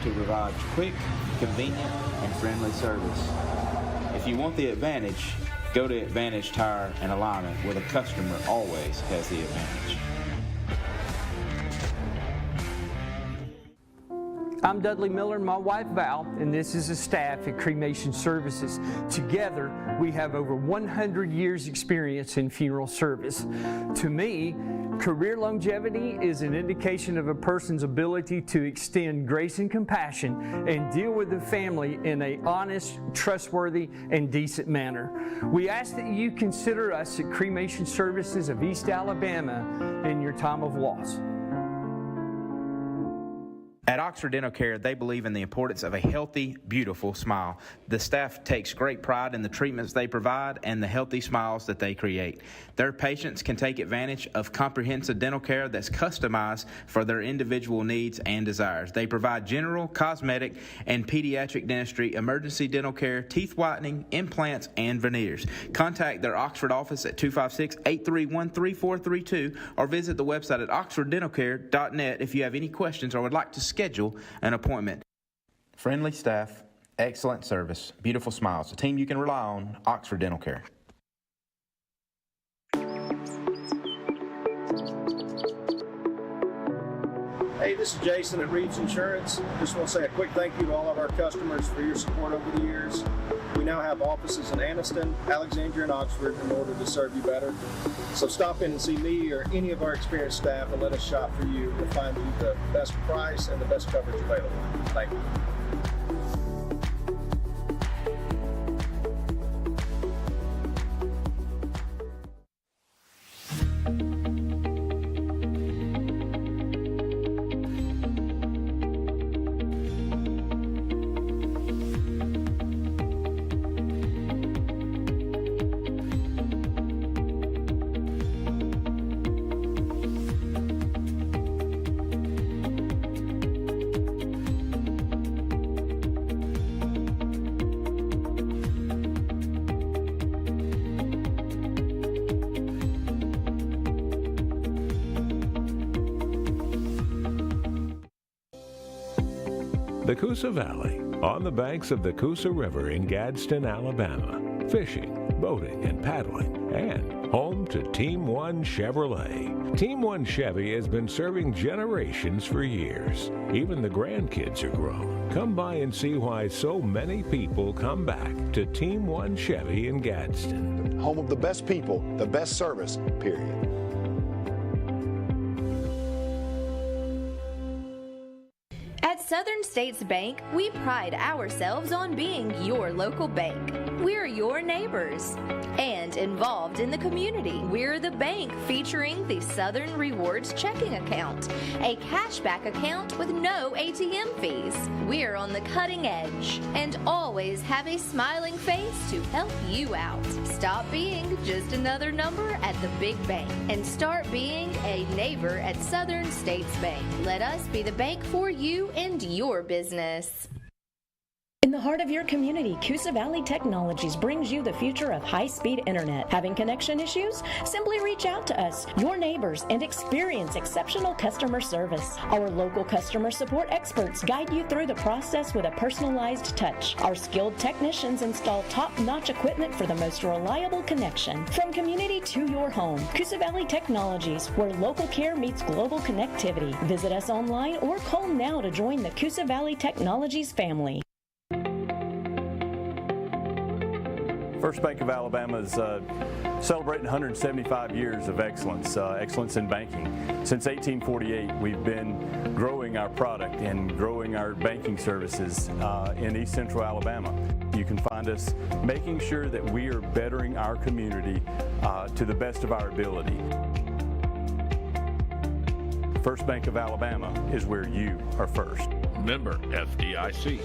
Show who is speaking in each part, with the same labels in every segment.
Speaker 1: to provide quick, convenient, and friendly service. If you want the advantage, go to Advantage Tire and Alignment, where the customer always has the advantage.
Speaker 2: I'm Dudley Miller and my wife Val, and this is the staff at Cremation Services. Together, we have over 100 years experience in funeral service. To me, career longevity is an indication of a person's ability to extend grace and compassion and deal with the family in an honest, trustworthy, and decent manner. We ask that you consider us at Cremation Services of East Alabama in your time of loss.
Speaker 1: At Oxford Dental Care, they believe in the importance of a healthy, beautiful smile. The staff takes great pride in the treatments they provide and the healthy smiles that they create. Their patients can take advantage of comprehensive dental care that's customized for their individual needs and desires. They provide general, cosmetic, and pediatric dentistry, emergency dental care, teeth whitening, implants, and veneers. Contact their Oxford office at 256-831-3432 or visit the website at oxforddentalcare.net if you have any questions or would like to schedule an appointment. Friendly staff, excellent service, beautiful smiles. A team you can rely on, Oxford Dental Care.
Speaker 3: Hey, this is Jason at Reeves Insurance. Just want to say a quick thank you to all of our customers for your support over the years. We now have offices in Anniston, Alexandria, and Oxford in order to serve you better. So stop in and see me or any of our experienced staff and let us shop for you to find you the best price and the best coverage available. Thank you.
Speaker 4: The Coosa Valley, on the banks of the Coosa River in Gadsden, Alabama. Fishing, boating, and paddling, and home to Team One Chevrolet. Team One Chevy has been serving generations for years. Even the grandkids are grown. Come by and see why so many people come back to Team One Chevy in Gadsden.
Speaker 5: Home of the best people, the best service, period.
Speaker 6: At Southern States Bank, we pride ourselves on being your local bank. We're your neighbors and involved in the community. We're the bank featuring the Southern Rewards checking account, a cashback account with no ATM fees. We're on the cutting edge and always have a smiling face to help you out. Stop being just another number at the big bank and start being a neighbor at Southern States Bank. Let us be the bank for you and your business.
Speaker 7: In the heart of your community, Coosa Valley Technologies brings you the future of high-speed internet. Having connection issues? Simply reach out to us, your neighbors, and experience exceptional customer service. Our local customer support experts guide you through the process with a personalized touch. Our skilled technicians install top-notch equipment for the most reliable connection. From community to your home, Coosa Valley Technologies, where local care meets global connectivity. Visit us online or call now to join the Coosa Valley Technologies family.
Speaker 8: First Bank of Alabama is celebrating 175 years of excellence, excellence in banking. Since 1848, we've been growing our product and growing our banking services in East Central Alabama. You can find us making sure that we are bettering our community to the best of our ability. First Bank of Alabama is where you are first.
Speaker 9: Member FDIC.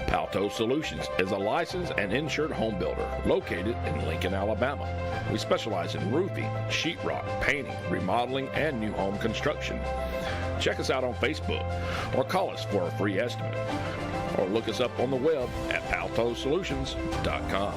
Speaker 9: Palto Solutions is a licensed and insured home builder located in Lincoln, Alabama. We specialize in roofing, sheetrock, painting, remodeling, and new home construction. Check us out on Facebook or call us for a free estimate. or look us up on the web at altosolutions.com.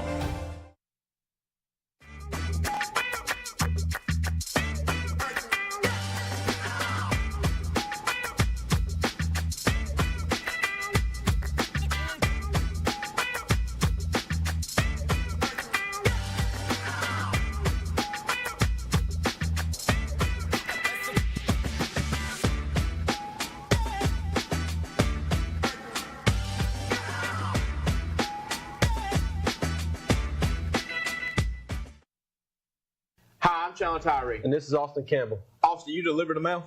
Speaker 1: Hi, I'm Chandler Tyree.
Speaker 10: And this is Austin Campbell.
Speaker 1: Austin, you deliver the mail?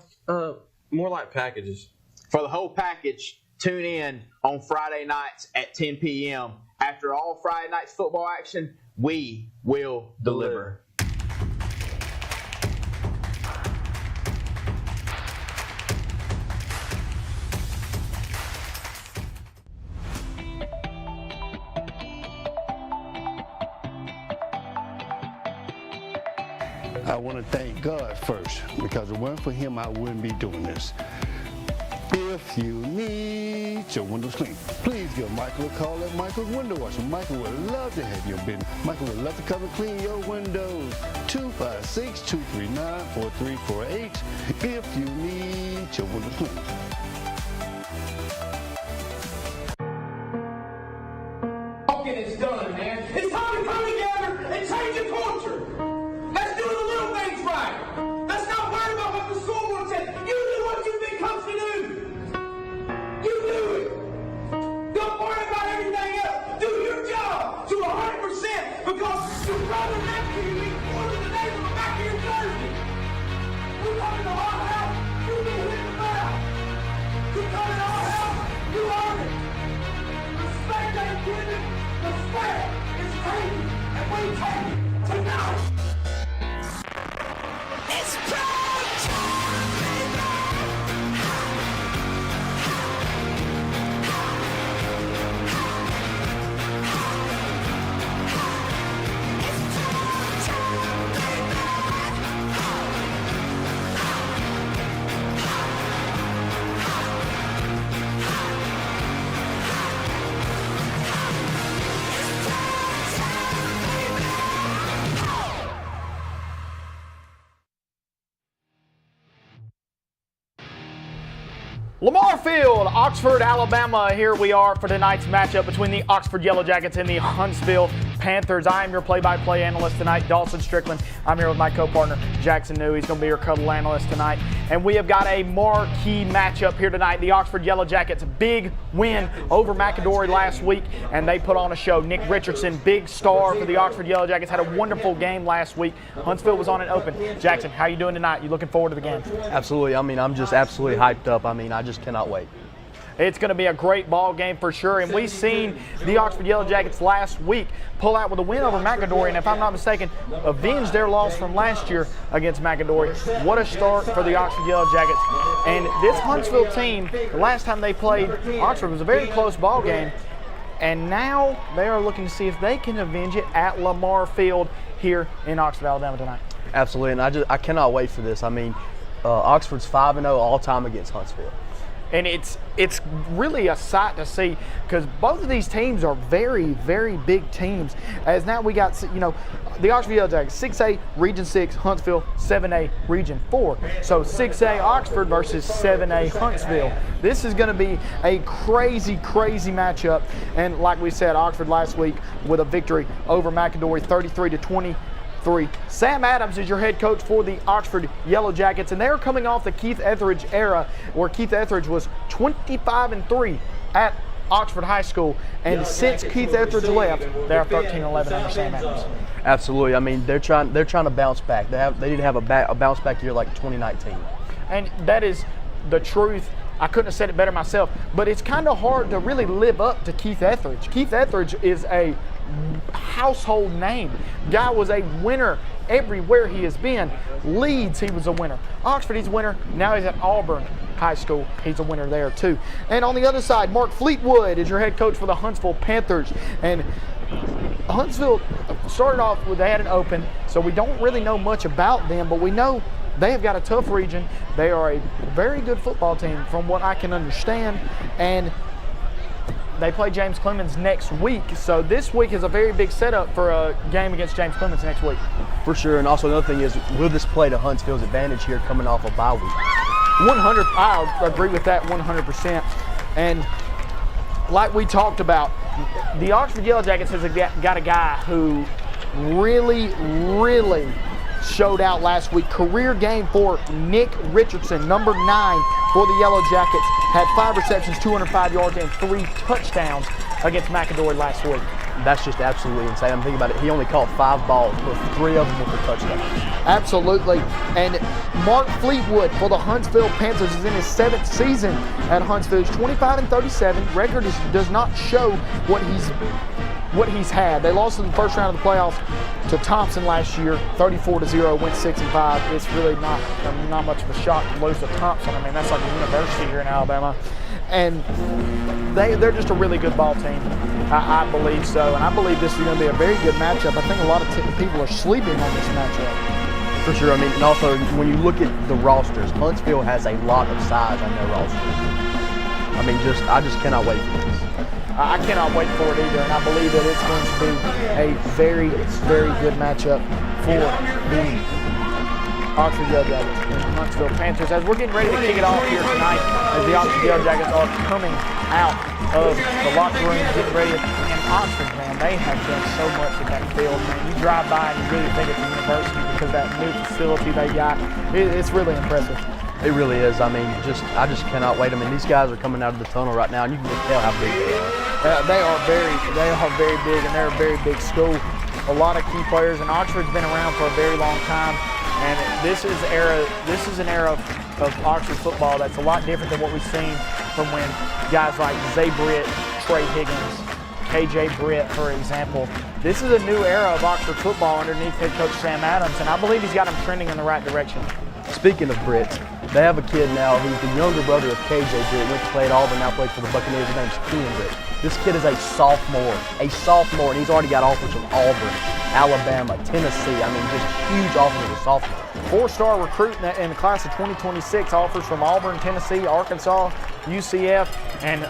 Speaker 10: More like packages.
Speaker 1: For the whole package, tune in on Friday nights at 10 p.m. After all Friday night's football action, we will deliver.
Speaker 11: I want to thank God first, because if it weren't for him, I wouldn't be doing this. If you need your windows cleaned, please give Michael a call at Michael's Window Washer. Michael would love to have your business. Michael would love to come and clean your windows. 256-239-4348 if you need your windows cleaned.
Speaker 12: Talking is done, man. It's time to come together and change the culture. Let's do the little things right. Let's not worry about what the school board says. You do what you've been coached to do. You do it. Don't worry about everything else. Do your job to 100% because your brother next to you is more than the neighbor back here in Jersey. We come into our house, you get hit in the mouth. You come into our house, you earn it. Respect ain't given, respect is taken, and we take it tonight. It's proud time, baby.
Speaker 13: Lamar Field, Oxford, Alabama. Here we are for tonight's matchup between the Oxford Yellow Jackets and the Huntsville Panthers. I am your play-by-play analyst tonight, Dawson Strickland. I'm here with my co-partner, Jackson New. He's going to be your cuddle analyst tonight. And we have got a marquee matchup here tonight. The Oxford Yellow Jackets, big win over McAdory last week, and they put on a show. Nick Richardson, big star for the Oxford Yellow Jackets, had a wonderful game last week. Huntsville was on and open. Jackson, how you doing tonight? You looking forward to the game?
Speaker 14: Absolutely. I mean, I'm just absolutely hyped up. I mean, I just cannot wait.
Speaker 13: It's going to be a great ball game for sure, and we've seen the Oxford Yellow Jackets last week pull out with a win over McAdory, and if I'm not mistaken, avenge their loss from last year against McAdory. What a start for the Oxford Yellow Jackets. And this Huntsville team, the last time they played Oxford was a very close ball game, and now they are looking to see if they can avenge it at Lamar Field here in Oxford, Alabama tonight.
Speaker 14: Absolutely, and I cannot wait for this. I mean, Oxford's 5-0 all time against Huntsville.
Speaker 13: And it's really a sight to see because both of these teams are very, very big teams. As now we got, you know, the Oxford Yellow Jackets, 6A Region 6, Huntsville, 7A Region 4. So 6A Oxford versus 7A Huntsville. This is going to be a crazy, crazy matchup. And like we said, Oxford last week with a victory over McAdory, 33-20. Sam Adams is your head coach for the Oxford Yellow Jackets, and they're coming off the Keith Etheridge era where Keith Etheridge was 25-3 at Oxford High School, and since Keith Etheridge left, they're 13-11 under Sam Adams.
Speaker 14: Absolutely. I mean, they're trying to bounce back. They need to have a bounce back year like 2019.
Speaker 13: And that is the truth. I couldn't have said it better myself, but it's kind of hard to really live up to Keith Etheridge. Keith Etheridge is a household name. Guy was a winner everywhere he has been. Leeds, he was a winner. Oxford, he's a winner. Now he's at Auburn High School. He's a winner there too. And on the other side, Mark Fleetwood is your head coach for the Huntsville Panthers. And Huntsville started off with, they had an open, so we don't really know much about them, but we know they have got a tough region. They are a very good football team from what I can understand. And they play James Clemens next week. So this week is a very big setup for a game against James Clemens next week.
Speaker 14: For sure, and also another thing is, will this play to Huntsville's advantage here coming off a bye week?
Speaker 13: 100, I agree with that 100%. And like we talked about, the Oxford Yellow Jackets has got a guy who really showed out last week. Career game for Nick Richardson, number 9 for the Yellow Jackets. Had 5 receptions, 205 yards, and 3 touchdowns against McAdory last week.
Speaker 14: That's just absolutely insane. I'm thinking about it. He only caught 5 balls, but 3 of them were for touchdowns.
Speaker 13: Absolutely. And Mark Fleetwood for the Huntsville Panthers is in his 7th season at Huntsville. He's 25-37. Record does not show what he's had. They lost in the first round of the playoffs to Thompson last year, 34-0, went 6-5. It's really not much of a shock to lose to Thompson. I mean, that's like a university here in Alabama. And they're just a really good ball team. I believe so, and I believe this is going to be a very good matchup. I think a lot of people are sleeping on this matchup.
Speaker 14: For sure. I mean, and also when you look at the rosters, Huntsville has a lot of size on their roster. I mean, I just cannot wait for this.
Speaker 13: I cannot wait for it either, and I believe that it's going to be a very good matchup for the Oxford Yellow Jackets and the Huntsville Panthers. As we're getting ready to kick it off here tonight, as the Oxford Yellow Jackets are coming out of the locker room, getting ready. And Oxford, man, they have done so much at that field, man. You drive by and you really think it's a university because that new facility they got, it's really impressive.
Speaker 14: It really is. I mean, I just cannot wait. I mean, these guys are coming out of the tunnel right now, and you can just tell how big they are.
Speaker 13: They are very big, and they're a very big school. A lot of key players, and Oxford's been around for a very long time. And this is an era of Oxford football that's a lot different than what we've seen from when guys like Zay Britt, Trey Higgins, KJ Britt, for example. This is a new era of Oxford football underneath head coach Sam Adams, and I believe he's got them trending in the right direction.
Speaker 14: Speaking of Britt, they have a kid now who's the younger brother of KJ Britt, went to play at Auburn, now plays for the Buccaneers. His name's Kean Britt. This kid is a sophomore, and he's already got offers from Auburn, Alabama, Tennessee. I mean, just huge offers as a sophomore.
Speaker 13: 4-star recruit in the class of 2026, offers from Auburn, Tennessee, Arkansas, UCF, and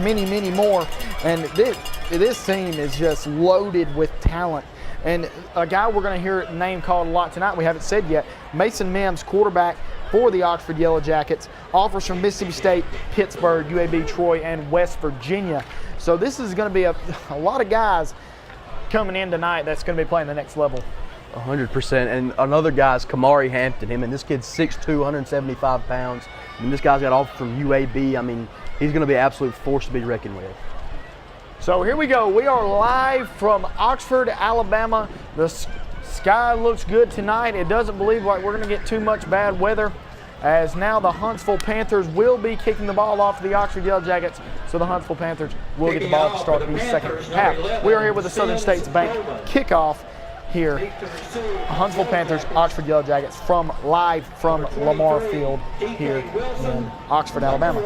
Speaker 13: many more. And this team is just loaded with talent. And a guy we're going to hear name called a lot tonight, we haven't said yet, Mason Mims, quarterback for the Oxford Yellow Jackets, offers from Mississippi State, Pittsburgh, UAB, Troy, and West Virginia. So this is going to be a lot of guys coming in tonight that's going to be playing the next level.
Speaker 14: 100%. And another guy's Kamari Hampton. This kid's 6'2", 175 pounds. And this guy's got offers from UAB. I mean, he's going to be an absolute force to be reckoned with.
Speaker 13: So here we go. We are live from Oxford, Alabama. The sky looks good tonight. It doesn't believe like we're going to get too much bad weather, as now the Huntsville Panthers will be kicking the ball off to the Oxford Yellow Jackets. So the Huntsville Panthers will get the ball to start the second half. We are here with the Southern States Bank kickoff here. Huntsville Panthers, Oxford Yellow Jackets, live from Lamar Field here in Oxford, Alabama.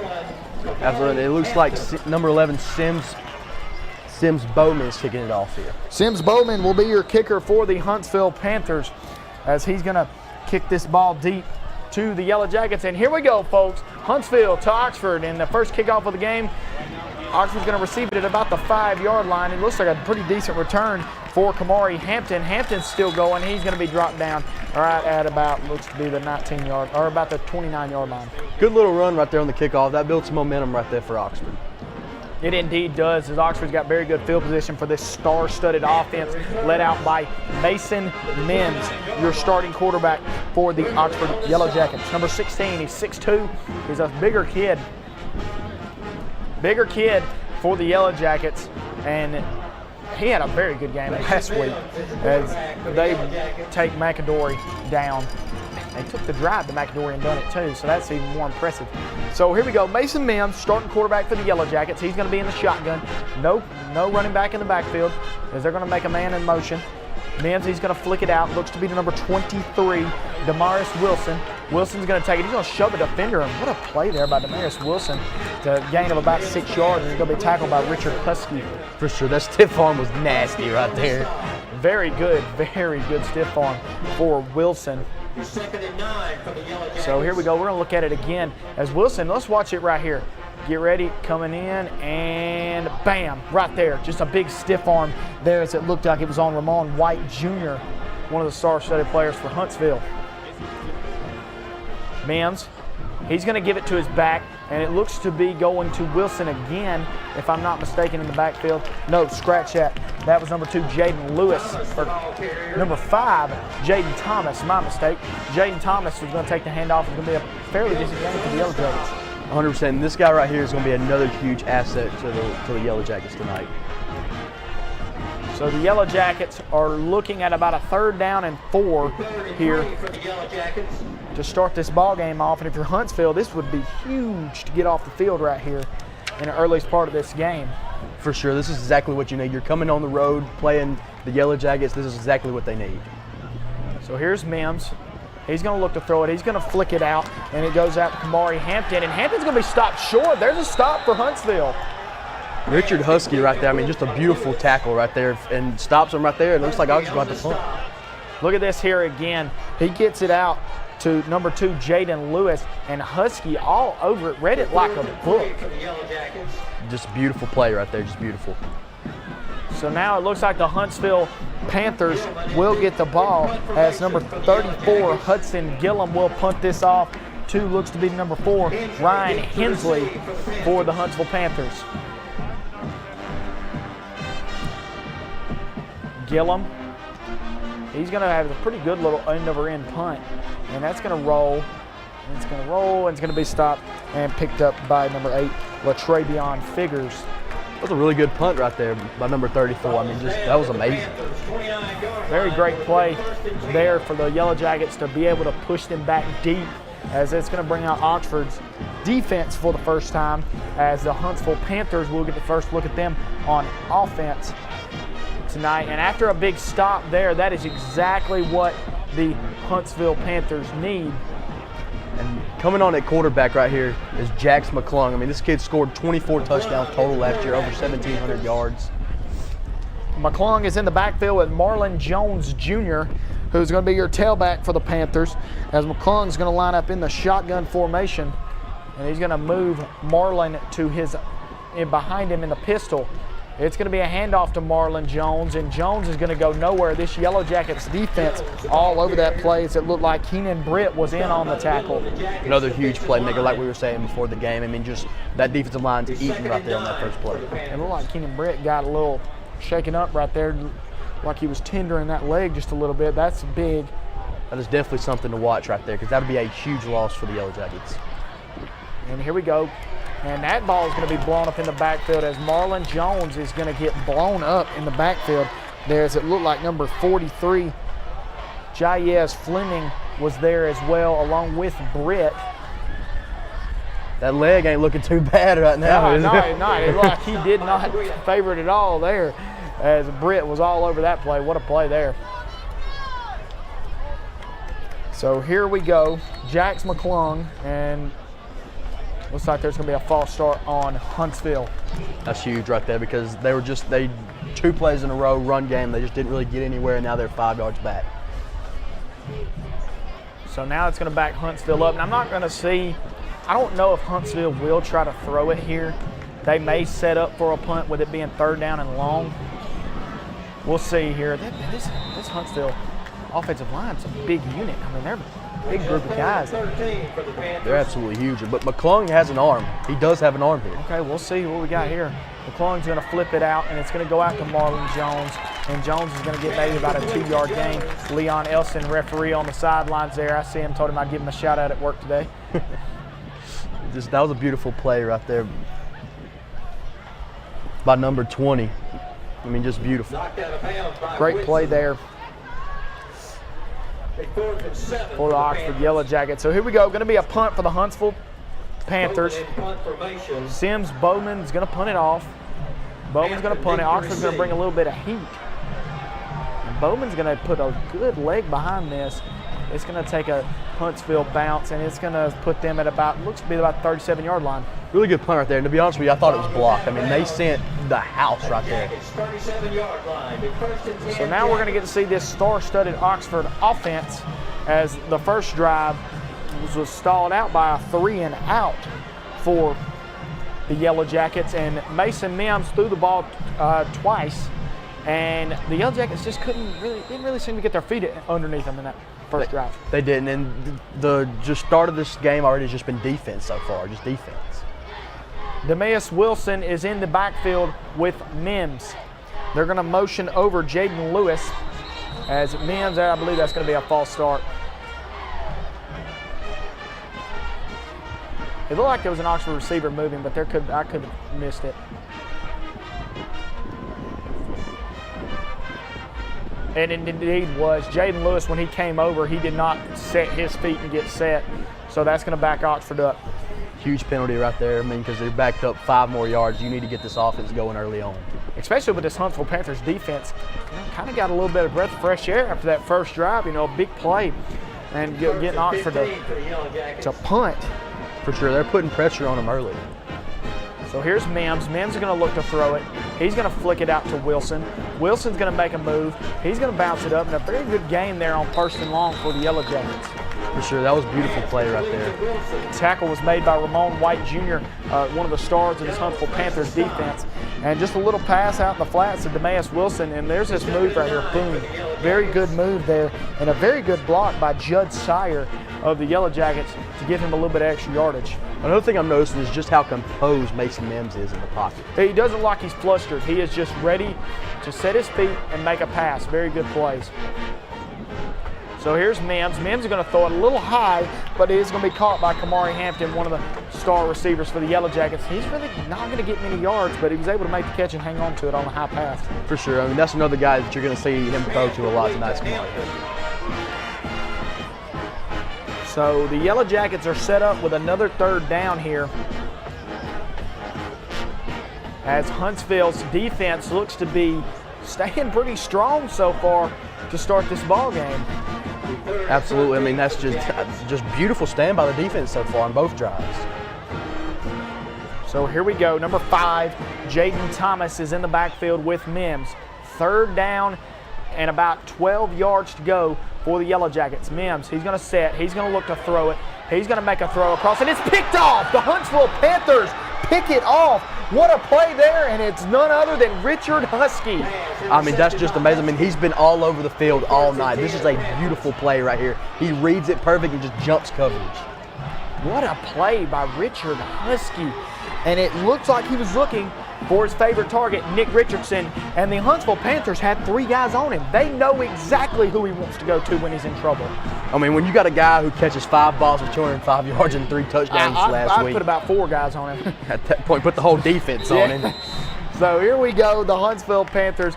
Speaker 14: Absolutely. It looks like number 11, Sims Bowman is kicking it off here.
Speaker 13: Sims Bowman will be your kicker for the Huntsville Panthers, as he's going to kick this ball deep to the Yellow Jackets. And here we go, folks. Huntsville to Oxford in the first kickoff of the game. Oxford's going to receive it at about the 5-yard line. It looks like a pretty decent return for Kamari Hampton. Hampton's still going. He's going to be dropped down right at about, looks to be the 19-yard, or about the 29-yard line.
Speaker 14: Good little run right there on the kickoff. That built some momentum right there for Oxford.
Speaker 13: It indeed does, as Oxford's got very good field position for this star-studded offense led out by Mason Mims, your starting quarterback for the Oxford Yellow Jackets. Number 16, he's 6'2". He's a bigger kid for the Yellow Jackets, and he had a very good game last week as they take McAdory down. They took the drive to McAdory and done it too, so that's even more impressive. So here we go. Mason Mims, starting quarterback for the Yellow Jackets. He's going to be in the shotgun. No running back in the backfield, as they're going to make a man in motion. Mims, he's going to flick it out. Looks to be the number 23, Damaris Wilson. Wilson's going to take it. He's going to shove a defender. And what a play there by Damaris Wilson to a gain of about 6 yards. And he's going to be tackled by Richard Husky.
Speaker 14: For sure, that stiff arm was nasty right there.
Speaker 13: Very good stiff arm for Wilson. So here we go. We're going to look at it again as Wilson. Let's watch it right here. Get ready, coming in, and bam, right there. Just a big stiff arm there as it looked like it was on Ramon White Jr., one of the star-studded players for Huntsville. Mims, he's going to give it to his back, and it looks to be going to Wilson again, if I'm not mistaken, in the backfield. No, scratch that. That was number 2, Jaden Lewis. Or number 5, Jaden Thomas. My mistake. Jaden Thomas was going to take the handoff. It's going to be a fairly decent game for the Yellow Jackets.
Speaker 14: 100%. This guy right here is going to be another huge asset to the Yellow Jackets tonight.
Speaker 13: So the Yellow Jackets are looking at about a 3rd down and 4 here to start this ball game off. And if you're Huntsville, this would be huge to get off the field right here in the earliest part of this game.
Speaker 14: For sure, this is exactly what you need. You're coming on the road playing the Yellow Jackets. This is exactly what they need.
Speaker 13: So here's Mims. He's going to look to throw it. He's going to flick it out, and it goes out to Kamari Hampton. And Hampton's going to be stopped short. There's a stop for Huntsville.
Speaker 14: Richard Husky right there. I mean, just a beautiful tackle right there, and stops him right there. It looks like Oxford's going to punt.
Speaker 13: Look at this here again. He gets it out to number 2, Jaden Lewis, and Husky all over it. Read it like a book.
Speaker 14: Just beautiful play right there. Just beautiful.
Speaker 13: So now it looks like the Huntsville Panthers will get the ball as number 34, Hudson Gillum, will punt this off to, looks to be number 4, Ryan Hensley for the Huntsville Panthers. Gillum, he's going to have a pretty good little end-over-end punt, and that's going to roll, and it's going to roll, and it's going to be stopped and picked up by number 8, LaTravion Figures.
Speaker 14: That was a really good punt right there by number 34. I mean, that was amazing.
Speaker 13: Very great play there for the Yellow Jackets to be able to push them back deep, as it's going to bring out Oxford's defense for the first time, as the Huntsville Panthers will get the first look at them on offense tonight. And after a big stop there, that is exactly what the Huntsville Panthers need.
Speaker 14: And coming on at quarterback right here is Jax McClung. I mean, this kid scored 24 touchdowns total last year, over 1,700 yards.
Speaker 13: McClung is in the backfield with Marlon Jones Jr., who's going to be your tailback for the Panthers, as McClung's going to line up in the shotgun formation, and he's going to move Marlon to his behind him in the pistol. It's going to be a handoff to Marlon Jones, and Jones is going to go nowhere. This Yellow Jackets defense all over that play. It looked like Keenan Britt was in on the tackle.
Speaker 14: Another huge playmaker, like we were saying before the game. I mean, just that defensive line's eating right there on that first play.
Speaker 13: It looked like Keenan Britt got a little shaken up right there, like he was tendering that leg just a little bit. That's big.
Speaker 14: That is definitely something to watch right there, because that would be a huge loss for the Yellow Jackets.
Speaker 13: And here we go. And that ball is going to be blown up in the backfield, as Marlon Jones is going to get blown up in the backfield there, as it looked like number 43, Jayez Fleming, was there as well, along with Britt.
Speaker 14: That leg ain't looking too bad right now.
Speaker 13: No, it looked like he did not favor it at all there, as Britt was all over that play. What a play there. So here we go, Jax McClung, and looks like there's going to be a false start on Huntsville.
Speaker 14: That's huge right there, because they 2 plays in a row, run game. They just didn't really get anywhere, and now they're 5 yards back.
Speaker 13: So now it's going to back Huntsville up. And I'm not going to see, I don't know if Huntsville will try to throw it here. They may set up for a punt with it being 3rd down and long. We'll see here. This Huntsville offensive line's a big unit. I mean, they're a big group of guys.
Speaker 14: They're absolutely huge. But McClung has an arm. He does have an arm here.
Speaker 13: Okay, we'll see what we got here. McClung's going to flip it out, and it's going to go out to Marlon Jones. And Jones is going to get maybe about a 2-yard gain. Leon Elson, referee on the sidelines there. I see him, told him I'd give him a shout out at work today.
Speaker 14: That was a beautiful play right there by number 20. I mean, just beautiful.
Speaker 13: Great play there for the Oxford Yellow Jackets. So here we go. Going to be a punt for the Huntsville Panthers. Sims Bowman's going to punt it off. Bowman's going to punt it. Oxford's going to bring a little bit of heat. And Bowman's going to put a good leg behind this. It's going to take a Huntsville bounce, and it's going to put them at about, looks to be about 37-yard line.
Speaker 14: Really good punt right there. And to be honest with you, I thought it was blocked. I mean, they sent the house right there.
Speaker 13: So now we're going to get to see this star-studded Oxford offense, as the first drive was stalled out by a 3-and-out for the Yellow Jackets, and Mason Mims threw the ball twice, and the Yellow Jackets just didn't really seem to get their feet underneath them in that first drive.
Speaker 14: They didn't, and the just start of this game already has just been defense so far, just defense.
Speaker 13: Demeas Wilson is in the backfield with Mims. They're going to motion over Jaden Lewis as Mims, I believe that's going to be a false start. It looked like there was an Oxford receiver moving, but I could have missed it. And it indeed was. Jaden Lewis, when he came over, he did not set his feet and get set. So that's going to back Oxford up.
Speaker 14: Huge penalty right there. I mean, because they're backed up 5 more yards. You need to get this offense going early on.
Speaker 13: Especially with this Huntsville Panthers defense. Kind of got a little bit of breath of fresh air after that first drive. A big play. And getting Oxford to punt.
Speaker 14: For sure, they're putting pressure on them early.
Speaker 13: So here's Mims. Mims is going to look to throw it. He's going to flick it out to Wilson. Wilson's going to make a move. He's going to bounce it up. And a very good game there on 1st and long for the Yellow Jackets.
Speaker 14: For sure, that was a beautiful play right there.
Speaker 13: Tackle was made by Ramon White Jr., one of the stars of this Huntsville Panthers defense. And just a little pass out in the flats to Demeas Wilson, and there's this move right here, boom. Very good move there, and a very good block by Judd Sire of the Yellow Jackets to give him a little bit of extra yardage.
Speaker 14: Another thing I'm noticing is just how composed Mason Mims is in the pocket.
Speaker 13: He doesn't look like he's flustered. He is just ready to set his feet and make a pass. Very good plays. So here's Mims. Mims is going to throw it a little high, but it is going to be caught by Kamari Hampton, one of the star receivers for the Yellow Jackets. He's really not going to get many yards, but he was able to make the catch and hang on to it on a high pass.
Speaker 14: For sure. I mean, that's another guy that you're going to see him throw to a lot tonight.
Speaker 13: So the Yellow Jackets are set up with another 3rd down here, as Huntsville's defense looks to be staying pretty strong so far to start this ball game.
Speaker 14: Absolutely. I mean, that's just beautiful stand by the defense so far on both drives.
Speaker 13: So here we go. Number 5, Jaden Thomas is in the backfield with Mims. 3rd down and about 12 yards to go for the Yellow Jackets. Mims, he's going to set. He's going to look to throw it. He's going to make a throw across, and it's picked off. The Huntsville Panthers pick it off. What a play there, and it's none other than Richard Husky.
Speaker 14: I mean, that's just amazing. I mean, he's been all over the field all night. This is a beautiful play right here. He reads it perfect and just jumps coverage.
Speaker 13: What a play by Richard Husky. And it looks like he was looking for his favorite target, Nick Richardson, and the Huntsville Panthers had 3 guys on him. They know exactly who he wants to go to when he's in trouble.
Speaker 14: I mean, when you got a guy who catches 5 balls for 205 yards and 3 touchdowns last week.
Speaker 13: I put about 4 guys on him.
Speaker 14: At that point, put the whole defense on him.
Speaker 13: So here we go, the Huntsville Panthers.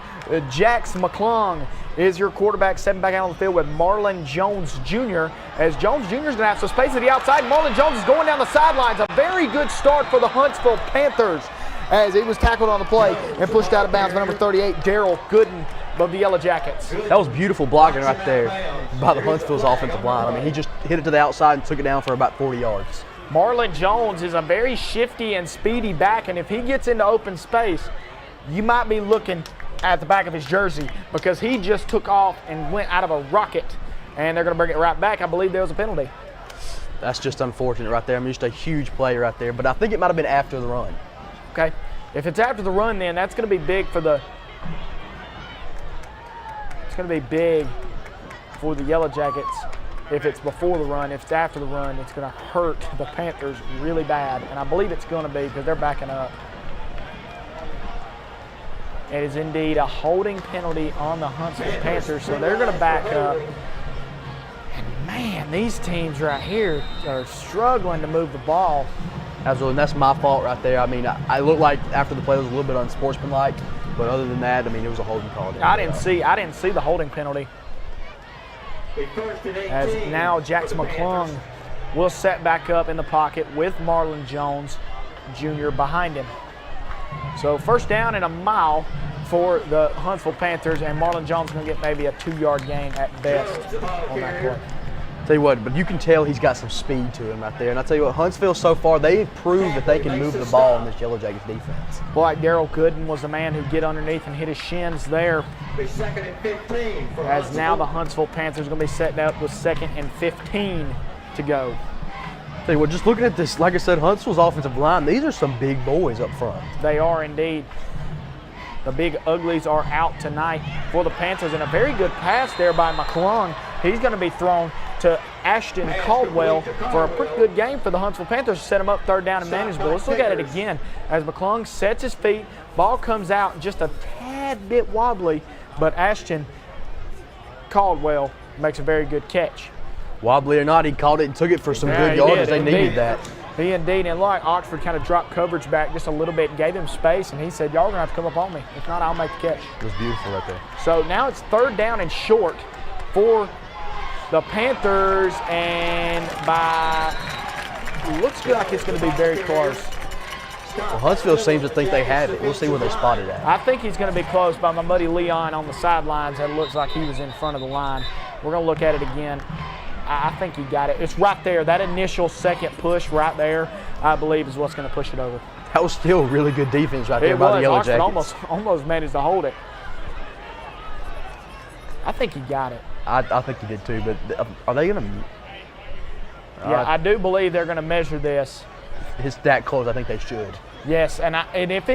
Speaker 13: Jax McClung is your quarterback, stepping back out on the field with Marlon Jones Jr. As Jones Jr. is going to have some space at the outside. Marlon Jones is going down the sidelines. A very good start for the Huntsville Panthers, as he was tackled on the play and pushed out of bounds by number 38, Daryl Gooden of the Yellow Jackets.
Speaker 14: That was beautiful blocking right there by the Huntsville's offensive line. I mean, he just hit it to the outside and took it down for about 40 yards.
Speaker 13: Marlon Jones is a very shifty and speedy back, and if he gets into open space, you might be looking at the back of his jersey, because he just took off and went out of a rocket, and they're going to bring it right back. I believe there was a penalty.
Speaker 14: That's just unfortunate right there. I mean, just a huge play right there, but I think it might have been after the run.
Speaker 13: Okay. If it's after the run, then that's going to be big for the it's going to be big for the Yellow Jackets. If it's before the run, if it's after the run, it's going to hurt the Panthers really bad, and I believe it's going to be, because they're backing up. It is indeed a holding penalty on the Huntsville Panthers, so they're going to back up. And man, these teams right here are struggling to move the ball.
Speaker 14: Absolutely, and that's my fault right there. I mean, I looked like after the play it was a little bit unsportsmanlike, but other than that, I mean, it was a holding call.
Speaker 13: I didn't see the holding penalty. As now Jax McClung will set back up in the pocket with Marlon Jones Jr. behind him. So 1st down and a mile for the Huntsville Panthers, and Marlon Jones is going to get maybe a 2-yard gain at best on that play.
Speaker 14: Tell you what, but you can tell he's got some speed to him right there. And I tell you what, Huntsville so far, they've proved that they can move the ball in this Yellow Jackets defense.
Speaker 13: Well, like Daryl Gooden was the man who'd get underneath and hit his shins there. As now the Huntsville Panthers are going to be setting up with 2nd and 15 to go.
Speaker 14: Tell you what, just looking at this, like I said, Huntsville's offensive line, these are some big boys up front.
Speaker 13: They are indeed. The big uglies are out tonight for the Panthers, and a very good pass there by McClung. He's going to be thrown to Ashton Caldwell for a pretty good game for the Huntsville Panthers to set him up 3rd down and manageable. Let's look at it again as McClung sets his feet. Ball comes out just a tad bit wobbly, but Ashton Caldwell makes a very good catch.
Speaker 14: Wobbly or not, he caught it and took it for some good yardage. They needed that.
Speaker 13: He indeed, and like Oxford kind of dropped coverage back just a little bit and gave him space, and he said, y'all are going to have to come up on me. If not, I'll make the catch.
Speaker 14: It was beautiful right there.
Speaker 13: So now it's 3rd down and short for the Panthers, and looks like it's going to be very close.
Speaker 14: Well, Huntsville seems to think they have it. We'll see where they spot it at.
Speaker 13: I think he's going to be close by my buddy Leon on the sidelines. It looks like he was in front of the line. We're going to look at it again. I think he got it. It's right there. That initial second push right there, I believe, is what's going to push it over.
Speaker 14: That was still really good defense right there by the Yellow Jackets.
Speaker 13: Oxford almost managed to hold it. I think he got it.
Speaker 14: I think he did too, but are they going to?
Speaker 13: Yeah, I do believe they're going to measure this.
Speaker 14: It's that close. I think they should.
Speaker 13: Yes, and if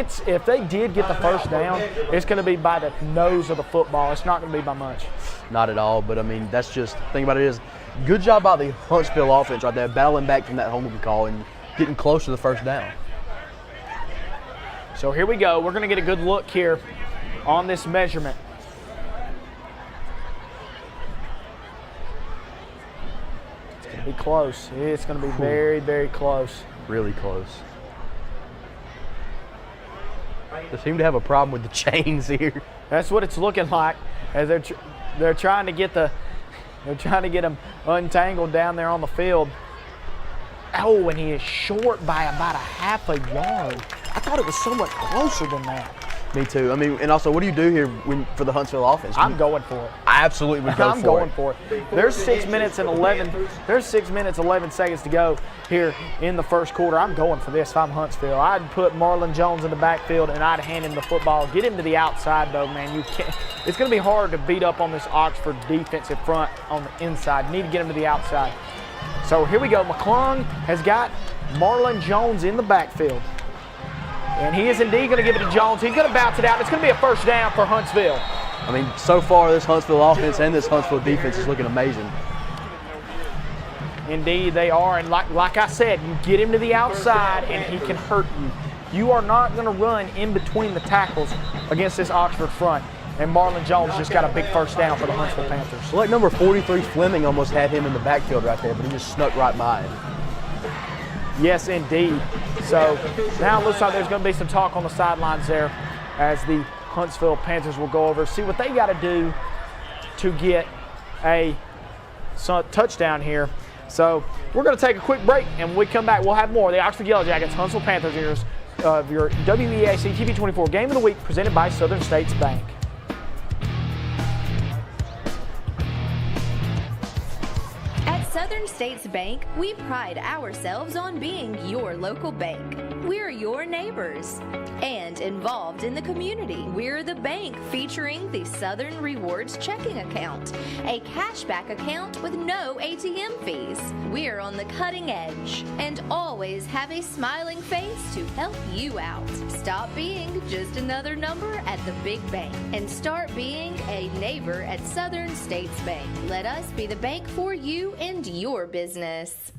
Speaker 13: they did get the 1st down, it's going to be by the nose of the football. It's not going to be by much.
Speaker 14: Not at all, but I mean, that's just, the thing about it is, good job by the Huntsville offense right there, battling back from that holding call and getting close to the 1st down.
Speaker 13: So here we go. We're going to get a good look here on this measurement. It's going to be close. It's going to be very, very close.
Speaker 14: Really close. They seem to have a problem with the chains here.
Speaker 13: That's what it's looking like as they're trying to get them untangled down there on the field. Oh, and he is short by about a half a yard. I thought it was so much closer than that.
Speaker 14: Me too. I mean, and also, what do you do here for the Huntsville offense?
Speaker 13: I'm going for it.
Speaker 14: I absolutely would go for it.
Speaker 13: I'm going for it. There's 6 minutes and 11 seconds to go here in the 1st quarter. I'm going for this if I'm Huntsville. I'd put Marlon Jones in the backfield and I'd hand him the football. Get him to the outside though, man. You can't. It's going to be hard to beat up on this Oxford defensive front on the inside. You need to get him to the outside. So here we go. McClung has got Marlon Jones in the backfield. And he is indeed going to give it to Jones. He's going to bounce it out. It's going to be a 1st down for Huntsville.
Speaker 14: I mean, so far this Huntsville offense and this Huntsville defense is looking amazing.
Speaker 13: Indeed, they are. And like I said, you get him to the outside and he can hurt you. You are not going to run in between the tackles against this Oxford front. And Marlon Jones just got a big 1st down for the Huntsville Panthers.
Speaker 14: Well, like number 43, Fleming almost had him in the backfield right there, but he just snuck right by him.
Speaker 13: Yes, indeed. So now it looks like there's going to be some talk on the sidelines there as the Huntsville Panthers will go over, see what they got to do to get a touchdown here. So we're going to take a quick break, and when we come back, we'll have more of the Oxford Yellow Jackets, Huntsville Panthers here of your WEAC TV24 Game of the Week presented by Southern States Bank.
Speaker 6: Southern States Bank, we pride ourselves on being your local bank. We're your neighbors and involved in the community. We're the bank featuring the Southern Rewards checking account, a cashback account with no ATM fees. We're on the cutting edge and always have a smiling face to help you out. Stop being just another number at the big bank and start being a neighbor at Southern States Bank. Let us be the bank for you and your business.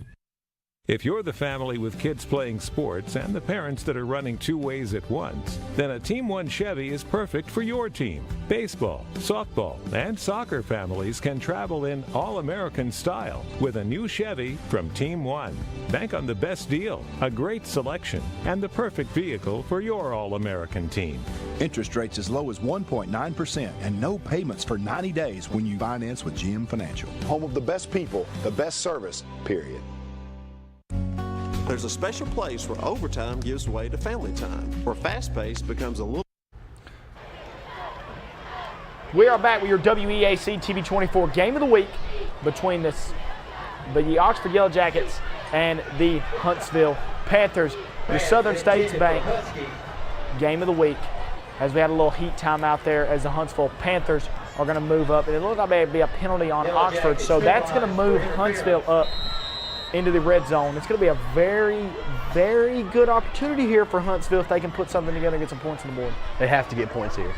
Speaker 4: If you're the family with kids playing sports and the parents that are running 2 ways at once, then a Team 1 Chevy is perfect for your team. Baseball, softball, and soccer families can travel in all-American style with a new Chevy from Team 1. Bank on the best deal, a great selection, and the perfect vehicle for your all-American team.
Speaker 5: Interest rates as low as 1.9% and no payments for 90 days when you finance with GM Financial. Home of the best people, the best service, period.
Speaker 15: There's a special place where overtime gives way to family time, where fast pace becomes a little.
Speaker 13: We are back with your WEAC TV24 Game of the Week between the Oxford Yellow Jackets and the Huntsville Panthers. Your Southern States Bank Game of the Week, as we had a little heat time out there as the Huntsville Panthers are going to move up. And it looks like there may be a penalty on Oxford, so that's going to move Huntsville up into the red zone. It's going to be a very, very good opportunity here for Huntsville if they can put something together and get some points on the board.
Speaker 14: They have to get points here.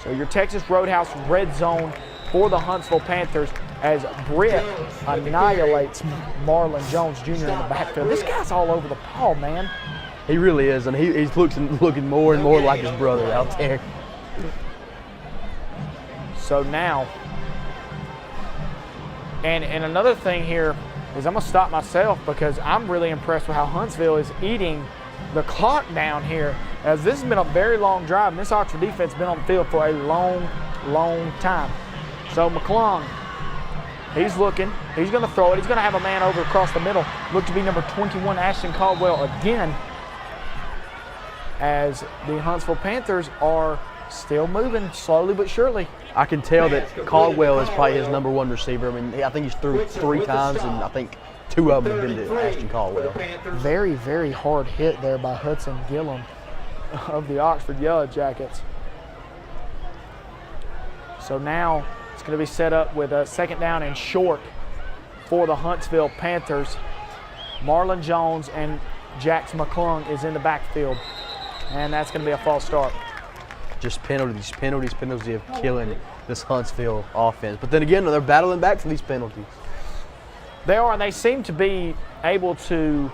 Speaker 13: So your Texas Roadhouse red zone for the Huntsville Panthers as Britt annihilates Marlon Jones Jr. in the backfield. This guy's all over the ball, man.
Speaker 14: He really is, and he's looking more and more like his brother out there.
Speaker 13: So now, and another thing here is I'm going to stop myself because I'm really impressed with how Huntsville is eating the clock down here, as this has been a very long drive, and this Oxford defense has been on the field for a long, long time. So McClung, he's looking, he's going to throw it, he's going to have a man over across the middle, look to be number 21, Ashton Caldwell again, as the Huntsville Panthers are still moving slowly but surely.
Speaker 14: I can tell that Caldwell is probably his number one receiver. I mean, I think he's threw 3 times, and I think 2 of them have been to Ashton Caldwell.
Speaker 13: Very, very hard hit there by Hudson Gillum of the Oxford Yellow Jackets. So now it's going to be set up with a 2nd down and short for the Huntsville Panthers. Marlon Jones and Jax McClung is in the backfield, and that's going to be a false start.
Speaker 14: Just penalties of killing this Huntsville offense. But then again, they're battling back from these penalties.
Speaker 13: They are, and they seem to be able to,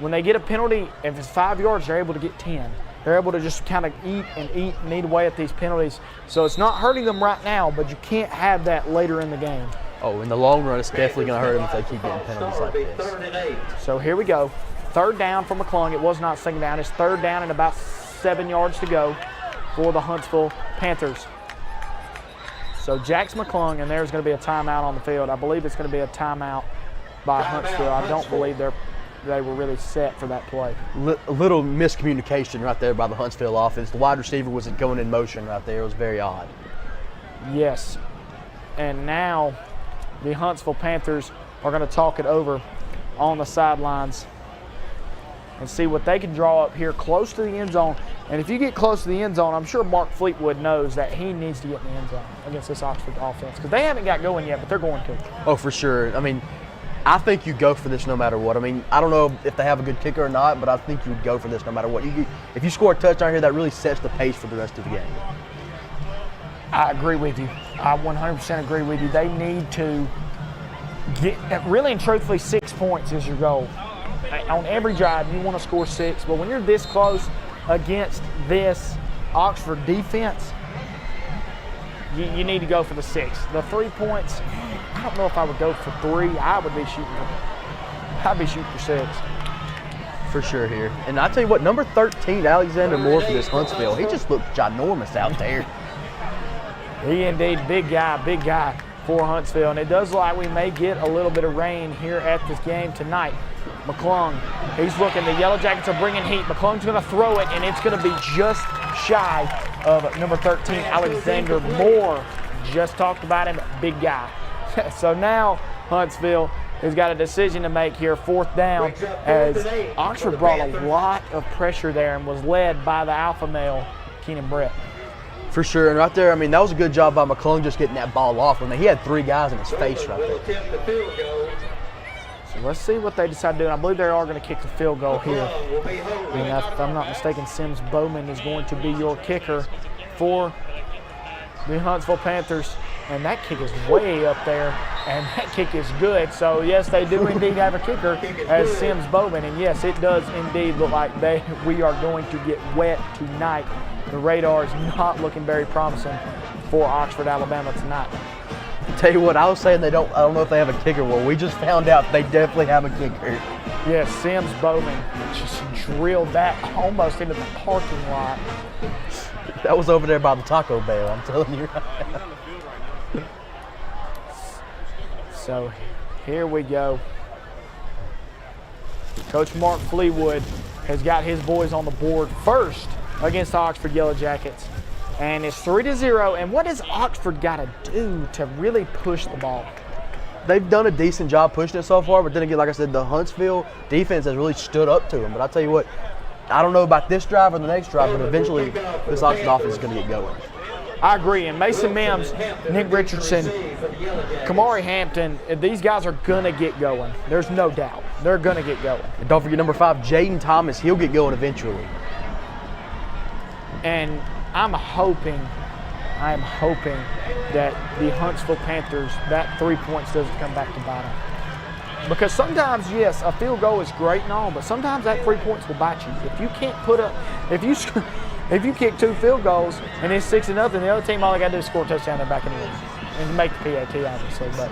Speaker 13: when they get a penalty, if it's 5 yards, they're able to get 10. They're able to just kind of eat and eat away at these penalties. So it's not hurting them right now, but you can't have that later in the game.
Speaker 14: Oh, in the long run, it's definitely going to hurt them if they keep getting penalties like this.
Speaker 13: So here we go. 3rd down for McClung. It was not 2nd down. It's 3rd down and about 7 yards to go for the Huntsville Panthers. So Jax McClung, and there's going to be a timeout on the field. I believe it's going to be a timeout by Huntsville. I don't believe they were really set for that play.
Speaker 14: A little miscommunication right there by the Huntsville offense. The wide receiver wasn't going in motion right there. It was very odd.
Speaker 13: Yes. And now the Huntsville Panthers are going to talk it over on the sidelines and see what they can draw up here close to the end zone. And if you get close to the end zone, I'm sure Mark Fleetwood knows that he needs to get in the end zone against this Oxford offense, because they haven't got going yet, but they're going to.
Speaker 14: Oh, for sure. I mean, I think you go for this no matter what. I mean, I don't know if they have a good kicker or not, but I think you would go for this no matter what. If you score a touchdown here, that really sets the pace for the rest of the game.
Speaker 13: I agree with you. I 100% agree with you. They need to get, really and truthfully, 6 points is your goal. On every drive, you want to score 6, but when you're this close against this Oxford defense, you need to go for the 6. The 3 points, I don't know if I would go for 3. I'd be shooting for 6.
Speaker 14: For sure here. And I tell you what, number 13, Alexander Moore for this Huntsville, he just looked ginormous out there.
Speaker 13: He indeed, big guy for Huntsville. And it does look like we may get a little bit of rain here at this game tonight. McClung, he's looking. The Yellow Jackets are bringing heat. McClung's going to throw it, and it's going to be just shy of number 13, Alexander Moore. Just talked about him, big guy. So now Huntsville has got a decision to make here, 4th down, as Oxford brought a lot of pressure there and was led by the alpha male, Keenan Brett.
Speaker 14: For sure, and right there, I mean, that was a good job by McClung just getting that ball off. I mean, he had 3 guys in his face right there.
Speaker 13: So let's see what they decide to do. And I believe they are going to kick the field goal here. And if I'm not mistaken, Sims Bowman is going to be your kicker for the Huntsville Panthers. And that kick is way up there, and that kick is good. So, yes, they do indeed have a kicker as Sims Bowman. And, yes, it does indeed look like we are going to get wet tonight. The radar is not looking very promising for Oxford, Alabama tonight.
Speaker 14: Tell you what, I was saying I don't know if they have a kicker. Well, we just found out they definitely have a kicker.
Speaker 13: Yes, Sims Bowman just drilled that almost into the parking lot.
Speaker 14: That was over there by the Taco Bell, I'm telling you right now.
Speaker 13: So here we go. Coach Mark Fleetwood has got his boys on the board first against the Oxford Yellow Jackets. And it's 3-0. And what has Oxford got to do to really push the ball?
Speaker 14: They've done a decent job pushing it so far, but then again, like I said, the Huntsville defense has really stood up to them. But I'll tell you what, I don't know about this drive or the next drive, but eventually this Oxford offense is going to get going.
Speaker 13: I agree. And Mason Mims, Nick Richardson, Kamari Hampton, these guys are going to get going. There's no doubt. They're going to get going.
Speaker 14: And don't forget number 5, Jaden Thomas. He'll get going eventually.
Speaker 13: And I'm hoping that the Huntsville Panthers, that 3 points doesn't come back to bite them. Because sometimes, yes, a field goal is great and all, but sometimes that 3 points will bite you. If you can't put up, if you kick 2 field goals and it's 6-0, the other team all they got to do is score a touchdown and back in the game and make the PAT, obviously. But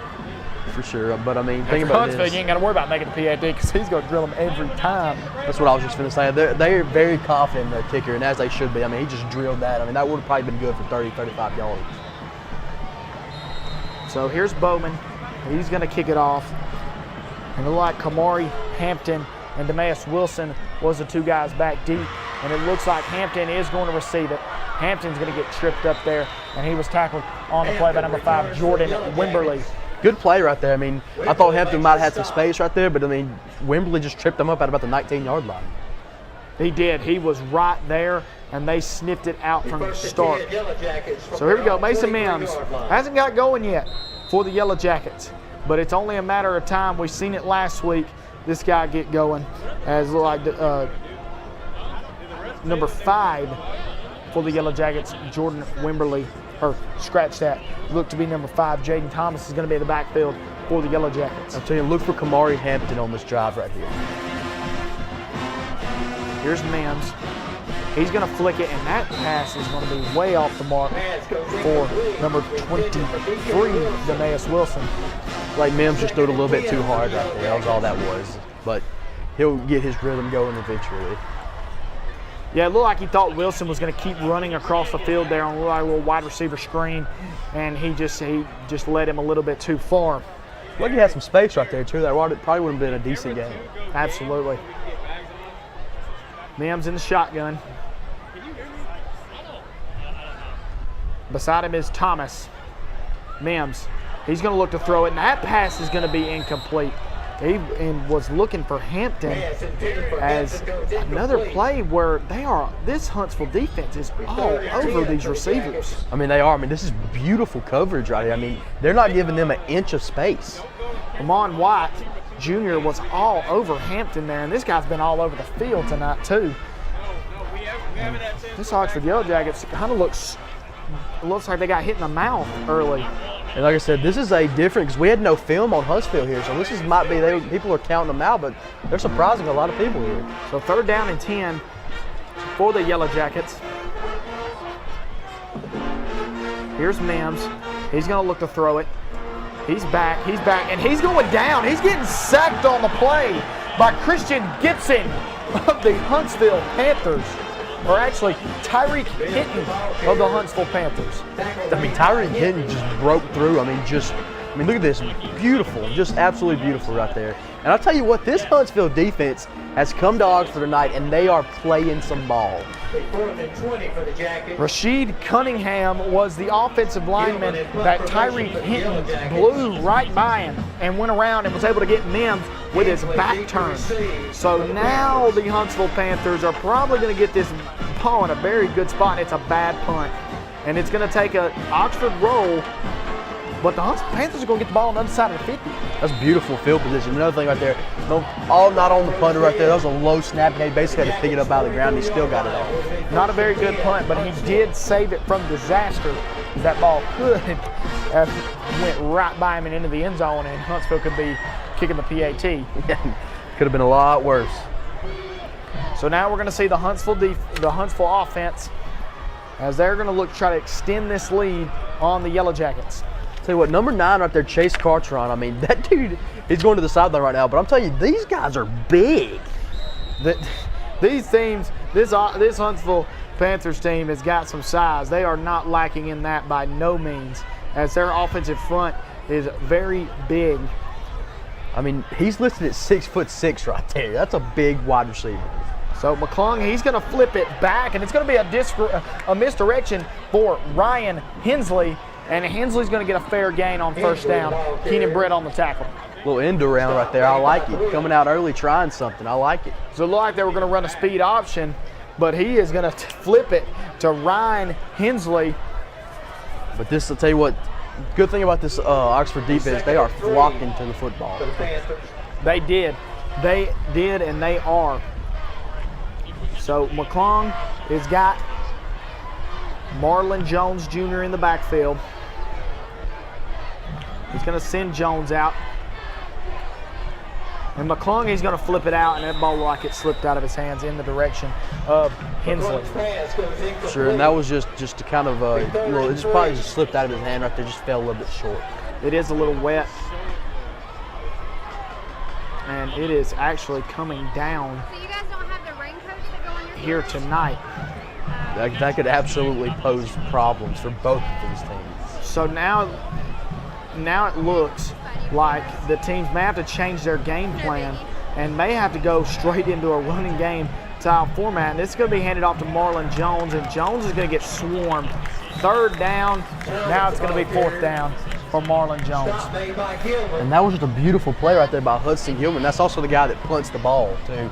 Speaker 14: for sure. But I mean, think about
Speaker 13: Huntsville,
Speaker 14: this.
Speaker 13: you ain't got to worry about making the PAT because he's going to drill them every time.
Speaker 14: That's what I was just going to say. They're very confident in their kicker, and as they should be. I mean, he just drilled that. I mean, that would have probably been good for 30, 35 yards.
Speaker 13: So here's Bowman. He's going to kick it off. And it looked like Kamari Hampton and Demeas Wilson was the 2 guys back deep. And it looks like Hampton is going to receive it. Hampton's going to get tripped up there, and he was tackled on the play by number 5, Jordan Wimberly.
Speaker 14: Good play right there. I mean, I thought Hampton might have had some space right there, but I mean, Wimberly just tripped him up at about the 19-yard line.
Speaker 13: He did. He was right there, and they sniffed it out from the start. So here we go. Mason Mims hasn't got going yet for the Yellow Jackets, but it's only a matter of time. We've seen it last week. This guy get going as like number 5 for the Yellow Jackets, Jordan Wimberly, or scratch that, look to be number 5. Jaden Thomas is going to be in the backfield for the Yellow Jackets.
Speaker 14: I'm telling you, look for Kamari Hampton on this drive right here.
Speaker 13: Here's Mims. He's going to flick it, and that pass is going to be way off the mark for number 23, Demeas Wilson.
Speaker 14: Like Mims just threw it a little bit too hard right there. That was all that was. But he'll get his rhythm going eventually.
Speaker 13: Yeah, it looked like he thought Wilson was going to keep running across the field there on a little wide receiver screen, and he just led him a little bit too far.
Speaker 14: Look, he had some space right there, too. That probably would have been a decent game.
Speaker 13: Absolutely. Mims in the shotgun. Beside him is Thomas. Mims. He's going to look to throw it, and that pass is going to be incomplete. He was looking for Hampton as another play where this Huntsville defense is all over these receivers.
Speaker 14: I mean, they are. I mean, this is beautiful coverage right here. I mean, they're not giving them an inch of space.
Speaker 13: Amon White Jr. was all over Hampton there, and this guy's been all over the field tonight too. And this Oxford Yellow Jackets kind of looks like they got hit in the mouth early.
Speaker 14: And like I said, this is a different, because we had no film on Huntsville here, so this might be, people are counting them out, but they're surprising a lot of people here.
Speaker 13: So 3rd down and 10 for the Yellow Jackets. Here's Mims. He's going to look to throw it. He's back, and he's going down. He's getting sacked on the play by Christian Gibson of the Huntsville Panthers. Or actually, Tyreek Hinton of the Huntsville Panthers.
Speaker 14: I mean, Tyreek Hinton just broke through. I mean, look at this. Beautiful. Just absolutely beautiful right there. And I'll tell you what, this Huntsville defense has come to Oxford tonight, and they are playing some ball.
Speaker 13: Rashid Cunningham was the offensive lineman that Tyreek Hinton blew right by him and went around and was able to get Mims with his back turned. So now the Huntsville Panthers are probably going to get this ball in a very good spot. It's a bad punt. And it's going to take an Oxford roll, but the Huntsville Panthers are going to get the ball on the other side of the 50.
Speaker 14: That's beautiful field position. Another thing right there, all not on the punter right there. That was a low snap. He basically had to pick it up out of the ground. He still got it off.
Speaker 13: Not a very good punt, but he did save it from disaster. That ball could have went right by him and into the end zone, and Huntsville could be kicking the PAT.
Speaker 14: Could have been a lot worse.
Speaker 13: So now we're going to see the Huntsville offense as they're going to look to try to extend this lead on the Yellow Jackets.
Speaker 14: Tell you what, number 9 right there, Chase Cartron. I mean, that dude, he's going to the sideline right now. But I'm telling you, these guys are big.
Speaker 13: These teams, this Huntsville Panthers team has got some size. They are not lacking in that by no means, as their offensive front is very big.
Speaker 14: I mean, he's listed at 6'6" right there. That's a big wide receiver.
Speaker 13: So McClung, he's going to flip it back, and it's going to be a misdirection for Ryan Hensley. And Hensley's going to get a fair gain on 1st down. Keenan Brett on the tackle.
Speaker 14: Little end around right there. I like it. Coming out early, trying something. I like it.
Speaker 13: So it looked like they were going to run a speed option, but he is going to flip it to Ryan Hensley.
Speaker 14: But this, I'll tell you what, good thing about this Oxford defense, they are flocking to the football.
Speaker 13: They did, and they are. So McClung has got Marlon Jones Jr. in the backfield. He's going to send Jones out. And McClung, he's going to flip it out, and that ball like it slipped out of his hands in the direction of Hensley.
Speaker 14: Sure, and that was just to kind of, it just probably just slipped out of his hand right there, just fell a little bit short.
Speaker 13: It is a little wet. And it is actually coming down
Speaker 16: So you guys don't have the raincoats that go on your
Speaker 13: here tonight.
Speaker 14: That could absolutely pose problems for both of these teams.
Speaker 13: So now it looks like the teams may have to change their game plan and may have to go straight into a running game style format. And it's going to be handed off to Marlon Jones, and Jones is going to get swarmed. Third down. Now it's going to be fourth down for Marlon Jones.
Speaker 14: And that was just a beautiful play right there by Hudson Gilman. That's also the guy that punts the ball, too.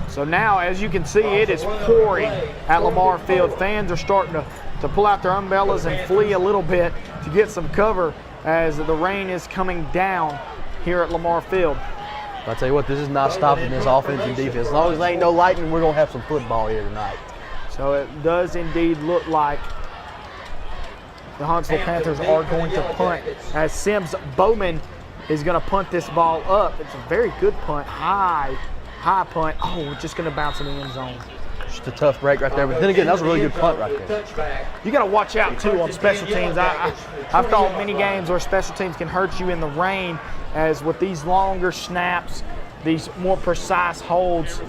Speaker 13: So now, as you can see, it is pouring at Lamar Field. Fans are starting to pull out their umbrellas and flee a little bit to get some cover as the rain is coming down here at Lamar Field.
Speaker 14: I'll tell you what, this is not stopping this offense and defense. As long as there ain't no lightning, we're going to have some football here tonight.
Speaker 13: So it does indeed look like the Huntsville Panthers are going to punt as Sims Bowman is going to punt this ball up. It's a very good punt, high punt. Oh, just going to bounce in the end zone.
Speaker 14: Just a tough break right there, but then again, that was a really good punt right there.
Speaker 13: You got to watch out too on special teams. I've called many games where special teams can hurt you in the rain, as with these longer snaps, these more precise holds,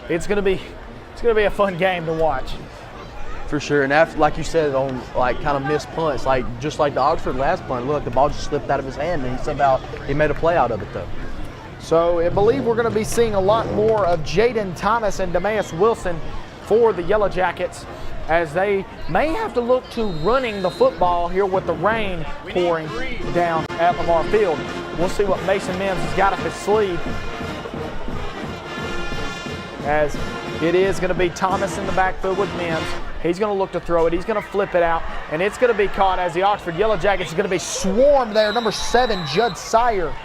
Speaker 13: it's going to be a fun game to watch.
Speaker 14: For sure, and after, like you said, on like kind of missed punts, like just like the Oxford last punt, look, the ball just slipped out of his hand, and he made a play out of it though.
Speaker 13: So I believe we're going to be seeing a lot more of Jaden Thomas and Demeas Wilson for the Yellow Jackets, as they may have to look to running the football here with the rain pouring down at Lamar Field. We'll see what Mason Mims has got up his sleeve, as it is going to be Thomas in the backfield with Mims. He's going to look to throw it. He's going to flip it out, and it's going to be caught as the Oxford Yellow Jackets is going to be swarmed there. Number 7, Judd Sire,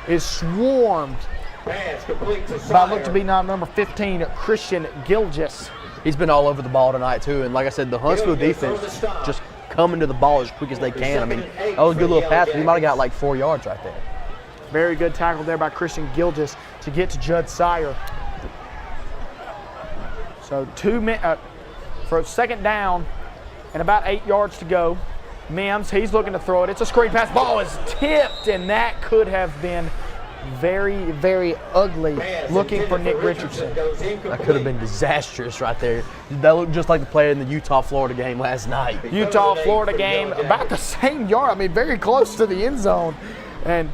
Speaker 13: is swarmed by look to be now number 15, Christian Gilgis.
Speaker 14: He's been all over the ball tonight too, and like I said, the Huntsville defense just coming to the ball as quick as they can. I mean, that was a good little pass, but he might have got like 4 yards right there.
Speaker 13: Very good tackle there by Christian Gilgis to get to Judd Sire. So for second down and about 8 yards to go. Mims, he's looking to throw it. It's a screen pass. Ball is tipped, and that could have been very, very ugly looking for Nick Richardson.
Speaker 14: That could have been disastrous right there. That looked just like the player in the Utah-Florida game last night.
Speaker 13: Utah-Florida game, about the same yard. I mean, very close to the end zone. And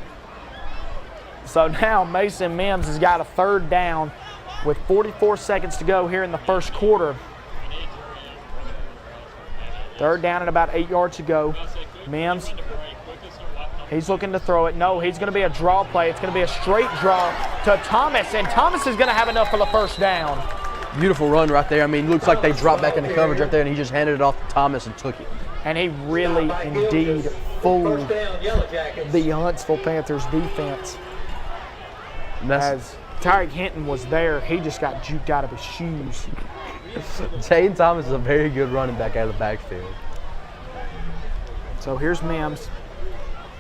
Speaker 13: so now Mason Mims has got a third down with 44 seconds to go here in the first quarter. Third down and about 8 yards to go. Mims, he's looking to throw it. No, he's going to be a draw play. It's going to be a straight draw to Thomas, and Thomas is going to have enough for the first down.
Speaker 14: Beautiful run right there. I mean, looks like they dropped back into coverage right there, and he just handed it off to Thomas and took it.
Speaker 13: And he really, indeed, fooled the Huntsville Panthers defense. As Tyreek Hinton was there, he just got juked out of his shoes.
Speaker 14: Jaden Thomas is a very good running back out of the backfield.
Speaker 13: So here's Mims.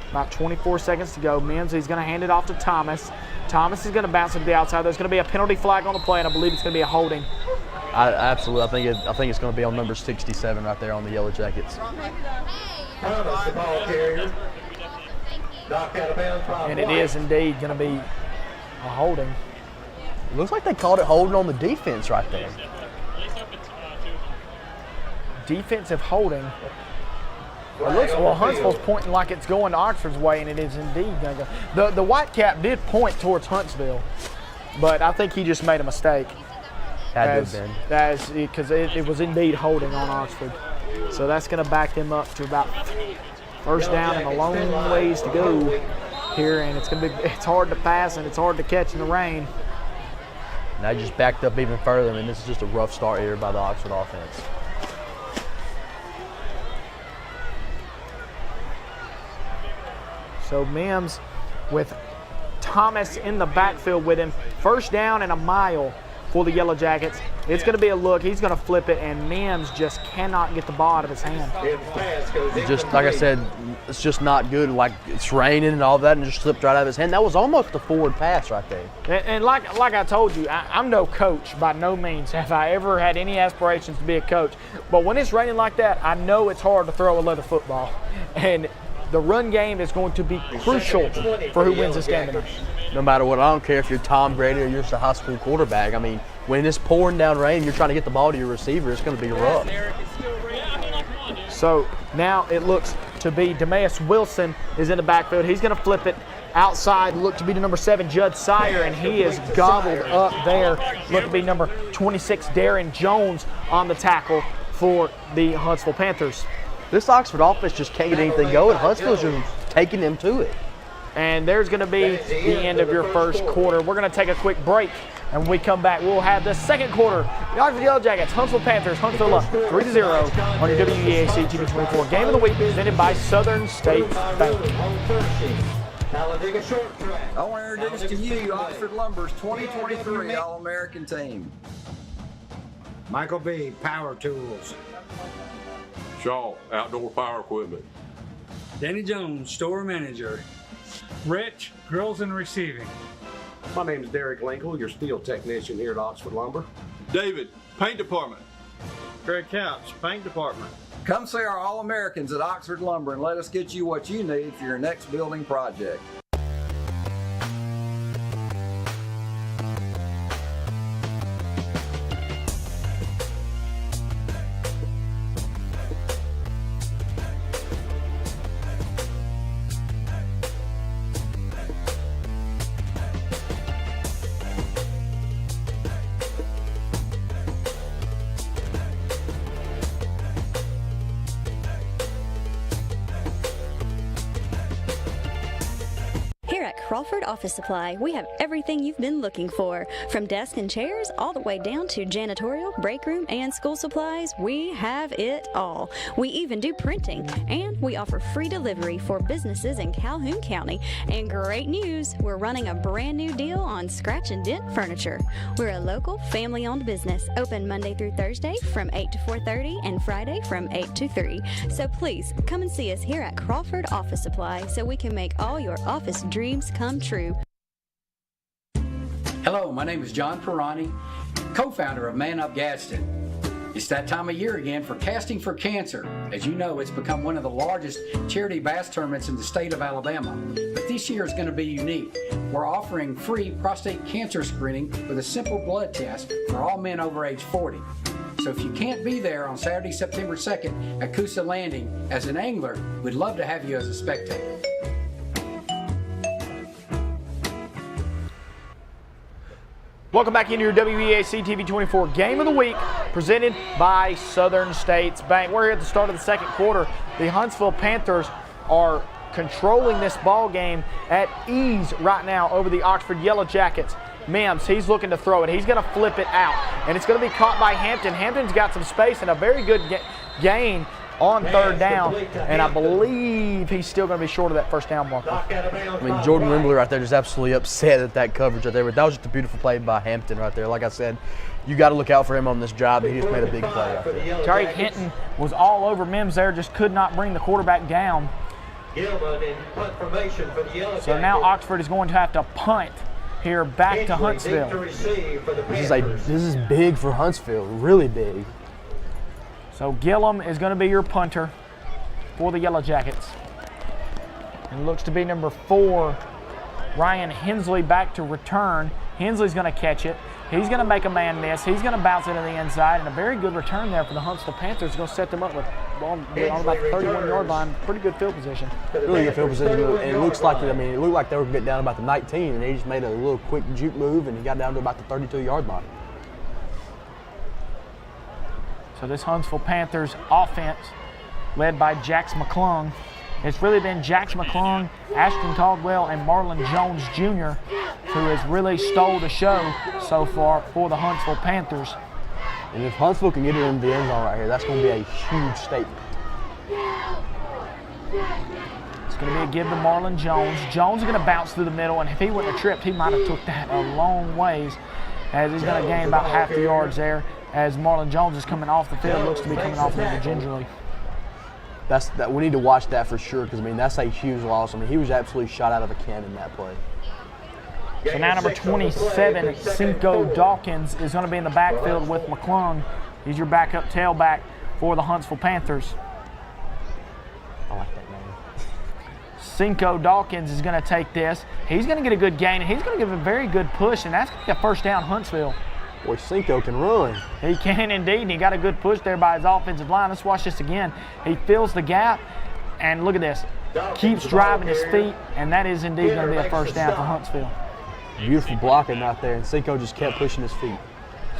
Speaker 13: About 24 seconds to go. Mims, he's going to hand it off to Thomas. Thomas is going to bounce it to the outside. There's going to be a penalty flag on the play, and I believe it's going to be a holding.
Speaker 14: Absolutely. I think it's going to be on number 67 right there on the Yellow Jackets.
Speaker 13: And it is indeed going to be a holding.
Speaker 14: It looks like they called it holding on the defense right there.
Speaker 13: Defensive holding. Well, Huntsville's pointing like it's going to Oxford's way, and it is indeed going to go. The white cap did point towards Huntsville, but I think he just made a mistake.
Speaker 14: Had to have been.
Speaker 13: Because it was indeed holding on Oxford. So that's going to back them up to about first down and a long ways to go here, and it's hard to pass and it's hard to catch in the rain.
Speaker 14: And I just backed up even further. I mean, this is just a rough start here by the Oxford offense.
Speaker 13: So Mims with Thomas in the backfield with him. First down and a mile for the Yellow Jackets. It's going to be a look. He's going to flip it, and Mims just cannot get the ball out of his hand.
Speaker 14: Just like I said, it's just not good. Like, it's raining and all that, and just slipped right out of his hand. That was almost a forward pass right there.
Speaker 13: And like I told you, I'm no coach. By no means have I ever had any aspirations to be a coach. But when it's raining like that, I know it's hard to throw a leather football. And the run game is going to be crucial for who wins this game tonight.
Speaker 14: No matter what, I don't care if you're Tom Brady or you're just a high school quarterback. I mean, when it's pouring down rain, you're trying to get the ball to your receiver, it's going to be rough.
Speaker 13: So now it looks to be DeMaus Wilson is in the backfield. He's going to flip it outside, look to be the number 7, Judd Sire, and he is gobbled up there. Look to be number 26, Darren Jones on the tackle for the Huntsville Panthers.
Speaker 14: This Oxford offense just can't get anything going. Huntsville's just taking them to it.
Speaker 13: And there's going to be the end of your first quarter. We're going to take a quick break, and when we come back, we'll have the second quarter. The Oxford Yellow Jackets, Huntsville Panthers, Huntsville up 3-0 on your WEAC TV 24 Game of the Week presented by Southern States Bank.
Speaker 17: I want to introduce to you Oxford Lumber's 2023 All-American team.
Speaker 18: Michael B., Power Tools.
Speaker 19: Shaw, Outdoor Power Equipment.
Speaker 20: Danny Jones, Store Manager.
Speaker 21: Rich, Grills and Receiving.
Speaker 22: My name is Derek Linkle, your steel technician here at Oxford Lumber.
Speaker 23: David, Paint Department.
Speaker 3: Greg Couch, Paint Department.
Speaker 17: Come see our All-Americans at Oxford Lumber and let us get you what you need for your next building project.
Speaker 24: Crawford Office Supply, we have everything you've been looking for. From desks and chairs all the way down to janitorial, break room, and school supplies, we have it all. We even do printing, and we offer free delivery for businesses in Calhoun County. And great news, we're running a brand new deal on scratch and dent furniture. We're a local family-owned business, open Monday through Thursday from 8 to 4:30 and Friday from 8 to 3. So please come and see us here at Crawford Office Supply so we can make all your office dreams come true.
Speaker 25: Hello, my name is John Perrani, co-founder of Man Up Gadsden. It's that time of year again for Casting for Cancer. As you know, it's become one of the largest charity bass tournaments in the state of Alabama. But this year is going to be unique. We're offering free prostate cancer screening with a simple blood test for all men over age 40. So if you can't be there on Saturday, September 2nd at Coosa Landing as an angler, we'd love to have you as a spectator.
Speaker 13: Welcome back into your WEAC TV 24 Game of the Week, presented by Southern States Bank. We're here at the start of the second quarter. The Huntsville Panthers are controlling this ball game at ease right now over the Oxford Yellow Jackets. Mims, he's looking to throw it. He's going to flip it out, and it's going to be caught by Hampton. Hampton's got some space and a very good gain on third down, and I believe he's still going to be short of that first down marker.
Speaker 14: I mean, Jordan Wimbley right there just absolutely upset at that coverage right there. But that was just a beautiful play by Hampton right there. Like I said, you got to look out for him on this drive. He just made a big play right there.
Speaker 13: Terry Hinton was all over Mims there, just could not bring the quarterback down. So now Oxford is going to have to punt here back to Huntsville.
Speaker 14: This is big for Huntsville, really big.
Speaker 13: So Gillum is going to be your punter for the Yellow Jackets. And looks to be number 4, Ryan Hensley, back to return. Hensley's going to catch it. He's going to make a man miss. He's going to bounce into the inside, and a very good return there for the Huntsville Panthers. It's going to set them up with on about the 31-yard line. Pretty good field position.
Speaker 14: Really good field position, and it looks like it looked like they were getting down about the 19, and he just made a little quick juke move, and he got down to about the 32-yard line.
Speaker 13: So this Huntsville Panthers offense, led by Jax McClung, it's really been Jax McClung, Ashton Caldwell, and Marlon Jones Jr. who has really stole the show so far for the Huntsville Panthers.
Speaker 14: And if Huntsville can get it in the end zone right here, that's going to be a huge statement.
Speaker 13: It's going to be a give to Marlon Jones. Jones is going to bounce through the middle, and if he wouldn't have tripped, he might have took that a long ways, as he's going to gain about half the yards there, as Marlon Jones is coming off the field, looks to be coming off a little gingerly.
Speaker 14: We need to watch that for sure, because, I mean, that's a huge loss. I mean, he was absolutely shot out of a cannon that play.
Speaker 13: So now number 27, Cinco Dawkins, is going to be in the backfield with McClung. He's your backup tailback for the Huntsville Panthers.
Speaker 14: I like that name.
Speaker 13: Cinco Dawkins is going to take this. He's going to get a good gain, and he's going to give a very good push, and that's going to be a first down Huntsville.
Speaker 14: Boy, Cinco can run.
Speaker 13: He can indeed, and he got a good push there by his offensive line. Let's watch this again. He fills the gap, and look at this. Keeps driving his feet, and that is indeed going to be a first down for Huntsville.
Speaker 14: Beautiful blocking out there, and Cinco just kept pushing his feet.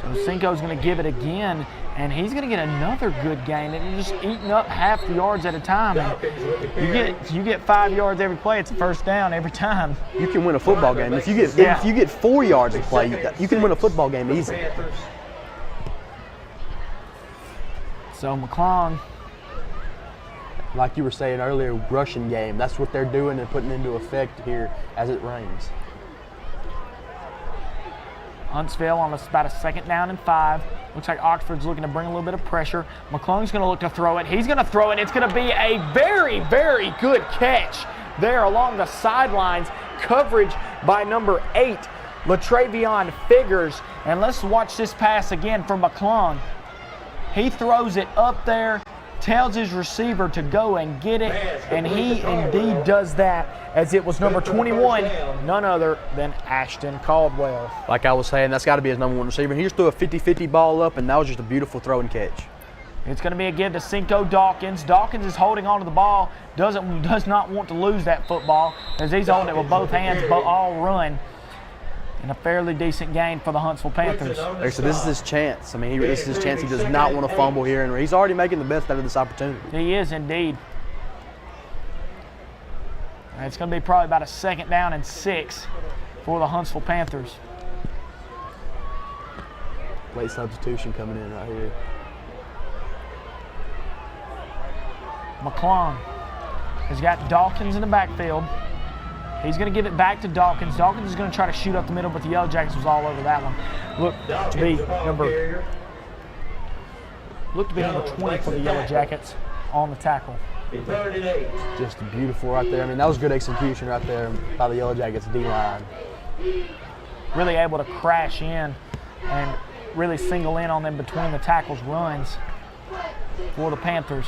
Speaker 13: So Cinco's going to give it again, and he's going to get another good gain. And you're just eating up half the yards at a time. And you get 5 yards every play, it's a first down every time.
Speaker 14: You can win a football game. If you get 4 yards a play, you can win a football game easy.
Speaker 13: So McClung,
Speaker 14: like you were saying earlier, rushing game. That's what they're doing and putting into effect here as it rains.
Speaker 13: Huntsville on about a 2nd down and 5. Looks like Oxford's looking to bring a little bit of pressure. McClung's going to look to throw it. He's going to throw it. It's going to be a very, very good catch there along the sidelines. Coverage by number 8, Latravion Figures. And let's watch this pass again from McClung. He throws it up there, tells his receiver to go and get it, and he indeed does that, as it was number 21, none other than Ashton Caldwell.
Speaker 14: Like I was saying, that's got to be his number 1 receiver. He just threw a 50-50 ball up, and that was just a beautiful throw and catch.
Speaker 13: It's going to be a give to Cinco Dawkins. Dawkins is holding on to the ball, does not want to lose that football, as he's holding it with both hands, all run. And a fairly decent gain for the Huntsville Panthers.
Speaker 14: So this is his chance. I mean, this is his chance. He does not want to fumble here, and he's already making the best out of this opportunity.
Speaker 13: He is indeed. And it's going to be probably about a 2nd down and 6 for the Huntsville Panthers.
Speaker 14: Late substitution coming in right here.
Speaker 13: McClung has got Dawkins in the backfield. He's going to give it back to Dawkins. Dawkins is going to try to shoot up the middle, but the Yellow Jackets was all over that one. Look to be number 20 for the Yellow Jackets on the tackle.
Speaker 14: Just beautiful right there. I mean, that was good execution right there by the Yellow Jackets D-line.
Speaker 13: Really able to crash in and really single in on them between the tackles runs for the Panthers.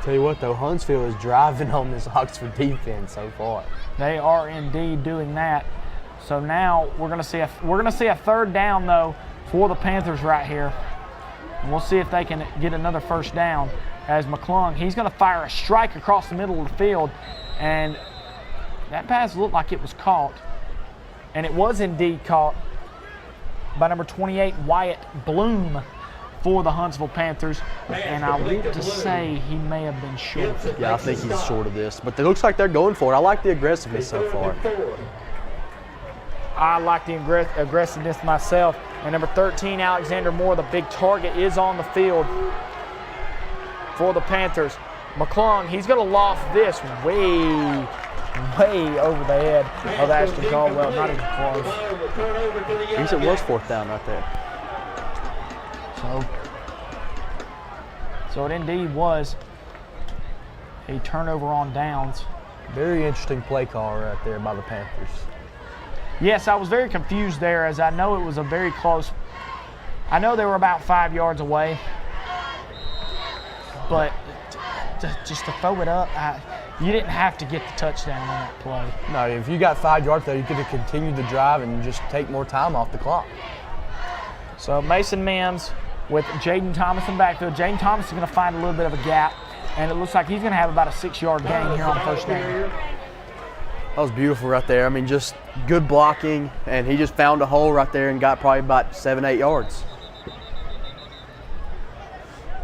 Speaker 14: Tell you what though, Huntsville is driving on this Oxford defense so far.
Speaker 13: They are indeed doing that. So now we're going to see a 3rd down though for the Panthers right here. And we'll see if they can get another first down, as McClung, he's going to fire a strike across the middle of the field, and that pass looked like it was caught. And it was indeed caught by number 28, Wyatt Bloom, for the Huntsville Panthers, and I want to say he may have been short.
Speaker 14: Yeah, I think he's short of this, but it looks like they're going for it. I like the aggressiveness so far.
Speaker 13: I like the aggressiveness myself. And number 13, Alexander Moore, the big target, is on the field for the Panthers. McClung, he's going to loft this way over the head of Ashton Caldwell. Not even close.
Speaker 14: I guess it was 4th down right there.
Speaker 13: So it indeed was a turnover on downs.
Speaker 14: Very interesting play call right there by the Panthers.
Speaker 13: Yes, I was very confused there, as I know it was a very close. I know they were about 5 yards away, but just to throw it up, you didn't have to get the touchdown on that play.
Speaker 14: No, if you got 5 yards there, you could have continued the drive and just take more time off the clock.
Speaker 13: So Mason Mims with Jaden Thomas in backfield. Jaden Thomas is going to find a little bit of a gap, and it looks like he's going to have about a 6-yard gain here on first down.
Speaker 14: That was beautiful right there. I mean, just good blocking, and he just found a hole right there and got probably about 7-8 yards.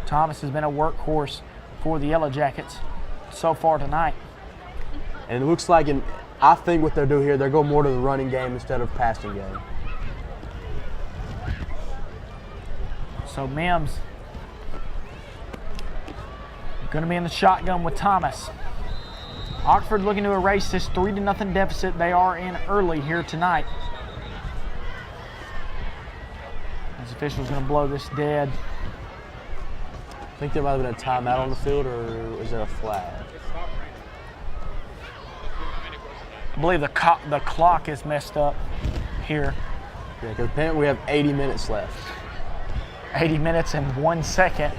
Speaker 13: Thomas has been a workhorse for the Yellow Jackets so far tonight.
Speaker 14: And it looks like, I think what they'll do here, they'll go more to the running game instead of passing game.
Speaker 13: So Mims going to be in the shotgun with Thomas. Oxford looking to erase this 3-0 deficit they are in early here tonight. This official's going to blow this dead.
Speaker 14: I think there might have been a timeout on the field, or was there a flag?
Speaker 13: I believe the clock is messed up here.
Speaker 14: Yeah, because apparently we have 80 minutes left.
Speaker 13: 80 minutes and 1 second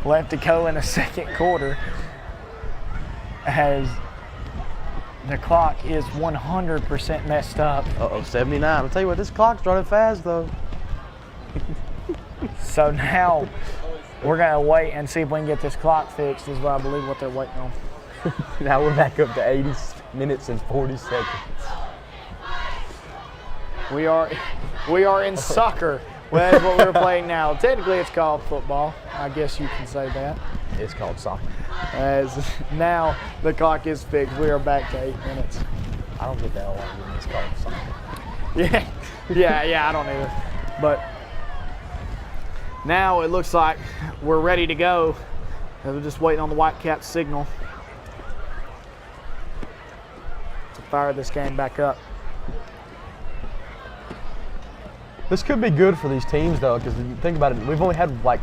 Speaker 13: left to go in the second quarter, as the clock is 100% messed up.
Speaker 14: Uh-oh, 79. I'll tell you what, this clock's running fast, though.
Speaker 13: So now we're going to wait and see if we can get this clock fixed, is what I believe what they're waiting on.
Speaker 14: Now we're back up to 80 minutes and 40 seconds.
Speaker 13: We are in soccer. Well, that's what we're playing now. Technically, it's called football. I guess you can say that.
Speaker 14: It's called soccer.
Speaker 13: As now the clock is fixed, we are back to 8 minutes.
Speaker 14: I don't get that one when it's called soccer.
Speaker 13: Yeah, I don't either. But now it looks like we're ready to go. We're just waiting on the Whitecaps signal to fire this game back up.
Speaker 14: This could be good for these teams, though, because you think about it, we've only had like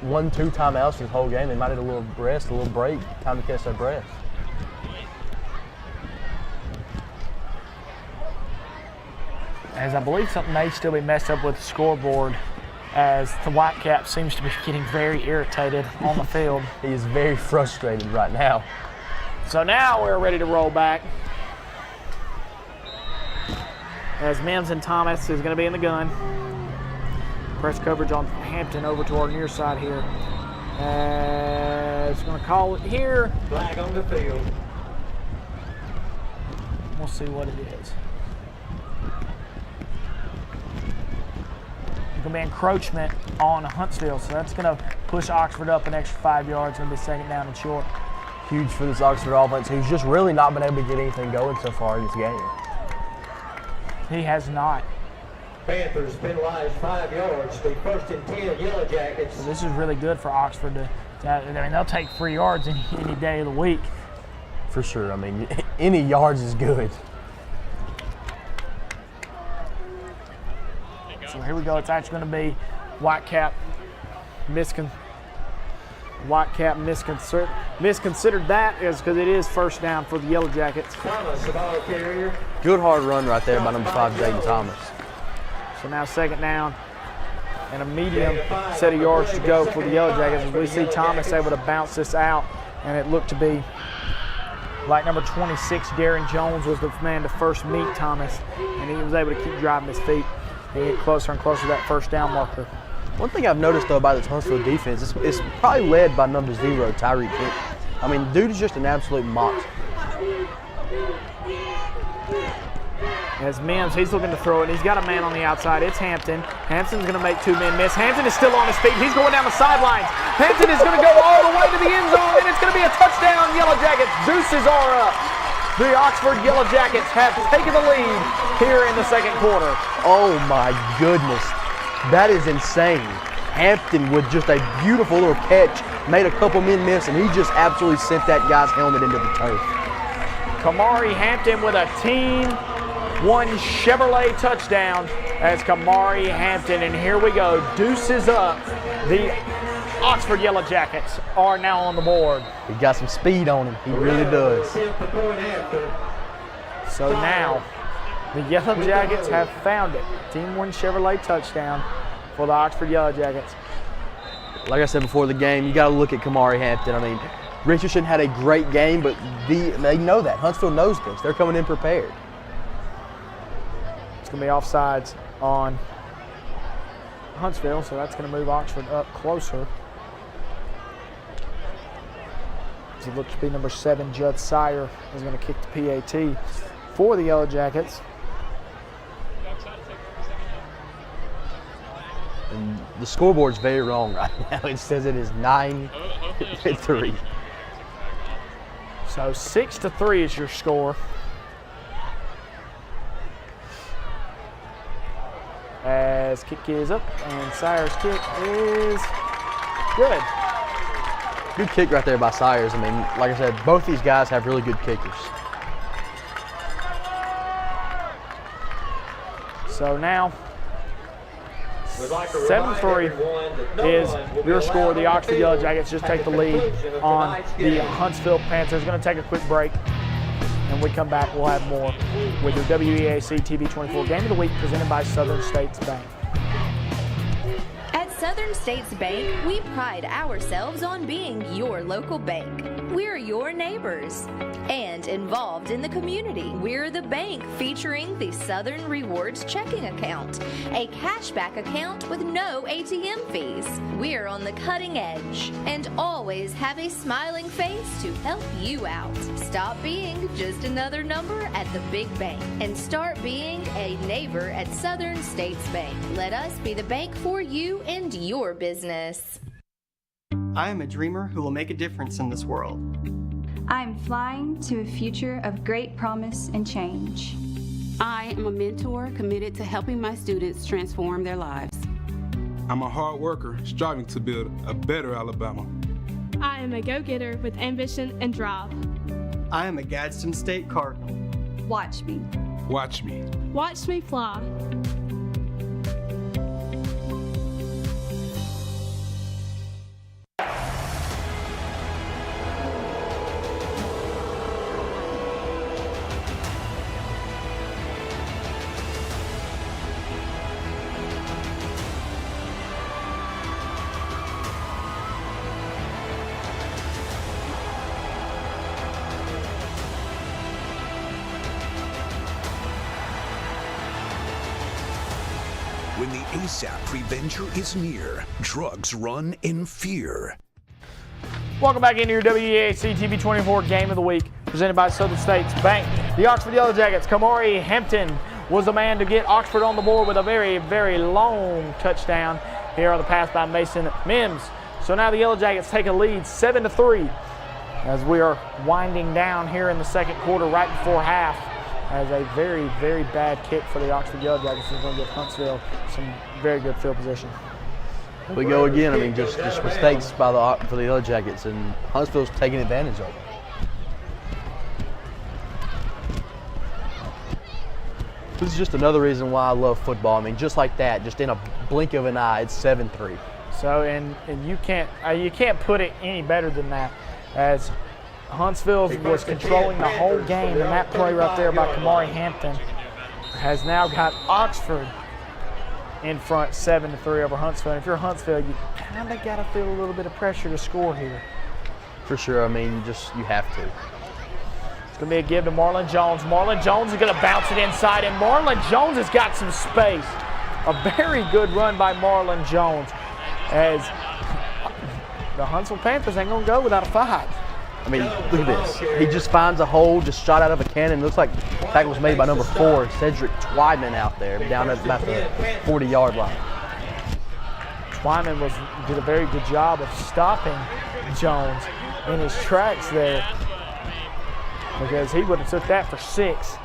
Speaker 14: 1-2 timeouts this whole game. They might need a little rest, a little break, time to catch their breath.
Speaker 13: As I believe something may still be messed up with the scoreboard, as the Whitecap seems to be getting very irritated on the field.
Speaker 14: He is very frustrated right now.
Speaker 13: So now we're ready to roll back, as Mims and Thomas is going to be in the gun. Press coverage on Hampton over to our near side here. It's going to call it here.
Speaker 17: Flag on the field.
Speaker 13: We'll see what it is. It's going to be encroachment on Huntsville, so that's going to push Oxford up an extra 5 yards. Going to be second down and short.
Speaker 14: Huge for this Oxford offense, who's just really not been able to get anything going so far in this game.
Speaker 13: He has not.
Speaker 17: Panthers penalized 5 yards. The 1st and 10 Yellow Jackets.
Speaker 13: So this is really good for Oxford to I mean, they'll take 3 yards any day of the week.
Speaker 14: For sure. I mean, any yards is good.
Speaker 13: So here we go. It's actually going to be Whitecap misconsidered that is because it is first down for the Yellow Jackets.
Speaker 17: Thomas, the ball carrier.
Speaker 14: Good hard run right there by number 5, Jaden Thomas.
Speaker 13: So now second down and a medium set of yards to go for the Yellow Jackets. As we see Thomas able to bounce this out, and it looked to be like number 26, Darren Jones, was the man to first meet Thomas, and he was able to keep driving his feet and get closer and closer to that first down marker.
Speaker 14: One thing I've noticed, though, about the Huntsville defense is it's probably led by number 0, Tyreek Kent. I mean, dude is just an absolute monster.
Speaker 13: As Mims, he's looking to throw it. He's got a man on the outside. It's Hampton. Hampton's going to make 2 men miss. Hampton is still on his feet. He's going down the sidelines. Hampton is going to go all the way to the end zone, and it's going to be a touchdown, Yellow Jackets. Deuces are up. The Oxford Yellow Jackets have taken the lead here in the second quarter.
Speaker 14: Oh, my goodness. That is insane. Hampton with just a beautiful little catch, made a couple men miss, and he just absolutely sent that guy's helmet into the turf.
Speaker 13: Kamari Hampton with a Team 1 Chevrolet touchdown as Kamari Hampton, and here we go, deuces up. The Oxford Yellow Jackets are now on the board.
Speaker 14: He got some speed on him, he really does.
Speaker 13: So now, the Yellow Jackets have found it. Team 1 Chevrolet touchdown for the Oxford Yellow Jackets.
Speaker 14: Like I said before the game, you got to look at Kamari Hampton. I mean, Richardson had a great game, but they know that. Huntsville knows this. They're coming in prepared.
Speaker 13: It's going to be offsides on Huntsville, so that's going to move Oxford up closer. As it looks to be number 7, Judd Sire, is going to kick the PAT for the Yellow Jackets.
Speaker 14: And the scoreboard's very wrong right now. It says it is 9-3.
Speaker 13: So 6-3 is your score. As kick is up, and Sire's kick is good.
Speaker 14: Good kick right there by Sayers. I mean, like I said, both these guys have really good kickers.
Speaker 13: So now, 7-3 is your score. The Oxford Yellow Jackets just take the lead on the Huntsville Panthers. Going to take a quick break. And when we come back, we'll have more with your WEAC TV 24 Game of the Week presented by Southern States Bank.
Speaker 6: At Southern States Bank, we pride ourselves on being your local bank. We're your neighbors and involved in the community. We're the bank featuring the Southern Rewards checking account, a cashback account with no ATM fees. We're on the cutting edge and always have a smiling face to help you out. Stop being just another number at the big bank and start being a neighbor at Southern States Bank. Let us be the bank for you and your business.
Speaker 2: I am a dreamer who will make a difference in this world.
Speaker 7: I'm flying to a future of great promise and change.
Speaker 8: I am a mentor committed to helping my students transform their lives.
Speaker 9: I'm a hard worker striving to build a better Alabama.
Speaker 10: I am a go-getter with ambition and drive.
Speaker 2: I am a Gadsden State Cardinal.
Speaker 7: Watch me.
Speaker 9: Watch me.
Speaker 10: Watch me fly.
Speaker 26: When the ASAP Prevenger is near, drugs run in fear.
Speaker 13: Welcome back into your WEAC TV 24 Game of the Week, presented by Southern States Bank. The Oxford Yellow Jackets, Kamari Hampton was the man to get Oxford on the board with a very, very long touchdown here on the pass by Mason Mims. So now the Yellow Jackets take a lead 7-3 as we are winding down here in the second quarter right before half. As a very, very bad kick for the Oxford Yellow Jackets is going to give Huntsville some very good field position.
Speaker 14: Here we go again. I mean, just mistakes for the Yellow Jackets, and Huntsville's taking advantage of it. This is just another reason why I love football. I mean, just like that, just in a blink of an eye, it's 7-3.
Speaker 13: So, and you can't put it any better than that, as Huntsville was controlling the whole game, and that play right there by Kamari Hampton has now got Oxford in front 7-3 over Huntsville. And if you're Huntsville, you kind of got to feel a little bit of pressure to score here.
Speaker 14: For sure. I mean, you have to.
Speaker 13: It's going to be a give to Marlon Jones. Marlon Jones is going to bounce it inside, and Marlon Jones has got some space. A very good run by Marlon Jones, as the Huntsville Panthers ain't going to go without a fight.
Speaker 14: I mean, look at this. He just finds a hole, just shot out of a cannon. It looks like the tackle was made by number 4, Cedric Twyman, out there, down at about the 40-yard line.
Speaker 13: Twyman did a very good job of stopping Jones in his tracks there, because he would have took that for 6.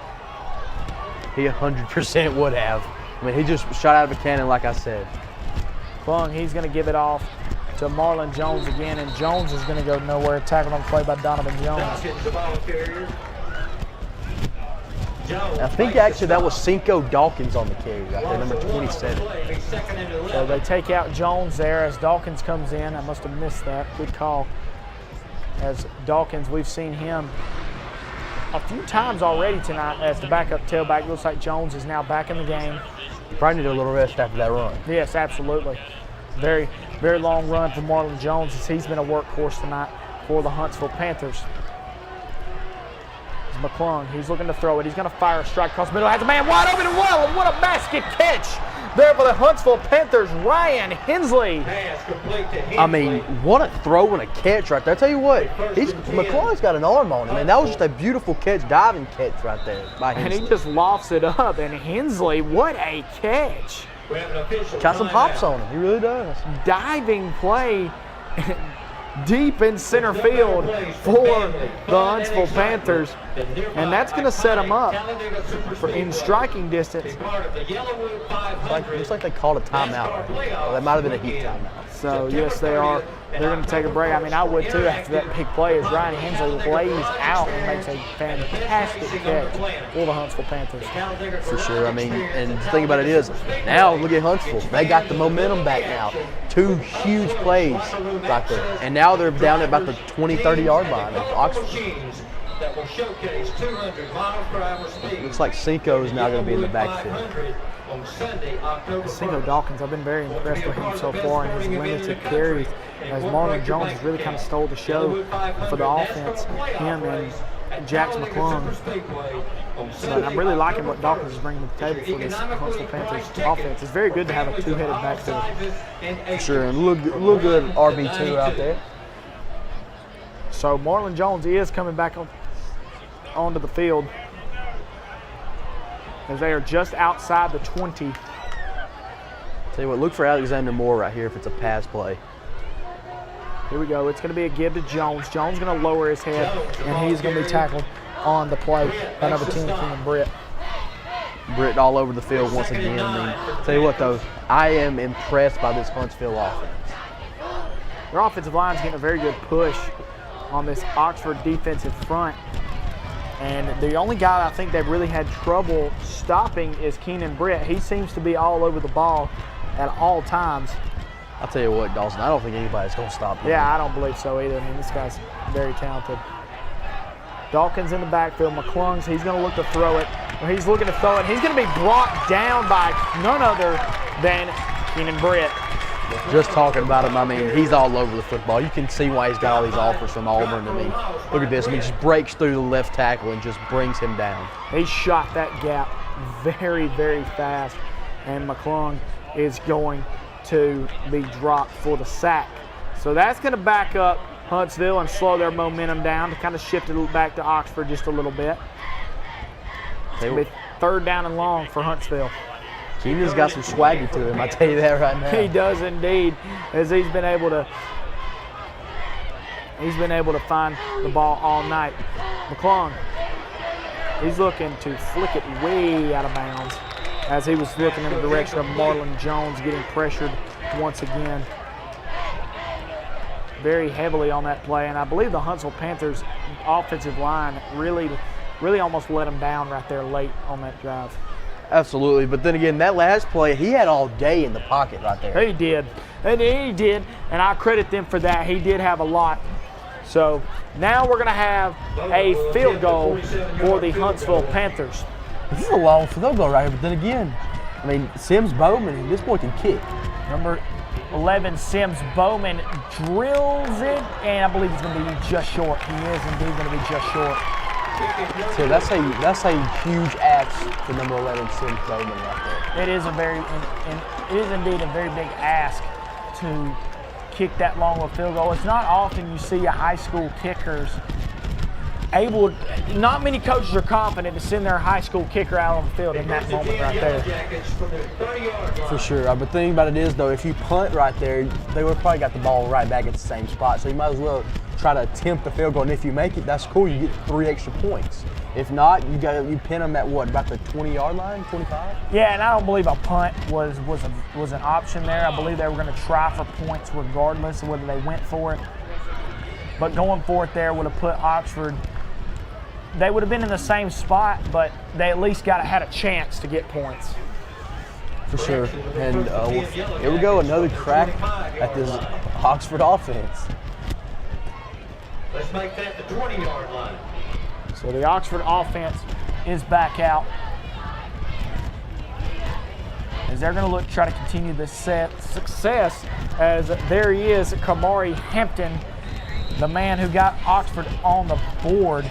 Speaker 14: He 100% would have. I mean, he just shot out of a cannon, like I said.
Speaker 13: Plung, he's going to give it off to Marlon Jones again, and Jones is going to go nowhere. Tackled on the play by Donovan Jones.
Speaker 14: I think actually that was Cinco Dawkins on the carry right there, number 27.
Speaker 13: So they take out Jones there as Dawkins comes in. I must have missed that. Good call. As Dawkins, we've seen him a few times already tonight as the backup tailback. Looks like Jones is now back in the game.
Speaker 14: Probably need a little rest after that run.
Speaker 13: Yes, absolutely. Very, very long run for Marlon Jones, as he's been a workhorse tonight for the Huntsville Panthers. It's McClung, he's looking to throw it. He's going to fire a strike across the middle. Has a man wide open and well, and what a basket catch there for the Huntsville Panthers, Ryan Hensley.
Speaker 14: I mean, what a throw and a catch right there. I tell you what, McClung's got an arm on him, and that was just a beautiful catch, diving catch right there by Hensley.
Speaker 13: And he just lofts it up, and Hensley, what a catch.
Speaker 14: Got some hops on him. He really does.
Speaker 13: Diving play deep in center field for the Huntsville Panthers. And that's going to set them up in striking distance.
Speaker 14: Looks like they called a timeout. Well, that might have been a heat timeout.
Speaker 13: So, yes, they are they're going to take a break. I mean, I would too after that big play as Ryan Hensley lays out and makes a fantastic catch for the Huntsville Panthers.
Speaker 14: For sure. I mean, and the thing about it is, now look at Huntsville. They got the momentum back now. 2 huge plays right there. And now they're down at about the 20, 30-yard line of Oxford.
Speaker 17: That will showcase 200 miles per hour speed.
Speaker 14: Looks like Cinco is now going to be in the backfield.
Speaker 17: On Sunday, October
Speaker 13: Cinco Dawkins, I've been very impressed with him so far in his limited carries, as Marlon Jones has really kind of stole the show for the offense, him and Jax McClung. But I'm really liking what Dawkins is bringing to the table for this Huntsville Panthers offense. It's very good to have a 2-headed backfield.
Speaker 14: For sure, and look good RB2 out there.
Speaker 13: So Marlon Jones is coming back onto the field as they are just outside the 20.
Speaker 14: Tell you what, look for Alexander Moore right here if it's a pass play.
Speaker 13: Here we go. It's going to be a give to Jones. Jones going to lower his head, and he's going to be tackled on the play by number 10, Keenan Britt.
Speaker 14: Britt all over the field once again. I mean, tell you what, though, I am impressed by this Huntsville offense.
Speaker 13: Their offensive line is getting a very good push on this Oxford defensive front. And the only guy I think they've really had trouble stopping is Keenan Britt. He seems to be all over the ball at all times.
Speaker 14: I'll tell you what, Dawson, I don't think anybody's going to stop him.
Speaker 13: Yeah, I don't believe so either. I mean, this guy's very talented. Dawkins in the backfield. McClung's, he's going to look to throw it. Or he's looking to throw it. He's going to be brought down by none other than Keenan Britt.
Speaker 14: Just talking about him, I mean, he's all over the football. You can see why he's got all these offers from Auburn. I mean, look at this. I mean, just breaks through the left tackle and just brings him down.
Speaker 13: He shot that gap very, very fast, and McClung is going to be dropped for the sack. So that's going to back up Huntsville and slow their momentum down to kind of shift it back to Oxford just a little bit. It's going to be 3rd down and long for Huntsville.
Speaker 14: Keenan's got some swagger to him, I tell you that right now.
Speaker 13: He does indeed, as he's been able to find the ball all night. McClung, he's looking to flick it way out of bounds as he was looking in the direction of Marlon Jones, getting pressured once again very heavily on that play. And I believe the Huntsville Panthers offensive line really almost let him down right there late on that drive.
Speaker 14: Absolutely, but then again, that last play, he had all day in the pocket right there.
Speaker 13: He did, and I credit them for that. He did have a lot. So now we're going to have a field goal for the Huntsville Panthers.
Speaker 14: This is a long field goal right here, but then again, I mean, Sims Bowman, this boy can kick.
Speaker 13: Number 11, Sims Bowman drills it, and I believe he's going to be just short. He is indeed going to be just short.
Speaker 14: So that's a huge ask for number 11, Sims Bowman right there.
Speaker 13: It is indeed a very big ask to kick that long of a field goal. It's not often you see a high school kickers able. Not many coaches are confident to send their high school kicker out on the field in that moment right there.
Speaker 14: For sure. But the thing about it is, though, if you punt right there, they would have probably got the ball right back at the same spot. So you might as well try to attempt the field goal, and if you make it, that's cool. You get 3 extra points. If not, you pin them at what, about the 20-yard line, 25?
Speaker 13: Yeah, and I don't believe a punt was an option there. I believe they were going to try for points regardless of whether they went for it. But going for it there would have put Oxford. They would have been in the same spot, but they at least had a chance to get points.
Speaker 14: For sure. And here we go, another crack at this Oxford offense.
Speaker 17: Let's make that the 20-yard line.
Speaker 13: So the Oxford offense is back out as they're going to look to try to continue this success. As there he is, Kamari Hampton, the man who got Oxford on the board.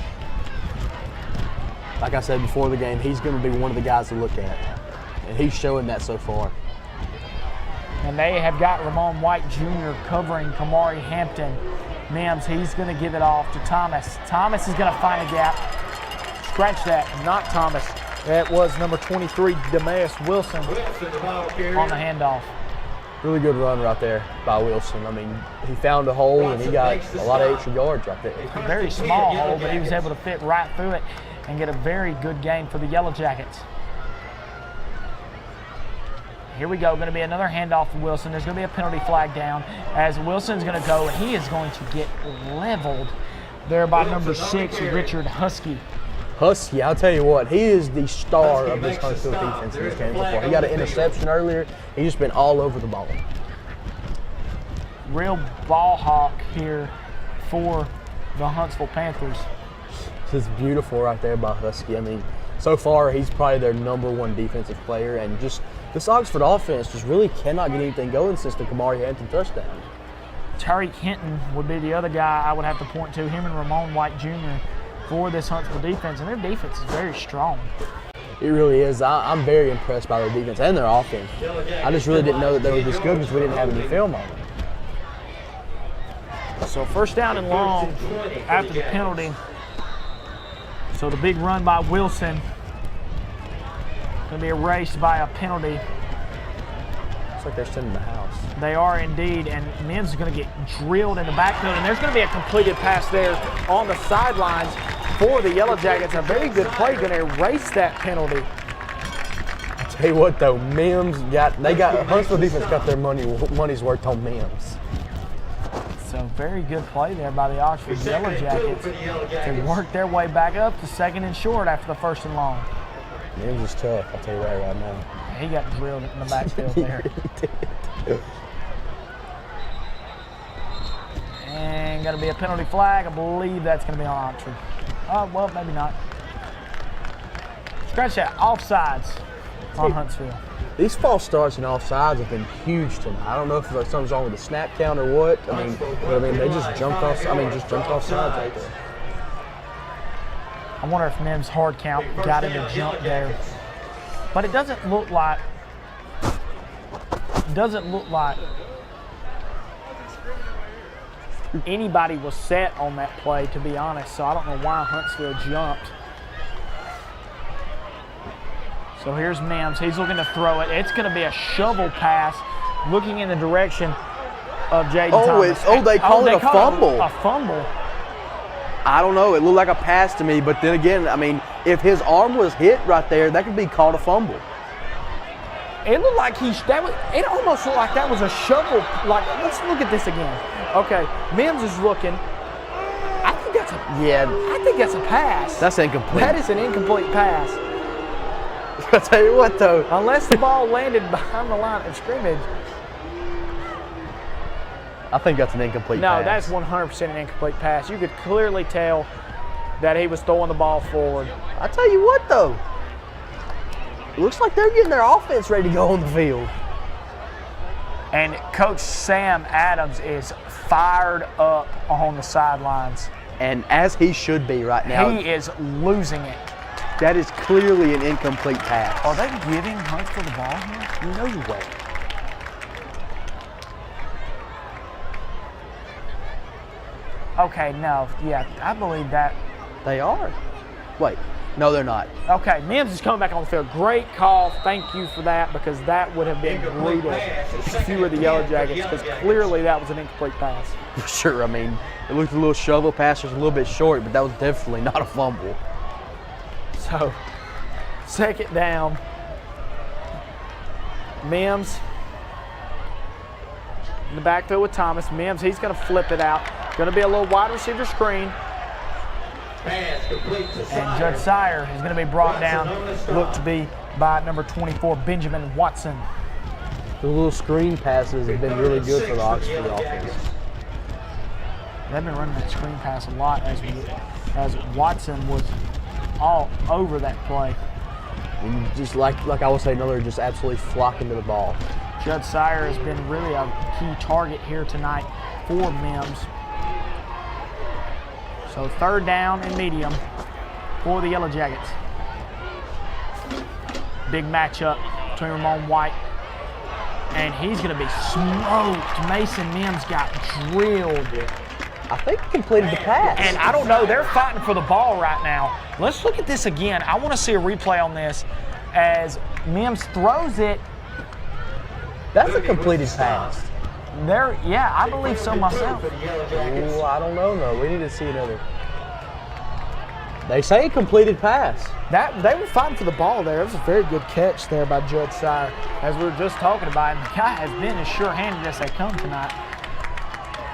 Speaker 14: Like I said before the game, he's going to be one of the guys to look at, and he's showing that so far.
Speaker 13: And they have got Ramon White Jr. covering Kamari Hampton. Mims, he's going to give it off to Thomas. Thomas is going to find a gap. Scratch that, not Thomas. That was number 23, Demeus Wilson on the handoff.
Speaker 14: Really good run right there by Wilson. I mean, he found a hole and he got a lot of extra yards right there.
Speaker 13: A very small hole, but he was able to fit right through it and get a very good gain for the Yellow Jackets. Here we go. Going to be another handoff to Wilson. There's going to be a penalty flag down as Wilson's going to go. He is going to get leveled there by number 6, Richard Husky.
Speaker 14: Husky, I'll tell you what, he is the star of this Huntsville defense in this game so far. He got an interception earlier. He's just been all over the ball.
Speaker 13: Real ball hawk here for the Huntsville Panthers.
Speaker 14: This is beautiful right there by Husky. I mean, so far he's probably their #1 defensive player, and just this Oxford offense just really cannot get anything going since the Kamari Hampton touchdown.
Speaker 13: Tyreek Hinton would be the other guy I would have to point to, him and Ramon White Jr. for this Huntsville defense, and their defense is very strong.
Speaker 14: It really is. I'm very impressed by their defense and their offense. I just really didn't know that they were this good because we didn't have any film on them.
Speaker 13: So first down and long after the penalty. So the big run by Wilson going to be erased by a penalty.
Speaker 14: Looks like they're sending the house.
Speaker 13: They are indeed, and Mims is going to get drilled in the backfield, and there's going to be a completed pass there on the sidelines for the Yellow Jackets. A very good play, going to erase that penalty.
Speaker 14: I tell you what, though, Huntsville defense got their money's worth on Mims.
Speaker 13: So very good play there by the Oxford Yellow Jackets to work their way back up to 2nd and short after the 1st and long.
Speaker 14: Mims is tough, I'll tell you that right now.
Speaker 13: He got drilled in the backfield there. And going to be a penalty flag. I believe that's going to be on Oxford. Oh, well, maybe not. Scratch that. Offsides on Huntsville.
Speaker 14: These false starts and offsides have been huge tonight. I don't know if something's wrong with the snap count or what. I mean, they just jumped off. Jumped off sides right there.
Speaker 13: I wonder if Mims' hard count got him to jump there, but it doesn't look like. Anybody was set on that play, to be honest. So I don't know why Huntsville jumped. So here's Mims. He's looking to throw it. It's going to be a shovel pass looking in the direction of Jaden Thomas.
Speaker 14: They call it a fumble.
Speaker 13: A fumble.
Speaker 14: I don't know. It looked like a pass to me, but then again, I mean, if his arm was hit right there, that could be called a fumble.
Speaker 13: It looked like it almost looked like that was a shovel. Like, let's look at this again. Okay, Mims is looking. I think that's a pass.
Speaker 14: That's incomplete.
Speaker 13: That is an incomplete pass.
Speaker 14: I'll tell you what, though.
Speaker 13: Unless the ball landed behind the line of scrimmage.
Speaker 14: I think that's an incomplete pass.
Speaker 13: No, that's 100% an incomplete pass. You could clearly tell that he was throwing the ball forward.
Speaker 14: I tell you what, though. It looks like they're getting their offense ready to go on the field.
Speaker 13: And Coach Sam Adams is fired up on the sidelines.
Speaker 14: And as he should be right now.
Speaker 13: He is losing it.
Speaker 14: That is clearly an incomplete pass.
Speaker 13: Are they giving Huntsville the ball here?
Speaker 14: No way.
Speaker 13: Okay, no. Yeah, I believe that.
Speaker 14: They are. Wait. No, they're not.
Speaker 13: Okay, Mims is coming back on the field. Great call. Thank you for that, because that would have been brutal if you were the Yellow Jackets, because clearly that was an incomplete pass.
Speaker 14: For sure. I mean, it looked a little shovel pass, just a little bit short, but that was definitely not a fumble.
Speaker 13: So, 2nd down. Mims in the backfield with Thomas. Mims, he's going to flip it out. Going to be a little wide receiver screen. And Judge Sire is going to be brought down, looked to be by number 24, Benjamin Watson.
Speaker 14: The little screen passes have been really good for the Oxford offense.
Speaker 13: They've been running that screen pass a lot as Watson was all over that play.
Speaker 14: And just like I would say, they're just absolutely flocking to the ball.
Speaker 13: Judge Sire has been really a key target here tonight for Mims. So 3rd down and medium for the Yellow Jackets. Big matchup between Ramon White, and he's going to be smoked. Mason Mims got drilled.
Speaker 14: I think he completed the pass.
Speaker 13: And I don't know, they're fighting for the ball right now. Let's look at this again. I want to see a replay on this as Mims throws it.
Speaker 14: That's a completed pass.
Speaker 13: Yeah, I believe so myself.
Speaker 14: Ooh, I don't know, though. We need to see another. They say a completed pass.
Speaker 13: They were fighting for the ball there. It was a very good catch there by Judge Sire, as we were just talking about. And the guy has been as sure-handed as they come tonight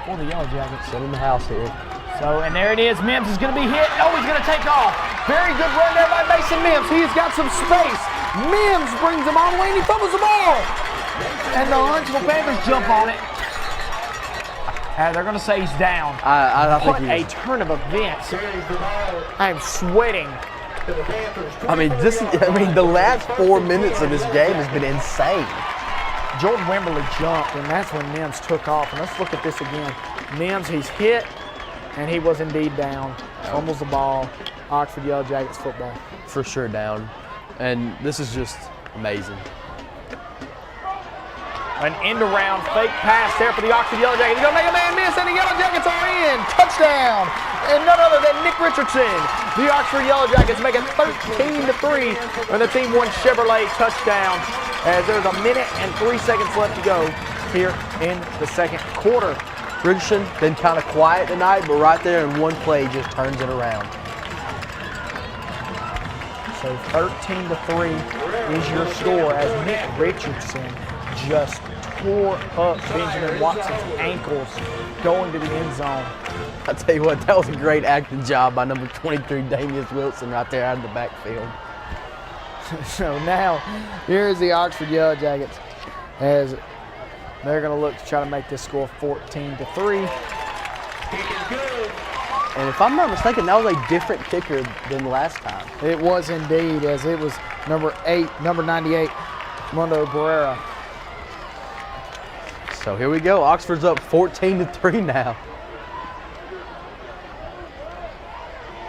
Speaker 13: for the Yellow Jackets.
Speaker 14: Sit in the house here.
Speaker 13: So, and there it is. Mims is going to be hit. Oh, he's going to take off. Very good run there by Mason Mims. He has got some space. Mims brings him all the way and he fumbles the ball. And the Huntsville Panthers jump on it. They're going to say he's down. What a turn of events. I'm sweating.
Speaker 14: The last 4 minutes of this game has been insane.
Speaker 13: Jordan Wimberly jumped, and that's when Mims took off. And let's look at this again. Mims, he's hit, and he was indeed down. Fumbles the ball. Oxford Yellow Jackets football.
Speaker 14: For sure down. And this is just amazing.
Speaker 13: An end-around fake pass there for the Oxford Yellow Jackets. He's going to make a man miss, and the Yellow Jackets are in. Touchdown! And none other than Nick Richardson. The Oxford Yellow Jackets make it 13-3, and the team won Chevrolet touchdown as there's a minute and 3 seconds left to go here in the second quarter.
Speaker 14: Richardson been kind of quiet tonight, but right there in one play just turns it around.
Speaker 13: So 13-3 is your score as Nick Richardson just tore up Benjamin Watson's ankles going to the end zone.
Speaker 14: I tell you what, that was a great acting job by number 23, Damius Wilson, right there out of the backfield.
Speaker 13: So now, here's the Oxford Yellow Jackets as they're going to look to try to make this score 14-3.
Speaker 14: And if I'm not mistaken, that was a different kicker than last time.
Speaker 13: It was indeed, as it was number 98, Mundo Barrera.
Speaker 14: So here we go. Oxford's up 14-3 now.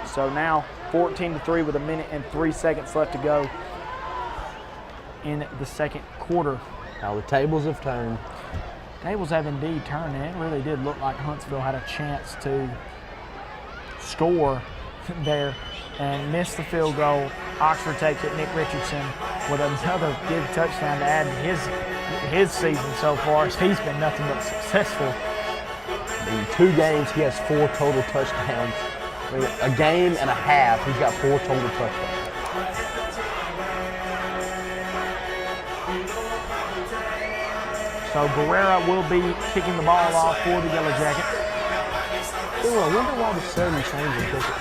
Speaker 13: So now 14-3 with a minute and 3 seconds left to go in the second quarter.
Speaker 14: Now the tables have turned.
Speaker 13: Tables have indeed turned, and it really did look like Huntsville had a chance to score there and miss the field goal. Oxford takes it. Nick Richardson with another big touchdown to add to his season so far. He's been nothing but successful.
Speaker 14: In 2 games, he has 4 total touchdowns. A game and a half, he's got 4 total touchdowns.
Speaker 13: So Barrera will be kicking the ball off for the Yellow Jackets.
Speaker 14: Ooh, I wonder why the sudden change in kicker.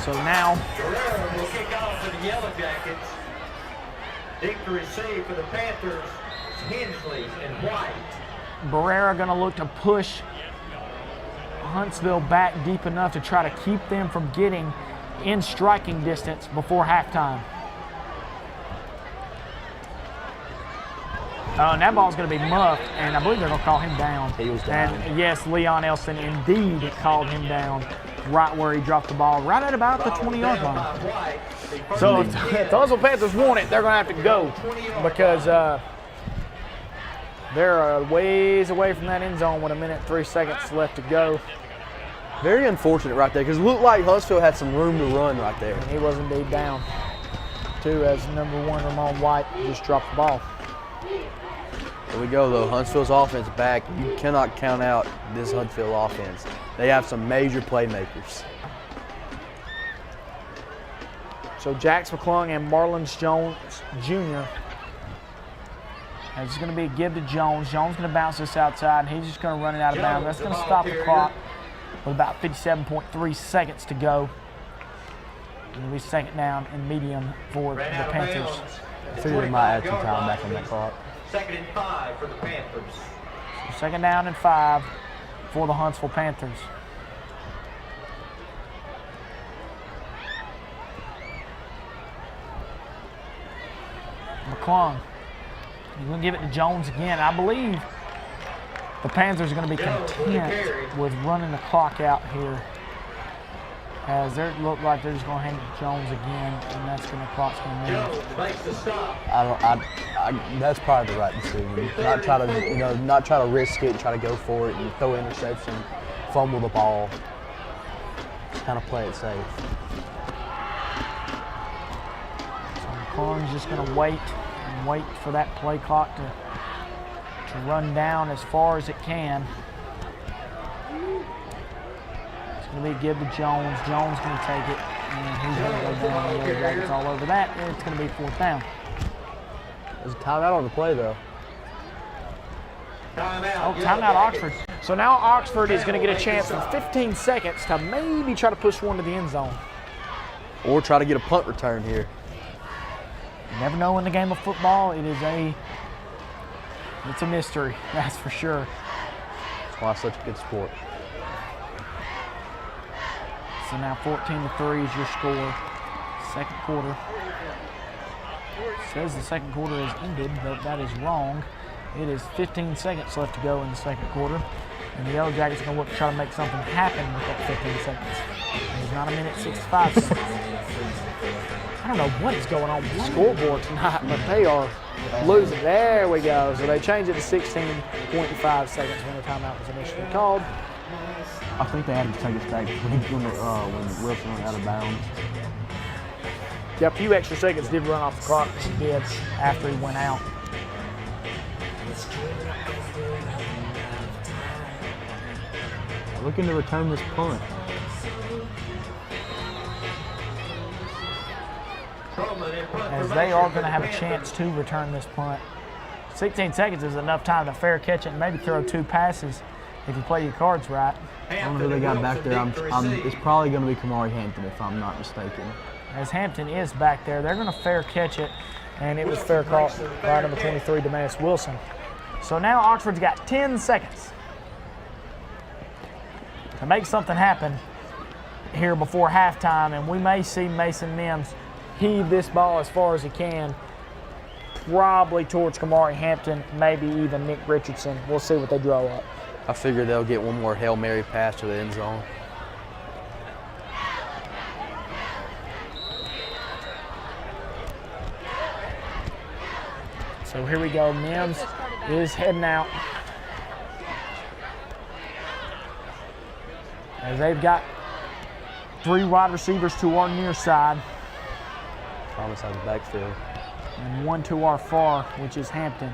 Speaker 13: So now,
Speaker 17: Barrera will kick off for the Yellow Jackets. Deep to receive for the Panthers, Hensley and White.
Speaker 13: Barrera going to look to push Huntsville back deep enough to try to keep them from getting in striking distance before halftime. And that ball's going to be muffed, and I believe they're going to call him down.
Speaker 14: He was down.
Speaker 13: And yes, Leon Elson indeed called him down right where he dropped the ball, right at about the 20-yard line. So if the Huntsville Panthers want it, they're going to have to go because they're a ways away from that end zone with a minute and 3 seconds left to go.
Speaker 14: Very unfortunate right there because it looked like Huntsville had some room to run right there.
Speaker 13: And he was indeed down, too, as number 1, Ramon White, just dropped the ball.
Speaker 14: Here we go, though. Huntsville's offense back. You cannot count out this Huntsville offense. They have some major playmakers.
Speaker 13: So Jax McClung and Marlins Jones Jr. It's going to be a give to Jones. Jones going to bounce this outside, and he's just going to run it out of bounds. That's going to stop the clock with about 57.3 seconds to go. It'll be second down and medium for the Panthers.
Speaker 14: I figured they might add some time back on that clock.
Speaker 17: 2nd and 5 for the Panthers.
Speaker 13: So 2nd down and 5 for the Huntsville Panthers. McClung. He's going to give it to Jones again. I believe the Panthers are going to be content with running the clock out here, as they look like they're just going to hand it to Jones again, and that's going to clock's going to move.
Speaker 14: That's probably the right decision. Not try to risk it, try to go for it, and throw an interception, fumble the ball. Just kind of play it safe.
Speaker 13: So McClung's just going to wait for that play clock to run down as far as it can. going to be a give to Jones. Jones going to take it, and he's going to go down. The Yellow Jackets all over that, and it's going to be 4th down.
Speaker 14: There's a timeout on the play, though.
Speaker 13: Timeout Oxford. So now Oxford is going to get a chance for 15 seconds to maybe try to push one to the end zone.
Speaker 14: Or try to get a punt return here.
Speaker 13: You never know in the game of football. It's a mystery, that's for sure.
Speaker 14: That's why it's such a good sport.
Speaker 13: So now 14-3 is your score. Second quarter. It says the second quarter is ended, but that is wrong. It is 15 seconds left to go in the second quarter. And the Yellow Jackets are going to look to try to make something happen with that 15 seconds. There's not a minute 65. I don't know what is going on with the scoreboard tonight, but they are losing. There we go. So they changed it to 16.5 seconds when the timeout was initially called.
Speaker 14: I think they had to take us back when Wilson went out of bounds.
Speaker 13: Yeah, a few extra seconds did run off the clock. She did after he went out.
Speaker 14: Looking to return this punt.
Speaker 13: As they are going to have a chance to return this punt. 16 seconds is enough time to fair catch it and maybe throw 2 passes if you play your cards right.
Speaker 14: I don't know who they got back there. It's probably going to be Kamari Hampton if I'm not mistaken.
Speaker 13: As Hampton is back there, they're going to fair catch it, and it was fair caught by number 23, Demas Wilson. So now Oxford's got 10 seconds to make something happen here before halftime, and we may see Mason Mims heave this ball as far as he can, probably towards Kamari Hampton, maybe even Nick Richardson. We'll see what they draw up.
Speaker 14: I figure they'll get one more Hail Mary pass to the end zone.
Speaker 13: So here we go. Mims is heading out. As they've got 3 wide receivers to our near side.
Speaker 14: Thomas has the backfield.
Speaker 13: And 1 to our far, which is Hampton.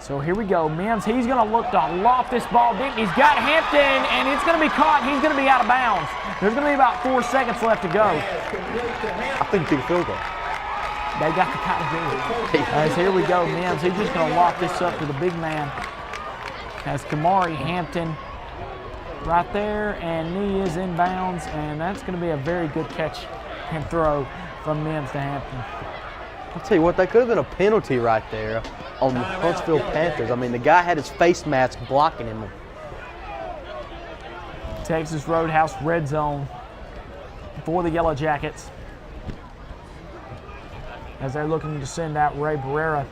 Speaker 13: So here we go. Mims, he's going to look to loft this ball deep. He's got Hampton, and it's going to be caught. He's going to be out of bounds. There's going to be about 4 seconds left to go.
Speaker 14: I think he can field goal.
Speaker 13: They got the kind of do it. As here we go, Mims. He's just going to loft this up to the big man. As Kamari Hampton right there, and knee is in bounds, and that's going to be a very good catch and throw from Mims to Hampton.
Speaker 14: I'll tell you what, that could have been a penalty right there on the Huntsville Panthers. I mean, the guy had his face mask blocking him.
Speaker 13: Texas Roadhouse red zone for the Yellow Jackets, as they're looking to send out Ray Barrera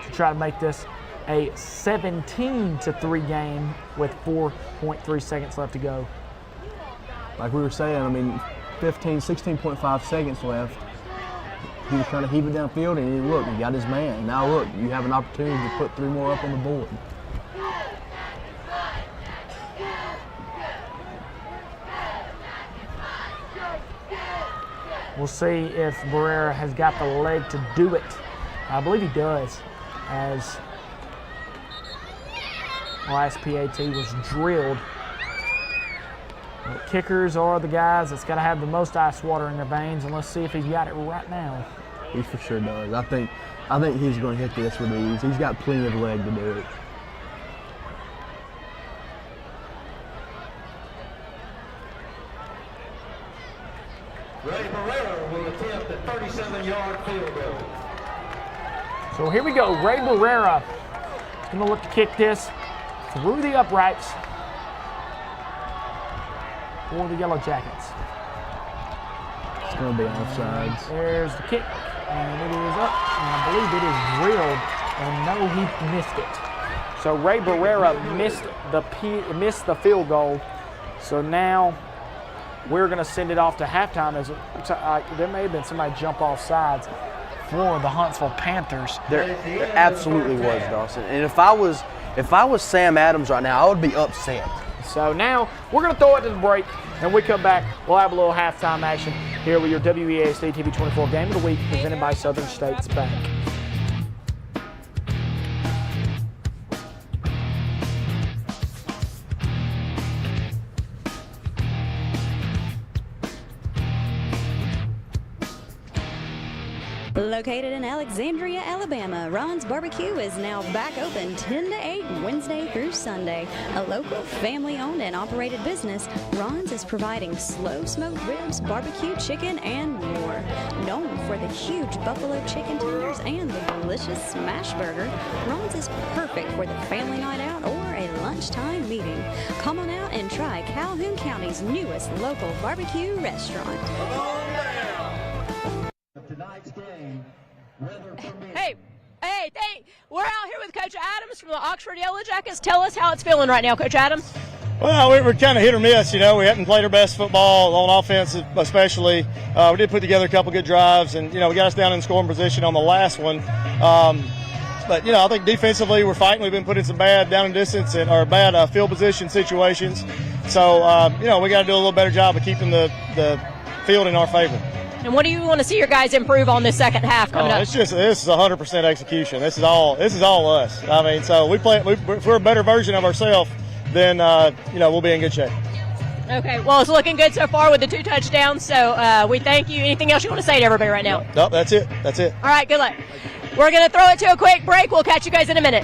Speaker 13: to try to make this a 17-3 game with 4.3 seconds left to go.
Speaker 14: Like we were saying, I mean, 16.5 seconds left. He was trying to heave it downfield, and look, he got his man. Now look, you have an opportunity to put 3 more up on the board.
Speaker 13: We'll see if Barrera has got the leg to do it. I believe he does, as last PAT was drilled. The kickers are the guys that's got to have the most ice water in their veins, and let's see if he's got it right now.
Speaker 14: He for sure does. I think he's going to hit this with ease. He's got plenty of leg to do it.
Speaker 17: Ray Barrera will attempt a 37-yard field goal.
Speaker 13: So here we go. Ray Barrera is going to look to kick this through the uprights for the Yellow Jackets.
Speaker 14: It's going to be offsides.
Speaker 13: There's the kick, and it is up, and I believe it is drilled, and no, he missed it. So Ray Barrera missed the field goal. So now we're going to send it off to halftime. As there may have been somebody jump off sides for the Huntsville Panthers.
Speaker 14: There absolutely was, Dawson. And if I was Sam Adams right now, I would be upset.
Speaker 13: So now we're going to throw it to the break, and when we come back, we'll have a little halftime action here with your WEASD TV 24 Game of the Week presented by Southern States Bank.
Speaker 24: Located in Alexandria, Alabama, Ron's Barbecue is now back open 10 to 8 Wednesday through Sunday. A local family-owned and operated business, Ron's is providing slow-smoked ribs, barbecue chicken, and more. Known for the huge buffalo chicken tenders and the delicious smash burger, Ron's is perfect for the family night out or a lunchtime meeting. Come on out and try Calhoun County's newest local barbecue restaurant.
Speaker 1: Tonight's game, weather permitting.
Speaker 4: Hey, we're out here with Coach Adams from the Oxford Yellow Jackets. Tell us how it's feeling right now, Coach Adams.
Speaker 5: Well, we were kind of hit or miss, We hadn't played our best football on offense, especially. We did put together a couple good drives, and we got us down in scoring position on the last one. But I think defensively we're fighting. We've been put in some bad down and distance or bad field position situations. So we got to do a little better job of keeping the field in our favor.
Speaker 4: And what do you want to see your guys improve on this second half coming up?
Speaker 5: This is 100% execution. This is all us. I mean, so if we're a better version of ourselves, then we'll be in good shape.
Speaker 4: Okay, well, it's looking good so far with the 2 touchdowns. So we thank you. Anything else you want to say to everybody right now?
Speaker 5: No, that's it. All
Speaker 4: right, good luck. We're going to throw it to a quick break. We'll catch you guys in a minute.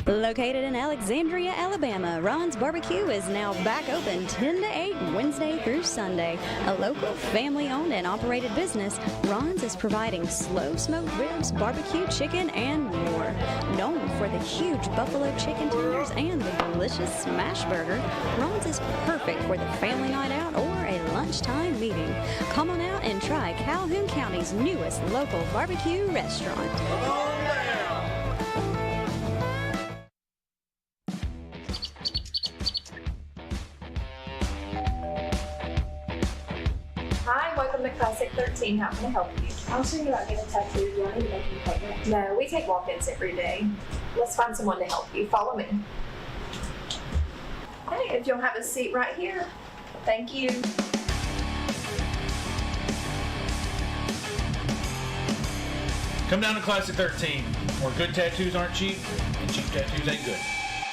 Speaker 24: Located in Alexandria, Alabama, Ron's Barbecue is now back open 10 to 8 Wednesday through Sunday. A local family-owned and operated business, Ron's is providing slow-smoked ribs, barbecue chicken, and more. Known for the huge buffalo chicken tenders and the delicious smash burger, Ron's is perfect for the family night out or a lunchtime meeting. Come on out and try Calhoun County's newest local barbecue restaurant.
Speaker 11: Hi, welcome to Classic 13. How can I help you? I was thinking about getting a tattoo. Do I need to make an appointment? No, we take walk-ins every day. Let's find someone to help you. Follow me. Okay, if you'll have a seat right here. Thank you.
Speaker 12: Come down to Classic 13, where good tattoos aren't cheap and cheap tattoos ain't good.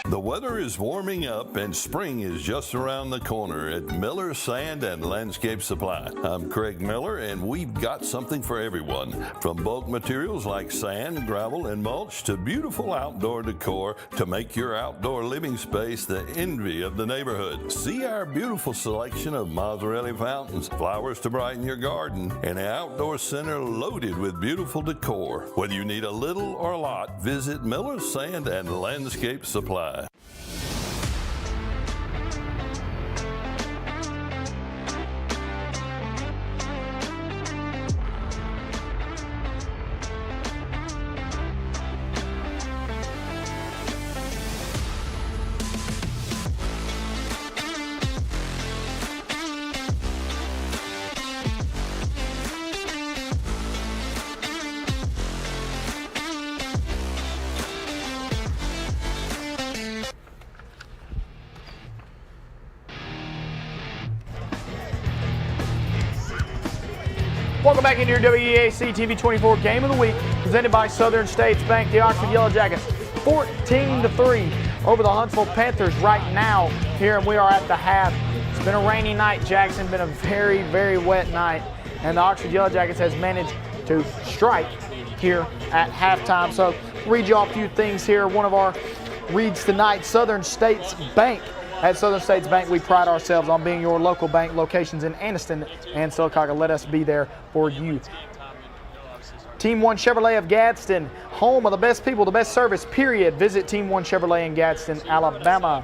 Speaker 15: The weather is warming up and spring is just around the corner at Miller Sand and Landscape Supply. I'm Craig Miller and we've got something for everyone. From bulk materials like sand, gravel, and mulch to beautiful outdoor decor to make your outdoor living space the envy of the neighborhood. See our beautiful selection of Mazzarelli fountains, flowers to brighten your garden, and an outdoor center loaded with beautiful decor. Whether you need a little or a lot, visit Miller Sand and Landscape Supply.
Speaker 13: Welcome back into your WEAC TV 24 Game of the Week, presented by Southern States Bank. The Oxford Yellow Jackets 14-3 over the Huntsville Panthers right now here, and we are at the half. It's been a rainy night, Jackson. Been a very, very wet night, and the Oxford Yellow Jackets has managed to strike here at halftime. So read you all a few things here. One of our reads tonight, Southern States Bank. At Southern States Bank, we pride ourselves on being your local bank. Locations in Anniston and Sylacauga. Let us be there for you. Team 1 Chevrolet of Gadsden, home of the best people, the best service, period. Visit Team 1 Chevrolet in Gadsden, Alabama.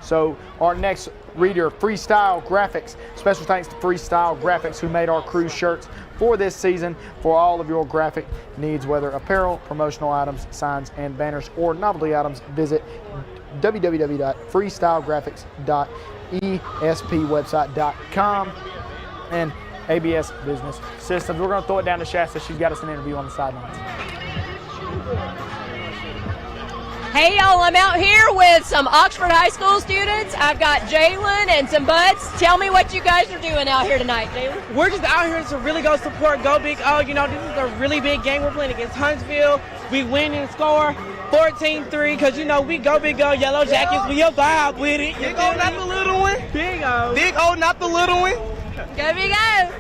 Speaker 13: So our next reader, Freestyle Graphics. Special thanks to Freestyle Graphics, who made our crew shirts for this season for all of your graphic needs, whether apparel, promotional items, signs, and banners, or novelty items. Visit www.freestylegraphics.espwebsite.com and ABS Business Systems. We're going to throw it down to Shasta. She's got us an interview on the sidelines.
Speaker 4: Hey y'all, I'm out here with some Oxford High School students. I've got Jalen and some buds. Tell me what you guys are doing out here tonight,
Speaker 27: We're just out here to really go support Go Big O. You know, this is a really big game we're playing against Huntsville.
Speaker 16: We win and score 14-3 because, you know, we go big go Yellow Jackets. We a vibe with it. Big O, not the little one. Big O. Big O, not the little one.
Speaker 4: Go Big O.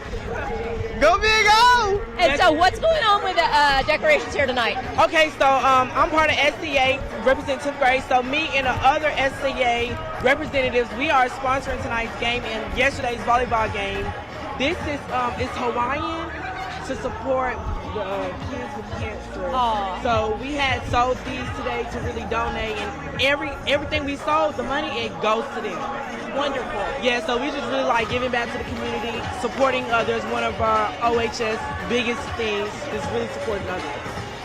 Speaker 16: Go Big O.
Speaker 4: And so what's going on with the decorations here tonight?
Speaker 16: Okay, so I'm part of SCA, represent 10th grade. So me and the other SCA representatives, we are sponsoring tonight's game and yesterday's volleyball game. This is it's Hawaiian to support the kids with cancer.
Speaker 4: Aww.
Speaker 16: So we had sold these today to really donate, and everything we sold, the money, it goes to them.
Speaker 4: Wonderful.
Speaker 16: Yeah, so we just really like giving back to the community, supporting others. One of our OHS biggest things is really supporting others.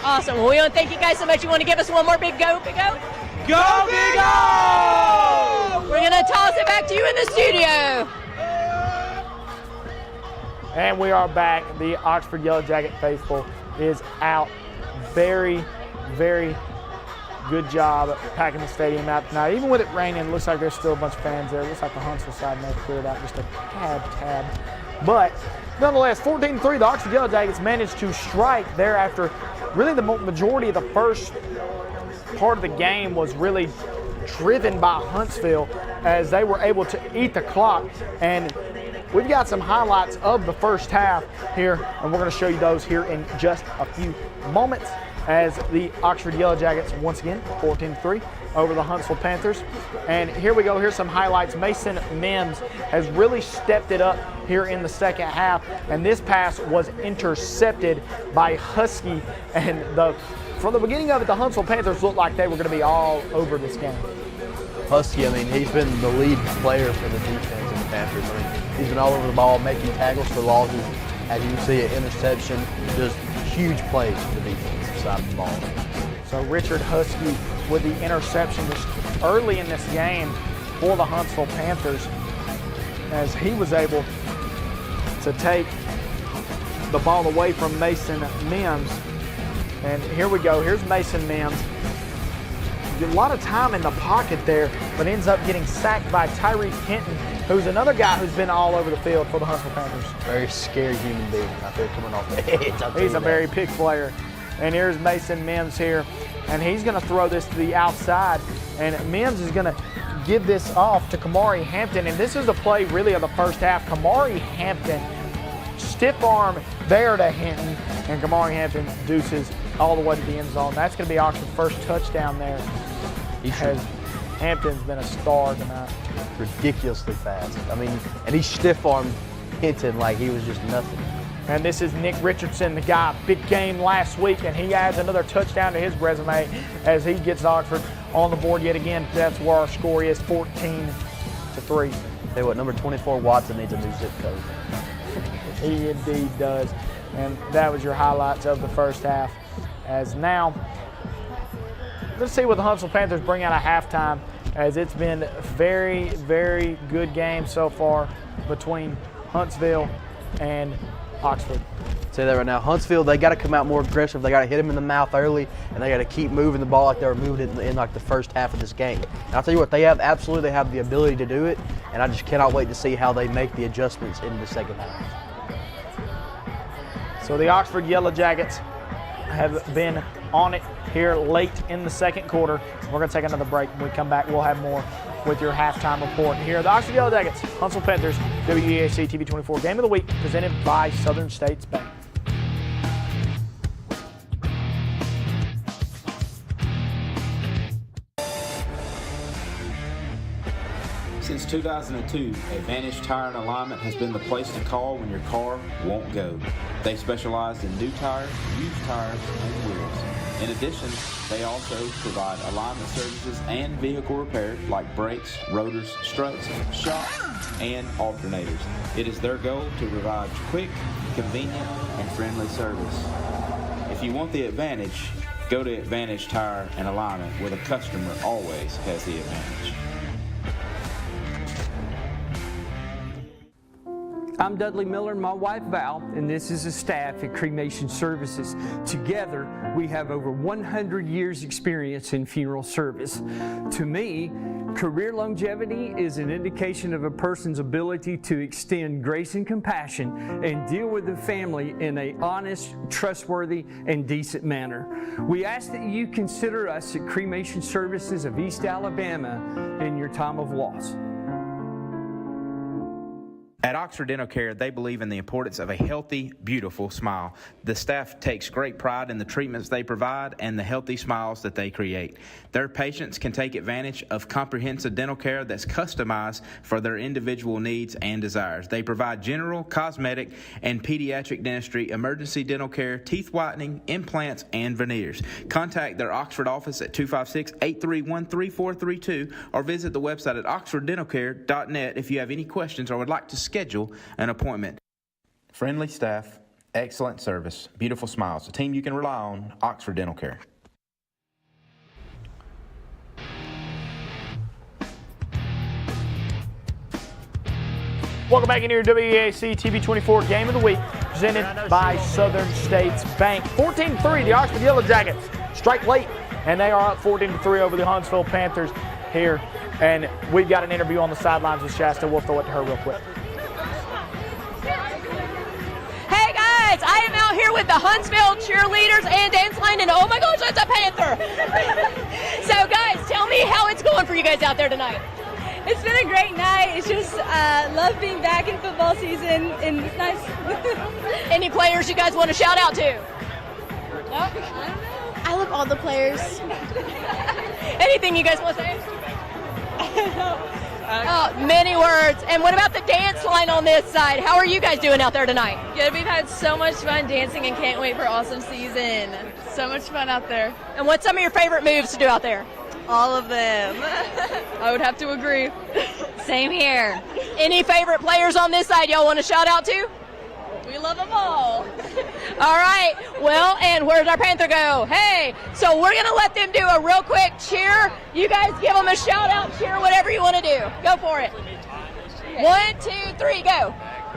Speaker 4: Awesome. Well, we want to thank you guys so much. You want to give us one more big go, Big O?
Speaker 16: Go Big O!
Speaker 4: We're going to toss it back to you in the studio.
Speaker 13: And we are back. The Oxford Yellow Jacket faithful is out. Very, very good job packing the stadium out tonight. Even with it raining, it looks like there's still a bunch of fans there. It looks like the Huntsville side may have cleared out just a tad. But nonetheless, 14-3, the Oxford Yellow Jackets managed to strike there after really the majority of the first part of the game was really driven by Huntsville as they were able to eat the clock. And we've got some highlights of the first half here, and we're going to show you those here in just a few moments as the Oxford Yellow Jackets, once again, 14-3 over the Huntsville Panthers. And here we go. Here's some highlights. Mason Mims has really stepped it up here in the second half, and this pass was intercepted by Husky. And from the beginning of it, the Huntsville Panthers looked like they were going to be all over this game.
Speaker 14: Husky, I mean, he's been the lead player for the defense in the Panthers. I mean, he's been all over the ball, making tackles for losses. As you can see, an interception, just huge plays for the defensive side of the ball.
Speaker 13: So Richard Husky with the interception just early in this game for the Huntsville Panthers as he was able to take the ball away from Mason Mims. And here we go. Here's Mason Mims. A lot of time in the pocket there, but ends up getting sacked by Tyree Kenton, who's another guy who's been all over the field for the Huntsville Panthers.
Speaker 14: Very scary human being out there coming off the edge.
Speaker 13: He's a very big player. And here's Mason Mims here, and he's going to throw this to the outside, and Mims is going to give this off to Kamari Hampton, and this is the play really of the first half. Kamari Hampton, stiff arm there to Hinton, and Kamari Hampton deuces all the way to the end zone. That's going to be Oxford's first touchdown there. Hampton's been a star tonight.
Speaker 14: Ridiculously fast. I mean, and he stiff-armed Hinton like he was just nothing.
Speaker 13: And this is Nick Richardson, the guy, big game last week, and he adds another touchdown to his resume as he gets Oxford on the board yet again. That's where our score is, 14-3.
Speaker 14: Tell you what, number 24, Watson, needs a new zip code.
Speaker 13: He indeed does. And that was your highlights of the first half. As now, let's see what the Huntsville Panthers bring out of halftime, as it's been a very, very good game so far between Huntsville and Oxford.
Speaker 14: Say that right now. Huntsville, they got to come out more aggressive. They got to hit him in the mouth early, and they got to keep moving the ball like they were moving it in like the first half of this game. And I'll tell you what, they have the ability to do it, and I just cannot wait to see how they make the adjustments in the second half.
Speaker 13: So the Oxford Yellow Jackets have been on it here late in the second quarter. We're going to take another break. When we come back, we'll have more with your halftime report here. The Oxford Yellow Jackets, Huntsville Panthers, WEAC TV 24 Game of the Week, presented by Southern States Bank.
Speaker 18: Since 2002, Advantage Tire and Alignment has been the place to call when your car won't go. They specialize in new tires, used tires, and wheels. In addition, they also provide alignment services and vehicle repair like brakes, rotors, struts, shocks, and alternators. It is their goal to provide quick, convenient, and friendly service. If you want the advantage, go to Advantage Tire and Alignment, where the customer always has the advantage.
Speaker 3: I'm Dudley Miller, my wife Val, and this is the staff at Cremation Services. Together, we have over 100 years experience in funeral service. To me, career longevity is an indication of a person's ability to extend grace and compassion and deal with the family in an honest, trustworthy, and decent manner. We ask that you consider us at Cremation Services of East Alabama in your time of loss.
Speaker 18: At Oxford Dental Care, they believe in the importance of a healthy, beautiful smile. The staff takes great pride in the treatments they provide and the healthy smiles that they create. Their patients can take advantage of comprehensive dental care that's customized for their individual needs and desires. They provide general, cosmetic, and pediatric dentistry, emergency dental care, teeth whitening, implants, and veneers. Contact their Oxford office at 256-831-3432 or visit the website at oxforddentalcare.net if you have any questions or would like to schedule an appointment. Friendly staff, excellent service, beautiful smiles. A team you can rely on, Oxford Dental Care.
Speaker 13: Welcome back into your WEAC TV24 Game of the Week, presented by Southern States Bank. 14-3, the Oxford Yellow Jackets strike late, and they are up 14-3 over the Huntsville Panthers here. And we've got an interview on the sidelines with Shasta. We'll throw it to her real quick.
Speaker 4: Hey guys, I am out here with the Huntsville cheerleaders and dance line, and oh my gosh, that's a Panther! So guys, tell me how it's going for you guys out there tonight.
Speaker 10: It's been a great night. It's just love being back in football season, and it's nice.
Speaker 4: Any players you guys want to shout out to?
Speaker 10: I love all the players.
Speaker 4: Anything you guys want to say? Many words. And what about the dance line on this side? How are you guys doing out there tonight?
Speaker 10: Good. We've had so much fun dancing and can't wait for awesome season. So much fun out there.
Speaker 4: And what's some of your favorite moves to do out there?
Speaker 10: All of them. I would have to agree.
Speaker 4: Same here. Any favorite players on this side y'all want to shout out to?
Speaker 10: We love them all.
Speaker 4: All right. Well, and where'd our Panther go? Hey, so we're going to let them do a real quick cheer. You guys give them a shout out, cheer, whatever you want to do. Go for it. 1, 2, 3, go.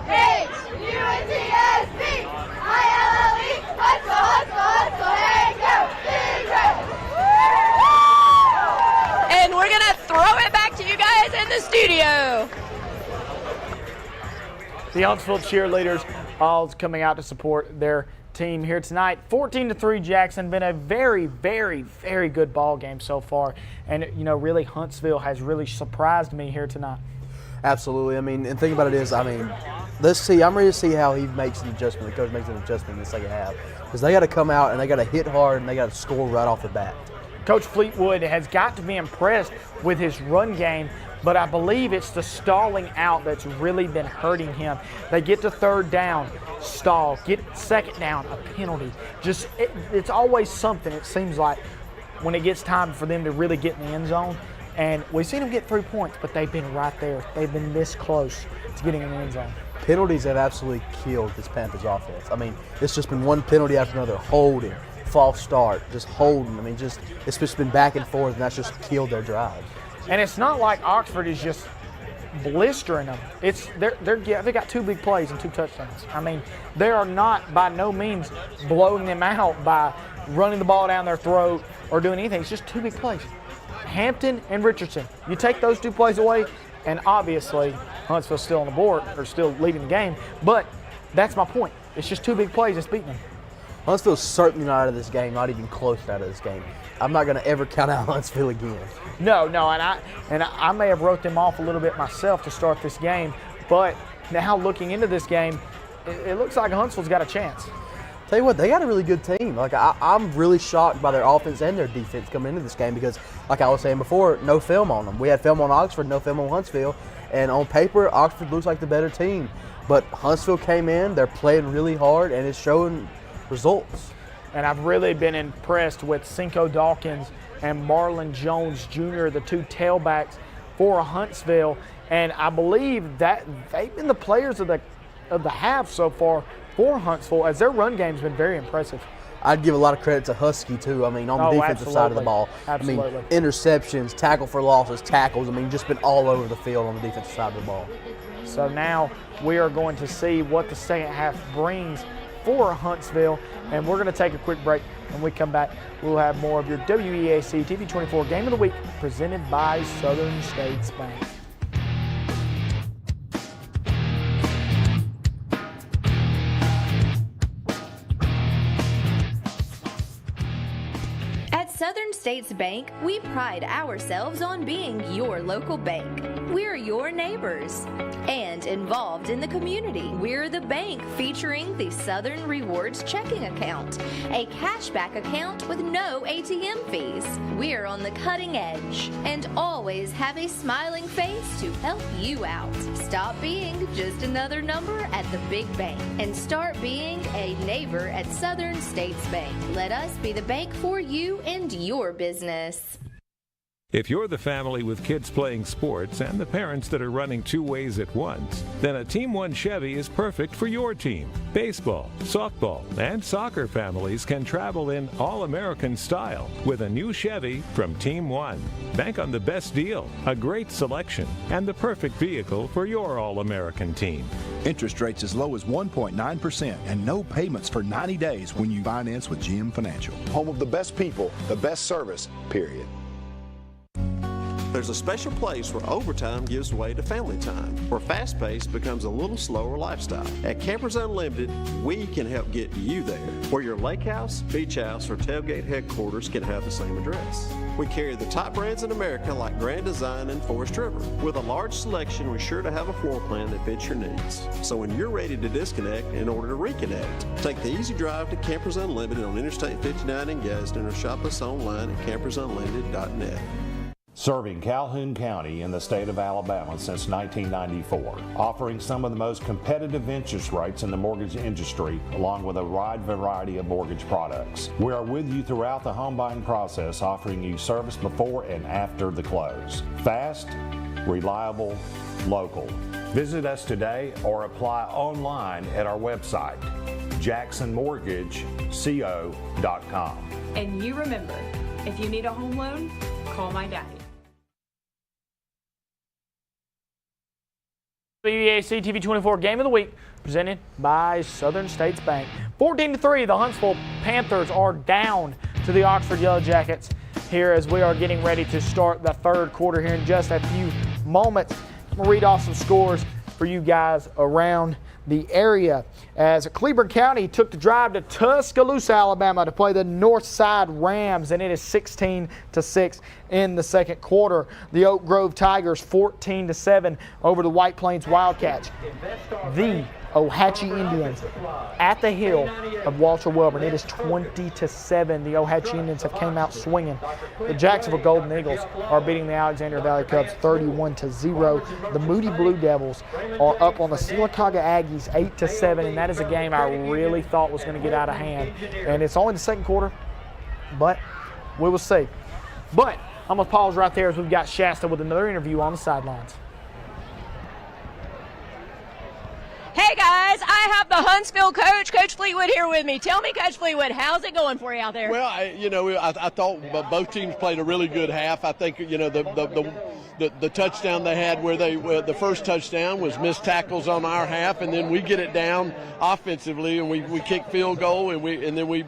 Speaker 19: H-U-N-T-S-B I-L-L-E Hustle, hey, go,
Speaker 4: and we're going to throw it back to you guys in the studio.
Speaker 13: The Huntsville cheerleaders all coming out to support their team here tonight. 14-3 Jackson. Been a very, very, very good ball game so far. And, you know, really Huntsville has really surprised me here tonight.
Speaker 14: Absolutely. I mean, and the thing about it is, I mean, let's see. I'm ready to see how he makes an adjustment. The coach makes an adjustment in the second half. Because they got to come out and they got to hit hard and they got to score right off the bat.
Speaker 13: Coach Fleetwood has got to be impressed with his run game, but I believe it's the stalling out that's really been hurting him. They get to third down, stall, get second down, a penalty. Just it's always something, it seems like, when it gets time for them to really get in the end zone. And we've seen them get 3 points, but they've been right there. They've been this close to getting in the end zone.
Speaker 14: Penalties have absolutely killed this Panthers offense. I mean, it's just been one penalty after another, holding, false start, just holding. I mean, it's just been back and forth, and that's just killed their drives.
Speaker 13: And it's not like Oxford is just blistering them. It's they got 2 big plays and 2 touchdowns. I mean, they are not by no means blowing them out by running the ball down their throat or doing anything. It's just 2 big plays. Hampton and Richardson. You take those 2 plays away, and obviously Huntsville's still on the board or still leading the game. But that's my point. It's just 2 big plays that's beating them.
Speaker 14: Huntsville's certainly not out of this game, not even close out of this game. I'm not going to ever count out Huntsville again.
Speaker 13: No, and I may have wrote them off a little bit myself to start this game, but now looking into this game, it looks like Huntsville's got a chance.
Speaker 14: Tell you what, they got a really good team. Like I'm really shocked by their offense and their defense coming into this game because, like I was saying before, no film on them. We had film on Oxford, no film on Huntsville, and on paper, Oxford looks like the better team. But Huntsville came in, they're playing really hard, and it's showing results.
Speaker 13: And I've really been impressed with Cinco Dawkins and Marlon Jones Jr., the 2 tailbacks for Huntsville. And I believe that they've been the players of the half so far for Huntsville, as their run game's been very impressive.
Speaker 14: I'd give a lot of credit to Husky, too. I mean, on the defensive side of the ball.
Speaker 13: Absolutely.
Speaker 14: I mean, interceptions, tackle for losses, tackles. I mean, just been all over the field on the defensive side of the ball.
Speaker 13: So now we are going to see what the second half brings for Huntsville, and we're going to take a quick break. When we come back, we'll have more of your WEAC TV 24 Game of the Week presented by Southern States Bank.
Speaker 6: At Southern States Bank, we pride ourselves on being your local bank. We're your neighbors and involved in the community. We're the bank featuring the Southern Rewards checking account, a cashback account with no ATM fees. We're on the cutting edge and always have a smiling face to help you out. Stop being just another number at the big bank and start being a neighbor at Southern States Bank. Let us be the bank for you and your business.
Speaker 20: If you're the family with kids playing sports and the parents that are running 2 ways at once, then a Team 1 Chevy is perfect for your team. Baseball, softball, and soccer families can travel in all-American style with a new Chevy from Team 1. Bank on the best deal, a great selection, and the perfect vehicle for your all-American team.
Speaker 21: Interest rates as low as 1.9% and no payments for 90 days when you finance with GM Financial.
Speaker 22: Home of the best people, the best service, period.
Speaker 23: There's a special place where overtime gives way to family time, where fast pace becomes a little slower lifestyle. At Campers Unlimited, we can help get you there, where your lake house, beach house, or tailgate headquarters can have the same address. We carry the top brands in America like Grand Design and Forest River. With a large selection, we're sure to have a floor plan that fits your needs. So when you're ready to disconnect in order to reconnect, take the easy drive to Campers Unlimited on Interstate 59 in Gadsden or shop us online at campersunlimited.net.
Speaker 25: Serving Calhoun County in the state of Alabama since 1994, offering some of the most competitive interest rates in the mortgage industry, along with a wide variety of mortgage products. We are with you throughout the home buying process, offering you service before and after the close. Fast, reliable, local. Visit us today or apply online at our website, jacksonmortgageco.com.
Speaker 27: And you remember, if you need a home loan, call my daddy.
Speaker 13: WEAC TV 24 Game of the Week presented by Southern States Bank. 14-3, the Huntsville Panthers are down to the Oxford Yellow Jackets here as we are getting ready to start the third quarter here in just a few moments. I'm going to read off some scores for you guys around the area as Cleburne County took the drive to Tuscaloosa, Alabama to play the Northside Rams, and it is 16-6 in the second quarter. The Oak Grove Tigers 14-7 over the White Plains Wildcats. The Ohatchee Indians at the hill of Walter Welborn. It is 20-7. The Ohatchee Indians have came out swinging. The Jacksonville Golden Eagles are beating the Alexandria Valley Cubs 31-0. The Moody Blue Devils are up on the Sylacauga Aggies 8-7, and that is a game I really thought was going to get out of hand. And it's only the second quarter, but we will see. But I'm going to pause right there as we've got Shasta with another interview on the sidelines.
Speaker 4: Hey guys, I have the Huntsville coach, Coach Fleetwood, here with me. Tell me, Coach Fleetwood, how's it going for you out there?
Speaker 28: Well, I thought both teams played a really good half. I think the touchdown they had where the first touchdown was missed tackles on our half, and then we get it down offensively and we kick field goal and then we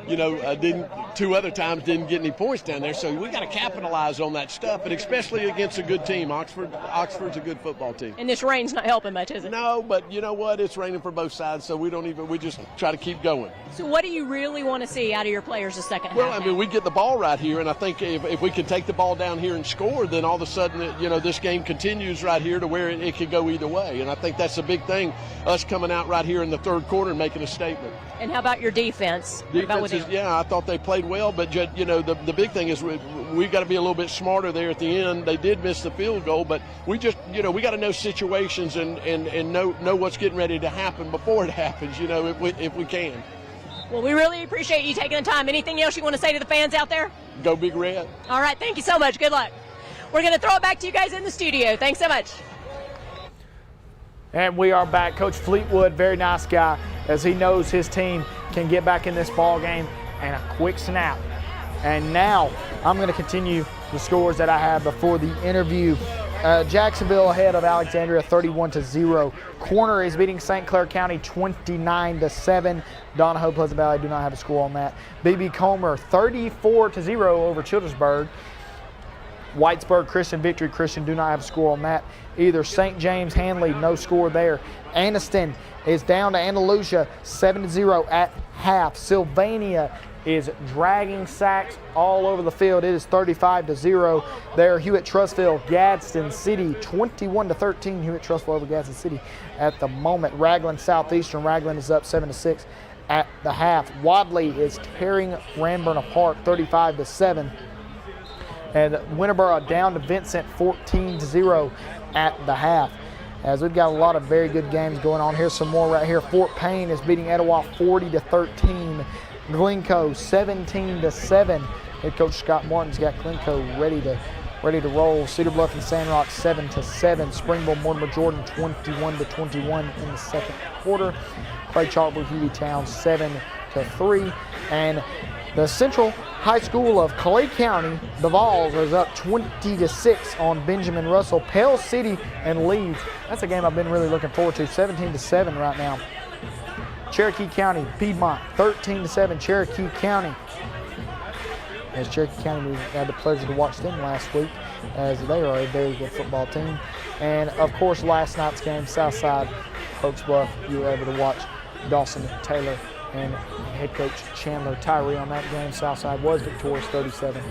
Speaker 28: didn't 2 other times didn't get any points down there. So we got to capitalize on that stuff, but especially against a good team. Oxford's a good football team.
Speaker 4: And this rain's not helping much, is it?
Speaker 28: No, but you know what? It's raining for both sides, so we just try to keep going.
Speaker 4: So what do you really want to see out of your players the second half?
Speaker 28: Well, I mean, we get the ball right here, and I think if we can take the ball down here and score, then all of a sudden, this game continues right here to where it could go either way. And I think that's a big thing, us coming out right here in the third quarter and making a statement.
Speaker 4: And how about your defense?
Speaker 28: Yeah, I thought they played well, but the big thing is we got to be a little bit smarter there at the end. They did miss the field goal, but we just we got to know situations and know what's getting ready to happen before it happens. If we can.
Speaker 4: Well, we really appreciate you taking the time. Anything else you want to say to the fans out there?
Speaker 28: Go Big Red.
Speaker 4: All right, thank you so much. Good luck. We're going to throw it back to you guys in the studio. Thanks so much.
Speaker 13: And we are back. Coach Fleetwood, very nice guy, as he knows his team can get back in this ball game, and a quick snap. And now I'm going to continue the scores that I had before the interview Jacksonville ahead of Alexandria 31-0. Corner is beating St. Clair County 29-7. Donahoe Pleasant Valley do not have a score on that. B.B. Comer 34-0 over Childersburg. Whitesburg Christian Victory Christian do not have a score on that either. St. James Hanley, no score there. Anniston is down to Andalusia 7-0 at half. Sylvania is dragging sacks all over the field. It is 35-0 there. Hewitt-Trussville, Gadsden City 21-13. Hewitt-Trussville over Gadsden City at the moment. Raglan Southeastern, Raglan is up 7-6 at the half. Wadley is tearing Ranburne apart 35-7. And Winterboro down to Vincent 14-0 at the half. As we've got a lot of very good games going on. Here's some more right here. Fort Payne is beating Etowah 40-13. Glencoe 17-7. Head coach Scott Martin's got Glencoe ready to roll. Cedar Bluff and Sandrock 7-7. Springville Mortimer Jordan 21-21 in the second quarter. Clay Chalkwood Hueytown 7-3. And the Central High School of Clay County, the Vols, is up 20-6 on Benjamin Russell. Pell City and Leeds. That's a game I've been really looking forward to. 17-7 right now. Cherokee County, Piedmont, 13-7. Cherokee County. As Cherokee County, we had the pleasure to watch them last week, as they are a very good football team. And of course, last night's game, Southside, Oaks Bluff, you were able to watch Dawson Taylor and head coach Chandler Tyree on that game. Southside was victorious 37.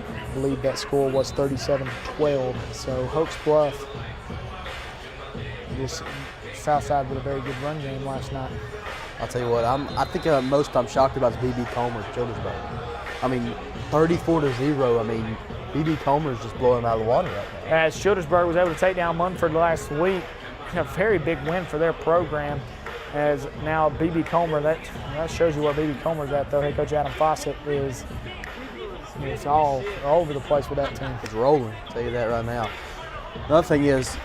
Speaker 13: I believe that score was 37-12. So Oaks Bluff, just Southside with a very good run game last night.
Speaker 14: I'll tell you what, I think most I'm shocked about is B.B. Comer, Childersburg. I mean, 34-0. I mean, B.B. Comer is just blowing them out of the water right now.
Speaker 13: As Childersburg was able to take down Munford last week, a very big win for their program. As now B.B. Comer, that shows you where B.B. Comer's at, though. Head coach Adam Fawcett is all over the place with that team.
Speaker 14: It's rolling, I'll tell you that right now. Another thing is,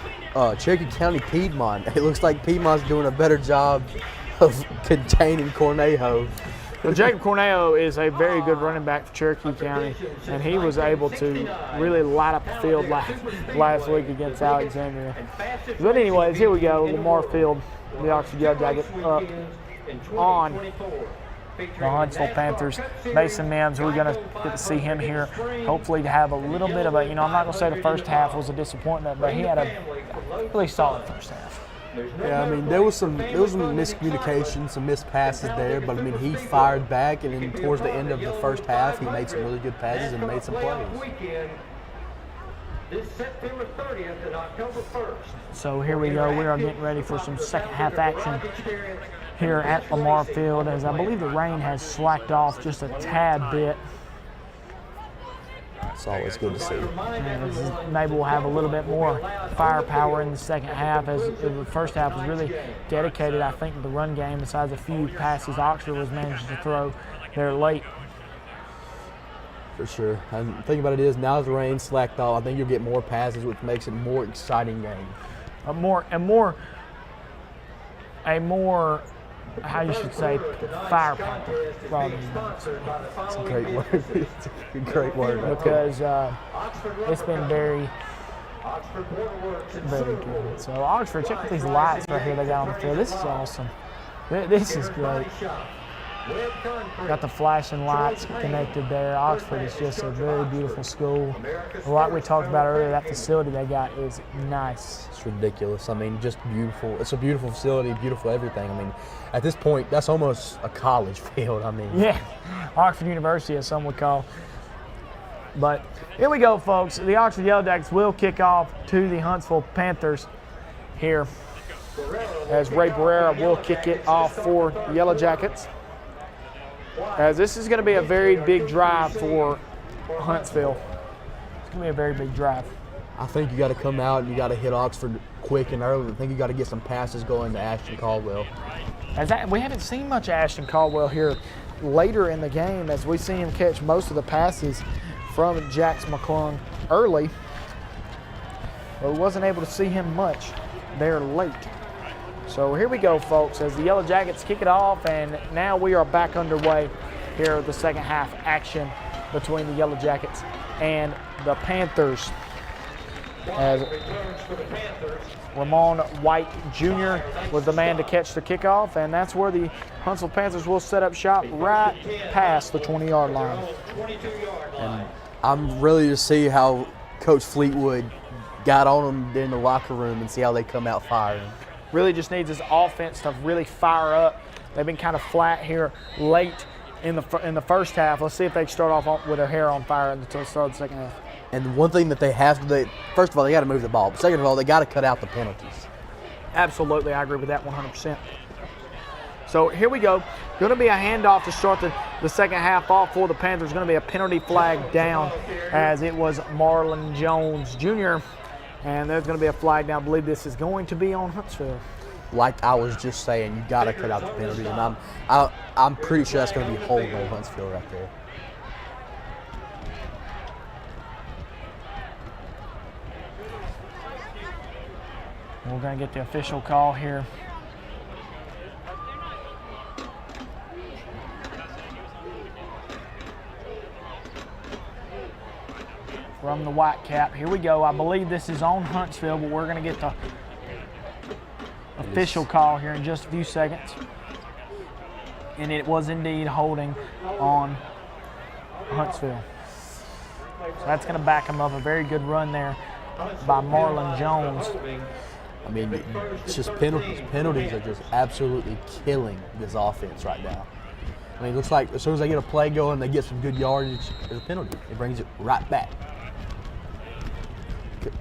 Speaker 14: Cherokee County Piedmont. It looks like Piedmont's doing a better job of containing Cornejo.
Speaker 13: Well, Jacob Cornejo is a very good running back for Cherokee County, and he was able to really light up the field last week against Alexandria. But anyways, here we go. Lamar Field, the Oxford Yellow Jackets up on the Huntsville Panthers. Mason Mims, we're going to get to see him here, hopefully to have a little bit of a, I'm not going to say the first half was a disappointment, but he had a really solid first half.
Speaker 14: Yeah, I mean, there was some miscommunication, some missed passes there, but I mean, he fired back, and then towards the end of the first half, he made some really good passes and made some plays.
Speaker 13: So here we go. We are getting ready for some second half action here at Lamar Field, as I believe the rain has slacked off just a tad bit.
Speaker 14: It's always good to see.
Speaker 13: Maybe we'll have a little bit more firepower in the second half, as the first half was really dedicated, I think, to the run game, besides a few passes Oxford was managed to throw there late.
Speaker 14: For sure. And the thing about it is, now the rain slacked off, I think you'll get more passes, which makes it a more exciting game.
Speaker 13: A more, how you should say, firepower.
Speaker 14: It's a great word. It's a great word.
Speaker 13: Because it's been very, very good. So Oxford, check out these lights right here they got on the field. This is awesome. This is great. Got the flashing lights connected there. Oxford is just a very beautiful school. Like we talked about earlier, that facility they got is nice.
Speaker 14: It's ridiculous. I mean, just beautiful. It's a beautiful facility, beautiful everything. I mean, at this point, that's almost a college field. I mean,
Speaker 13: yeah, Oxford University, as some would call. But here we go, folks. The Oxford Yellow Jackets will kick off to the Huntsville Panthers here, as Ray Barrera will kick it off for the Yellow Jackets. As this is going to be a very big drive for Huntsville. It's going to be a very big drive.
Speaker 14: I think you got to come out and you got to hit Oxford quick and early. I think you got to get some passes going to Ashton Caldwell.
Speaker 13: We haven't seen much Ashton Caldwell here later in the game, as we see him catch most of the passes from Jax McClung early. But we wasn't able to see him much there late. So here we go, folks, as the Yellow Jackets kick it off, and now we are back underway here at the second half action between the Yellow Jackets and the Panthers. as Ramon White Jr. was the man to catch the kickoff, and that's where the Huntsville Panthers will set up shop right past the 20-yard line.
Speaker 14: And I'm really to see how Coach Fleetwood got on them in the locker room and see how they come out firing.
Speaker 13: Really just needs his offense to really fire up. They've been kind of flat here late in the first half. Let's see if they start off with their hair on fire until the start of the second half.
Speaker 14: And one thing that they have to do, first of all, they got to move the ball. But second of all, they got to cut out the penalties.
Speaker 13: Absolutely, I agree with that 100%. So here we go. Going to be a handoff to start the second half off for the Panthers. Going to be a penalty flag down as it was Marlon Jones Jr. And there's going to be a flag down. I believe this is going to be on Huntsville.
Speaker 14: Like I was just saying, you got to cut out the penalties. And I'm pretty sure that's going to be holding on Huntsville right there.
Speaker 13: We're going to get the official call here. From the Whitecap. Here we go. I believe this is on Huntsville, but we're going to get the official call here in just a few seconds. And it was indeed holding on Huntsville. So that's going to back them up. A very good run there by Marlon Jones.
Speaker 14: I mean, it's just penalties. Penalties are just absolutely killing this offense right now. I mean, it looks like as soon as they get a play going, they get some good yardage, there's a penalty. It brings it right back.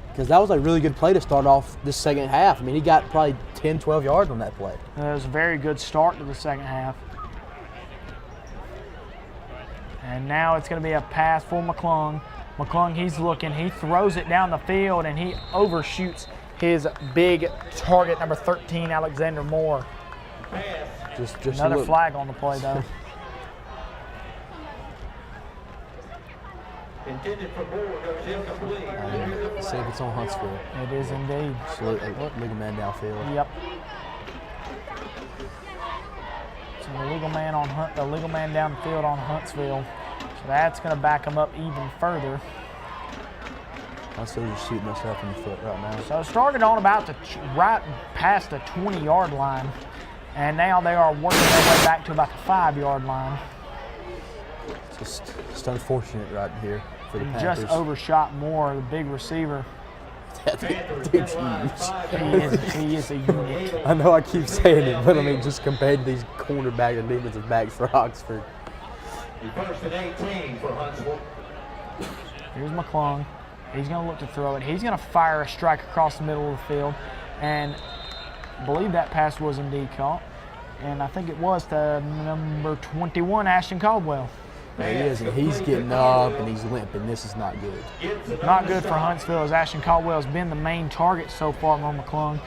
Speaker 14: Because that was a really good play to start off this second half. I mean, he got probably 10, 12 yards on that play.
Speaker 13: It was a very good start to the second half. And now it's going to be a pass for McClung. McClung, he's looking. He throws it down the field, and he overshoots his big target, number 13, Alexander Moore.
Speaker 14: Just
Speaker 13: another flag on the play, though.
Speaker 1: Intended for Moore, goes incomplete.
Speaker 14: See if it's on Huntsville.
Speaker 13: It is indeed.
Speaker 14: Look a man downfield.
Speaker 13: Yep. So the legal man down the field on Huntsville. So that's going to back them up even further.
Speaker 14: I'm still just shooting myself in the foot right now.
Speaker 13: So started on about right past the 20-yard line, and now they are working their way back to about the 5-yard line.
Speaker 14: It's unfortunate right here for the Panthers.
Speaker 13: Just overshot Moore, the big receiver.
Speaker 14: That dude's huge.
Speaker 13: He is a unit.
Speaker 14: I know I keep saying it, but I mean, just compared to these cornerback and defensive backs for Oxford.
Speaker 1: First and 18 for Huntsville.
Speaker 13: Here's McClung. He's going to look to throw it. He's going to fire a strike across the middle of the field, and I believe that pass was indeed caught. And I think it was the number 21, Ashton Caldwell.
Speaker 14: There he is, and he's getting up and he's limping. This is not good.
Speaker 13: Not good for Huntsville, as Ashton Caldwell has been the main target so far on McClung,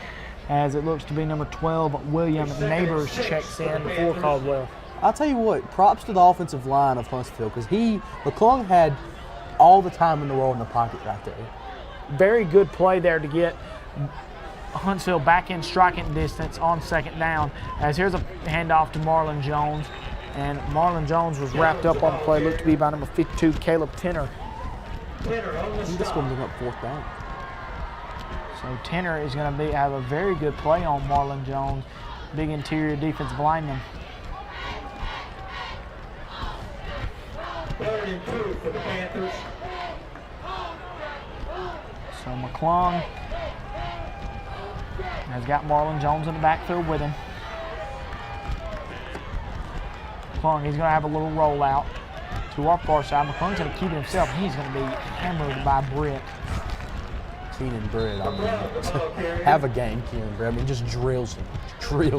Speaker 13: as it looks to be number 12, William Neighbors checks in for Caldwell.
Speaker 14: I'll tell you what, props to the offensive line of Huntsville, because McClung had all the time in the world in the pocket right there.
Speaker 13: Very good play there to get Huntsville back in striking distance on second down, as here's a handoff to Marlon Jones. And Marlon Jones was wrapped up on the play, looked to be by number 52, Caleb Tenner.
Speaker 14: I think this going to bring up fourth down.
Speaker 13: So Tenner is going to have a very good play on Marlon Jones, big interior defensive lineman.
Speaker 1: 3rd and 2 for the Panthers.
Speaker 13: So McClung has got Marlon Jones in the backfield with him. McClung, he's going to have a little rollout to our far side. McClung's going to keep it himself. He's going to be hammered by Britt.
Speaker 14: Keenan Britt, I mean, have a game, Keenan Britt. I mean, just drills him.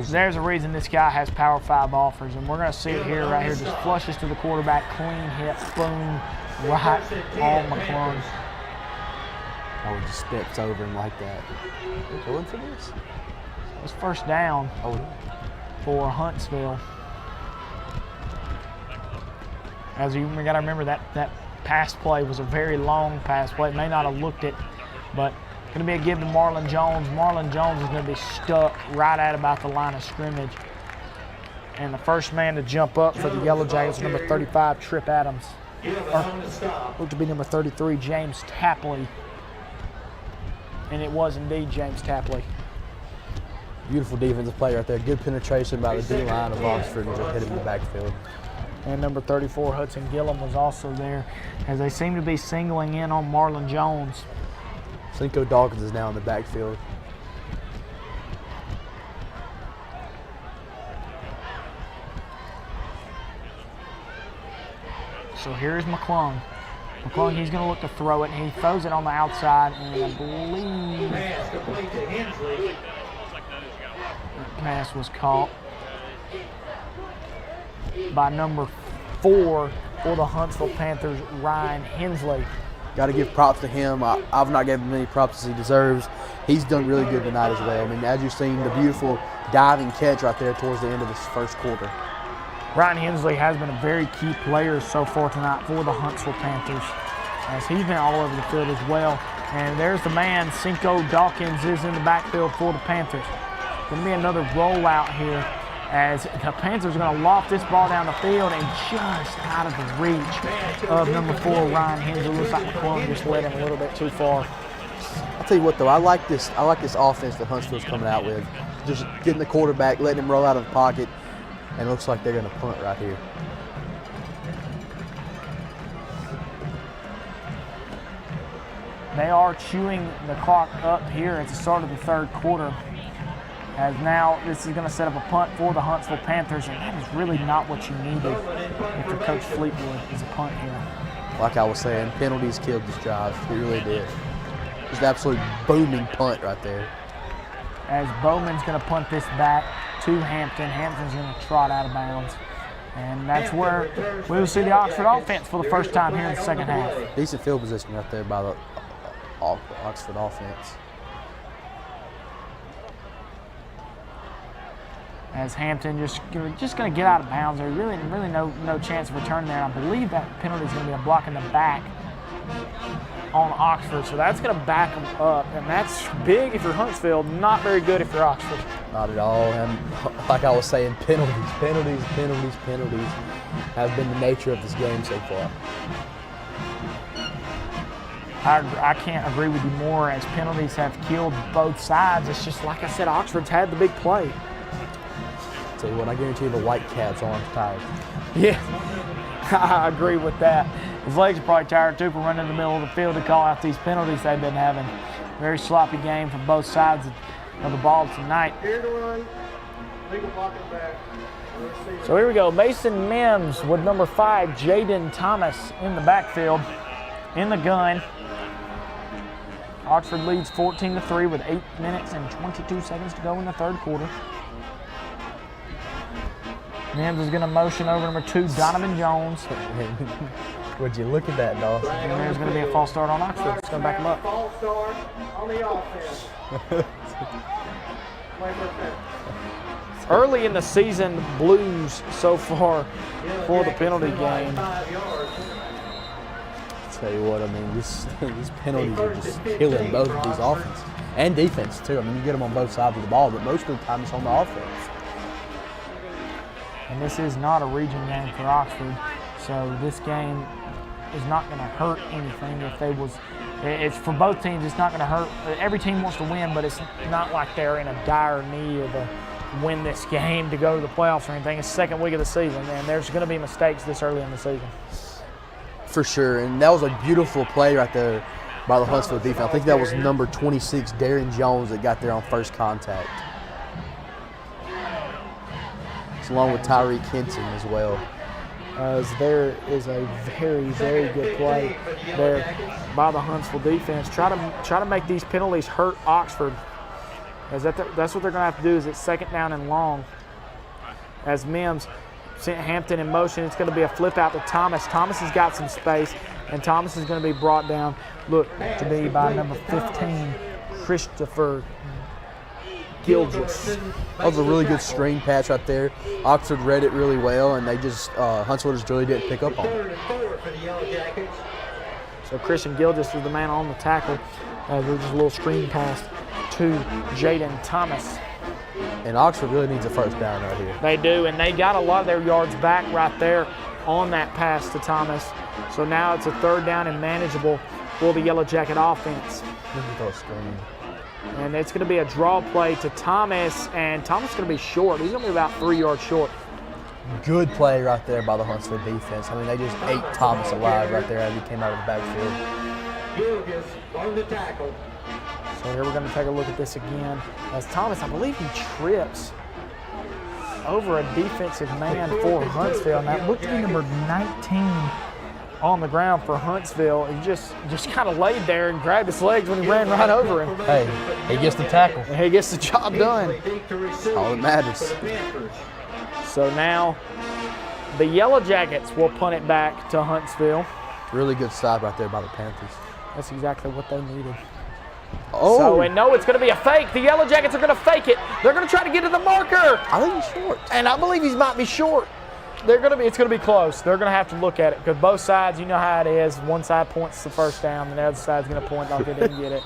Speaker 13: There's a reason this guy has Power 5 offers, and we're going to see it here, right here. Just flushes to the quarterback, clean hit, boom, right on McClung.
Speaker 14: Oh, he just steps over him like that. They're going for this?
Speaker 13: It's first down for Huntsville. As you got to remember, that pass play was a very long pass play. It may not have looked it, but going to be a give to Marlon Jones. Marlon Jones is going to be stuck right at about the line of scrimmage. And the first man to jump up for the Yellow Jackets is number 35, Trip Adams. Looked to be number 33, James Tapley. and it was indeed James Tapley.
Speaker 14: Beautiful defensive play right there. Good penetration by the D-line of Oxford and just hit him in the backfield.
Speaker 13: And number 34, Hudson Gillum, was also there, as they seem to be singling in on Marlon Jones.
Speaker 14: Cinco Dawkins is now in the backfield.
Speaker 13: So here's McClung. McClung, he's going to look to throw it, and he throws it on the outside, and I believe the pass was caught by number 4 for the Huntsville Panthers, Ryan Hensley.
Speaker 14: Got to give props to him. I've not given him any props as he deserves. He's done really good tonight as well. I mean, as you've seen, the beautiful diving catch right there towards the end of this first quarter.
Speaker 13: Ryan Hensley has been a very key player so far tonight for the Huntsville Panthers, as he's been all over the field as well. And there's the man, Cinco Dawkins, is in the backfield for the Panthers. Going to be another rollout here, as the Panthers are going to loft this ball down the field and just out of the reach of number 4, Ryan Hensley. Looks like McClung just led him a little bit too far.
Speaker 14: I'll tell you what, though, I like this offense that Huntsville's coming out with. Just getting the quarterback, letting him roll out of the pocket, and it looks like they're going to punt right here.
Speaker 13: They are chewing the clock up here at the start of the third quarter, as now this is going to set up a punt for the Huntsville Panthers, and that is really not what you needed if you're Coach Fleetwood is a punt here.
Speaker 14: Like I was saying, penalties killed this drive. It really did. Just an absolute booming punt right there.
Speaker 13: As Bowman's going to punt this back to Hampton. Hampton's going to trot out of bounds. And that's where we will see the Oxford offense for the first time here in the second half.
Speaker 14: Decent field position right there by the Oxford offense.
Speaker 13: As Hampton just going to get out of bounds. There's really no chance of return there. I believe that penalty is going to be a block in the back on Oxford, so that's going to back them up, and that's big if you're Huntsville, not very good if you're Oxford.
Speaker 14: Not at all, and like I was saying, penalties have been the nature of this game so far.
Speaker 13: I can't agree with you more, as penalties have killed both sides. It's just like I said, Oxford's had the big play.
Speaker 14: Tell you what, I guarantee you the White Caps aren't tired.
Speaker 13: Yeah, I agree with that. His legs are probably tired too for running in the middle of the field to call out these penalties they've been having. Very sloppy game from both sides of the ball tonight. So here we go. Mason Mims with number 5, Jaden Thomas in the backfield, in the gun. Oxford leads 14-3 with 8 minutes and 22 seconds to go in the third quarter. Mims is going to motion over number 2, Donovan Jones.
Speaker 14: Would you look at that, dog?
Speaker 13: And there's going to be a false start on Oxford. It's going to back him up.
Speaker 1: False start on the offense.
Speaker 13: Early in the season, Blues so far for the penalty game.
Speaker 14: Tell you what, I mean, these penalties are just killing both of these offenses and defense too. I mean, you get them on both sides of the ball, but most of the time it's on the offense.
Speaker 13: And this is not a region game for Oxford, so this game is not going to hurt anything. It's for both teams. It's not going to hurt. Every team wants to win, but it's not like they're in a dire need of a win this game to go to the playoffs or anything. It's the second week of the season, and there's going to be mistakes this early in the season.
Speaker 14: For sure, and that was a beautiful play right there by the Huntsville defense. I think that was number 26, Darren Jones, that got there on first contact. It's along with Tyree Kenton as well.
Speaker 13: As there is a very, very good play there by the Huntsville defense. Try to make these penalties hurt Oxford. As that's what they're going to have to do. Is it's second down and long. As Mims sent Hampton in motion, it's going to be a flip out to Thomas. Thomas has got some space, and Thomas is going to be brought down. Look to be by number 15, Christopher Gilgis.
Speaker 14: That was a really good screen pass right there. Oxford read it really well, and they just Huntsville just really didn't pick up on it.
Speaker 13: So Christian Gilgis is the man on the tackle. There's just a little screen pass to Jaden Thomas.
Speaker 14: And Oxford really needs a first down right here.
Speaker 13: They do, and they got a lot of their yards back right there on that pass to Thomas. So now it's a third down and manageable for the Yellow Jacket offense.
Speaker 14: Let me throw a screen.
Speaker 13: And it's going to be a draw play to Thomas, and Thomas is going to be short. He's going to be about 3 yards short.
Speaker 14: Good play right there by the Huntsville defense. I mean, they just ate Thomas alive right there as he came out of the backfield.
Speaker 1: Gilgis on the tackle.
Speaker 13: So here we're going to take a look at this again. As Thomas, I believe he trips over a defensive man for Huntsville. And that looked to be number 19 on the ground for Huntsville. He just kind of laid there and grabbed his legs when he ran right over him.
Speaker 14: Hey, he gets the tackle.
Speaker 13: And he gets the job done.
Speaker 14: All that matters.
Speaker 13: So now the Yellow Jackets will punt it back to Huntsville.
Speaker 14: Really good stop right there by the Panthers.
Speaker 13: That's exactly what they needed.
Speaker 14: Oh.
Speaker 13: So, and no, it's going to be a fake. The Yellow Jackets are going to fake it. They're going to try to get to the marker.
Speaker 14: I think he's short.
Speaker 13: And I believe he might be short. It's going to be close. They're going to have to look at it because both sides, you know how it is. One side points the first down, and the other side's going to point like they didn't get it.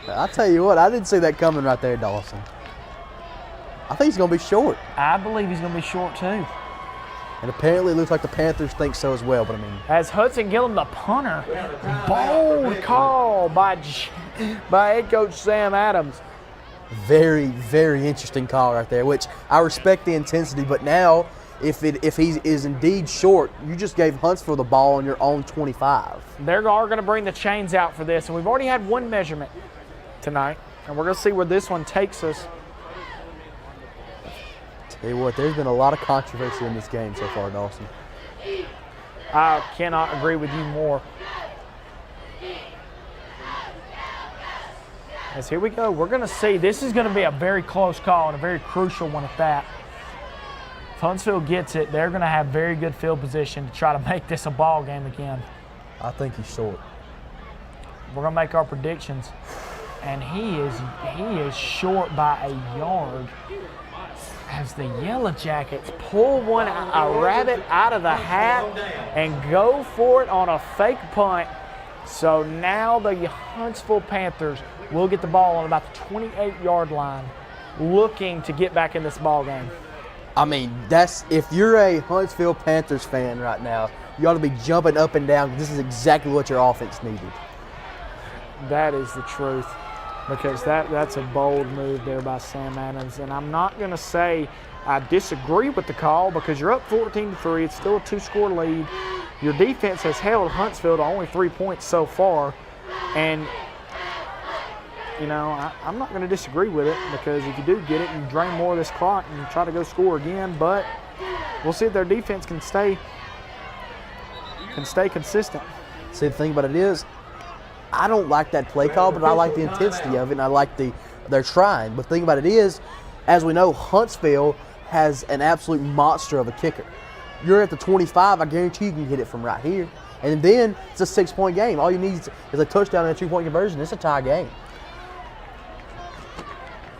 Speaker 14: I'll tell you what, I didn't see that coming right there, Dawson. I think he's going to be short.
Speaker 13: I believe he's going to be short too.
Speaker 14: And apparently it looks like the Panthers think so as well, but I mean.
Speaker 13: As Hudson Gillum, the punter, bold call by head coach Sam Adams.
Speaker 14: Very, very interesting call right there, which I respect the intensity, but now if he is indeed short, you just gave Huntsville the ball on your own 25.
Speaker 13: They're going to bring the chains out for this, and we've already had one measurement tonight, and we're going to see where this one takes us.
Speaker 14: Tell you what, there's been a lot of controversy in this game so far, Dawson.
Speaker 13: I cannot agree with you more. As here we go, we're going to see. This is going to be a very close call and a very crucial one at that. If Huntsville gets it, they're going to have very good field position to try to make this a ball game again.
Speaker 14: I think he's short.
Speaker 13: We're going to make our predictions, and he is short by a yard. As the Yellow Jackets pull a rabbit out of the hat and go for it on a fake punt. So now the Huntsville Panthers will get the ball on about the 28-yard line, looking to get back in this ball game.
Speaker 14: I mean, if you're a Huntsville Panthers fan right now, you ought to be jumping up and down. This is exactly what your offense needed.
Speaker 13: That is the truth. Because that's a bold move there by Sam Adams. And I'm not going to say I disagree with the call because you're up 14-3. It's still a 2-score lead. Your defense has held Huntsville to only 3 points so far. And, you know, I'm not going to disagree with it because if you do get it, you drain more of this clock and you try to go score again. But we'll see if their defense can stay consistent.
Speaker 14: See, the thing about it is, I don't like that play call, but I like the intensity of it, and I like they're trying. But the thing about it is, as we know, Huntsville has an absolute monster of a kicker. You're at the 25, I guarantee you can hit it from right here. And then it's a 6-point game. All you need is a touchdown and a 2-point conversion. It's a tie game.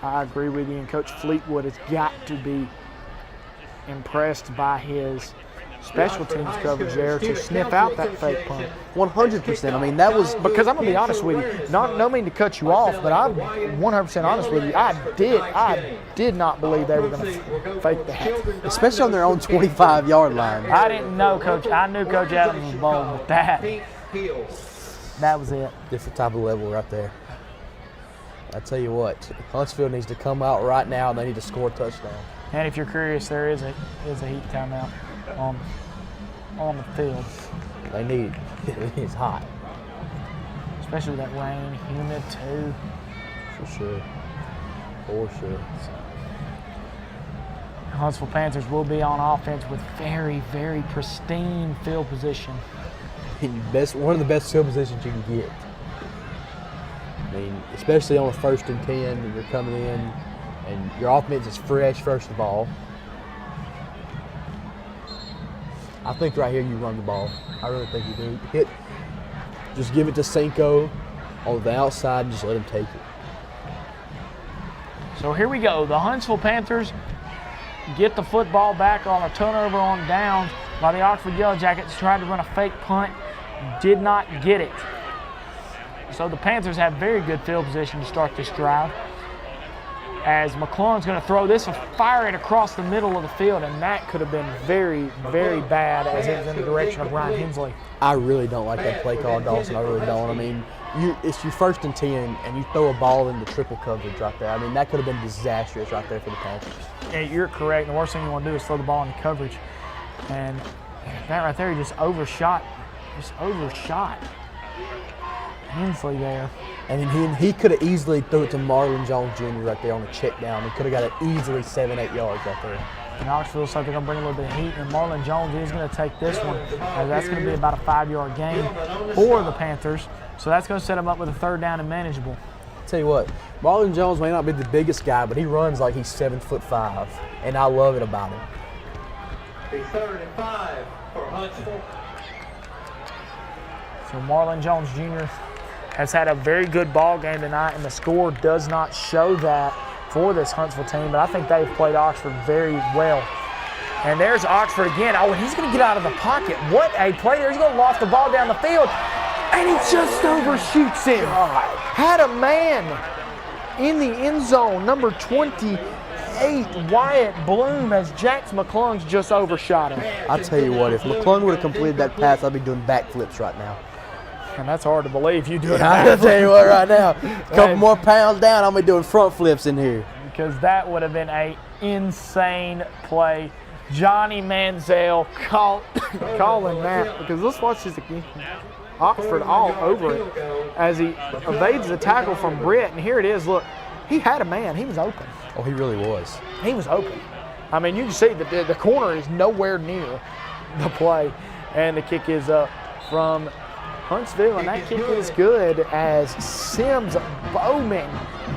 Speaker 13: I agree with you, and Coach Fleetwood has got to be impressed by his special teams coverage there to sniff out that fake punt.
Speaker 14: 100%. I mean, that was
Speaker 13: because I'm gonna be honest with you. No mean to cut you off, but I'm 100% honest with you. I did not believe they were gonna fake that,
Speaker 14: especially on their own 25-yard line.
Speaker 13: I didn't know I knew Coach Adams was bold, but that was it.
Speaker 14: Different type of level right there. I tell you what, Huntsville needs to come out right now, and they need to score a touchdown.
Speaker 13: And if you're curious, there is a heat timeout on the field.
Speaker 14: They need it. It's hot.
Speaker 13: Especially with that rain, humid too.
Speaker 14: For sure.
Speaker 13: Huntsville Panthers will be on offense with very, very pristine field position.
Speaker 14: One of the best field positions you can get. I mean, especially on a 1st and 10, and you're coming in, and your offense is fresh, first of all. I think right here you run the ball. I really think you do. Just give it to Cinco on the outside and just let him take it.
Speaker 13: So here we go. The Huntsville Panthers get the football back on a turnover on downs by the Oxford Yellow Jackets. Tried to run a fake punt, did not get it. So the Panthers have very good field position to start this drive. as McClung's going to throw this and fire it across the middle of the field, and that could have been very, very bad as it was in the direction of Ryan Hensley.
Speaker 14: I really don't like that play call, Dawson. I really don't. I mean, it's your 1st and 10, and you throw a ball into triple coverage right there. I mean, that could have been disastrous right there for the Panthers.
Speaker 13: Yeah, you're correct. The worst thing you want to do is throw the ball into coverage. And that right there, he just overshot Hensley there.
Speaker 14: And he could have easily threw it to Marlon Jones Jr. right there on the check down. He could have got it easily 7-8 yards right there.
Speaker 13: And Knoxville looks like they're going to bring a little bit of heat, and Marlon Jones is going to take this one. That's going to be about a 5-yard gain for the Panthers. So that's going to set them up with a 3rd down and manageable.
Speaker 14: Tell you what, Marlon Jones may not be the biggest guy, but he runs like he's 7'5", and I love it about him.
Speaker 1: A 3rd and 5 for Huntsville.
Speaker 13: So Marlon Jones Jr. has had a very good ball game tonight, and the score does not show that for this Huntsville team, but I think they've played Oxford very well. And there's Oxford again. Oh, and he's going to get out of the pocket. What a play there. He's going to loft the ball down the field, and he just overshoots him. Had a man in the end zone, number 28, Wyatt Bloom, as Jax McClung's just overshot him.
Speaker 14: I tell you what, if McClung would have completed that pass, I'd be doing backflips right now.
Speaker 13: And that's hard to believe you do it.
Speaker 14: I'll tell you what right now, a couple more pounds down, I'm going to be doing front flips in here.
Speaker 13: Because that would have been an insane play. Johnny Manziel calling that, because let's watch this again. Oxford all over it as he evades the tackle from Britt, and here it is. Look, he had a man. He was open.
Speaker 14: Oh, he really was.
Speaker 13: He was open. I mean, you can see that the corner is nowhere near the play, and the kick is up from Huntsville, and that kick is good as Sims Bowman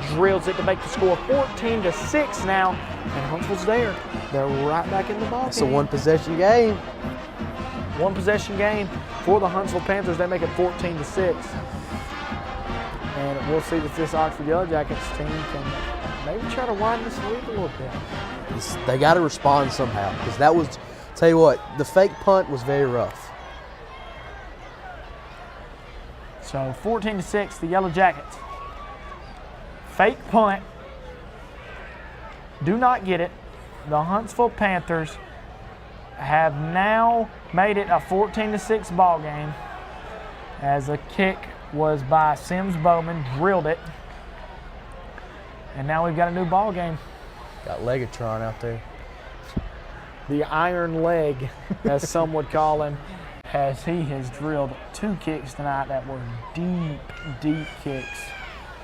Speaker 13: drills it to make the score 14-6 now, and Huntsville's there. They're right back in the ball game.
Speaker 14: It's a one-possession game.
Speaker 13: One-possession game for the Huntsville Panthers. They make it 14-6. And we'll see if this Oxford Yellow Jackets team can maybe try to widen this lead a little bit.
Speaker 14: They got to respond somehow, because that was, tell you what, the fake punt was very rough.
Speaker 13: So 14-6, the Yellow Jackets. Fake punt. Do not get it. The Huntsville Panthers have now made it a 14-6 ball game, as a kick was by Sims Bowman, drilled it, and now we've got a new ball game.
Speaker 14: Got Legatron out there.
Speaker 13: The iron leg, as some would call him, as he has drilled 2 kicks tonight that were deep, deep kicks.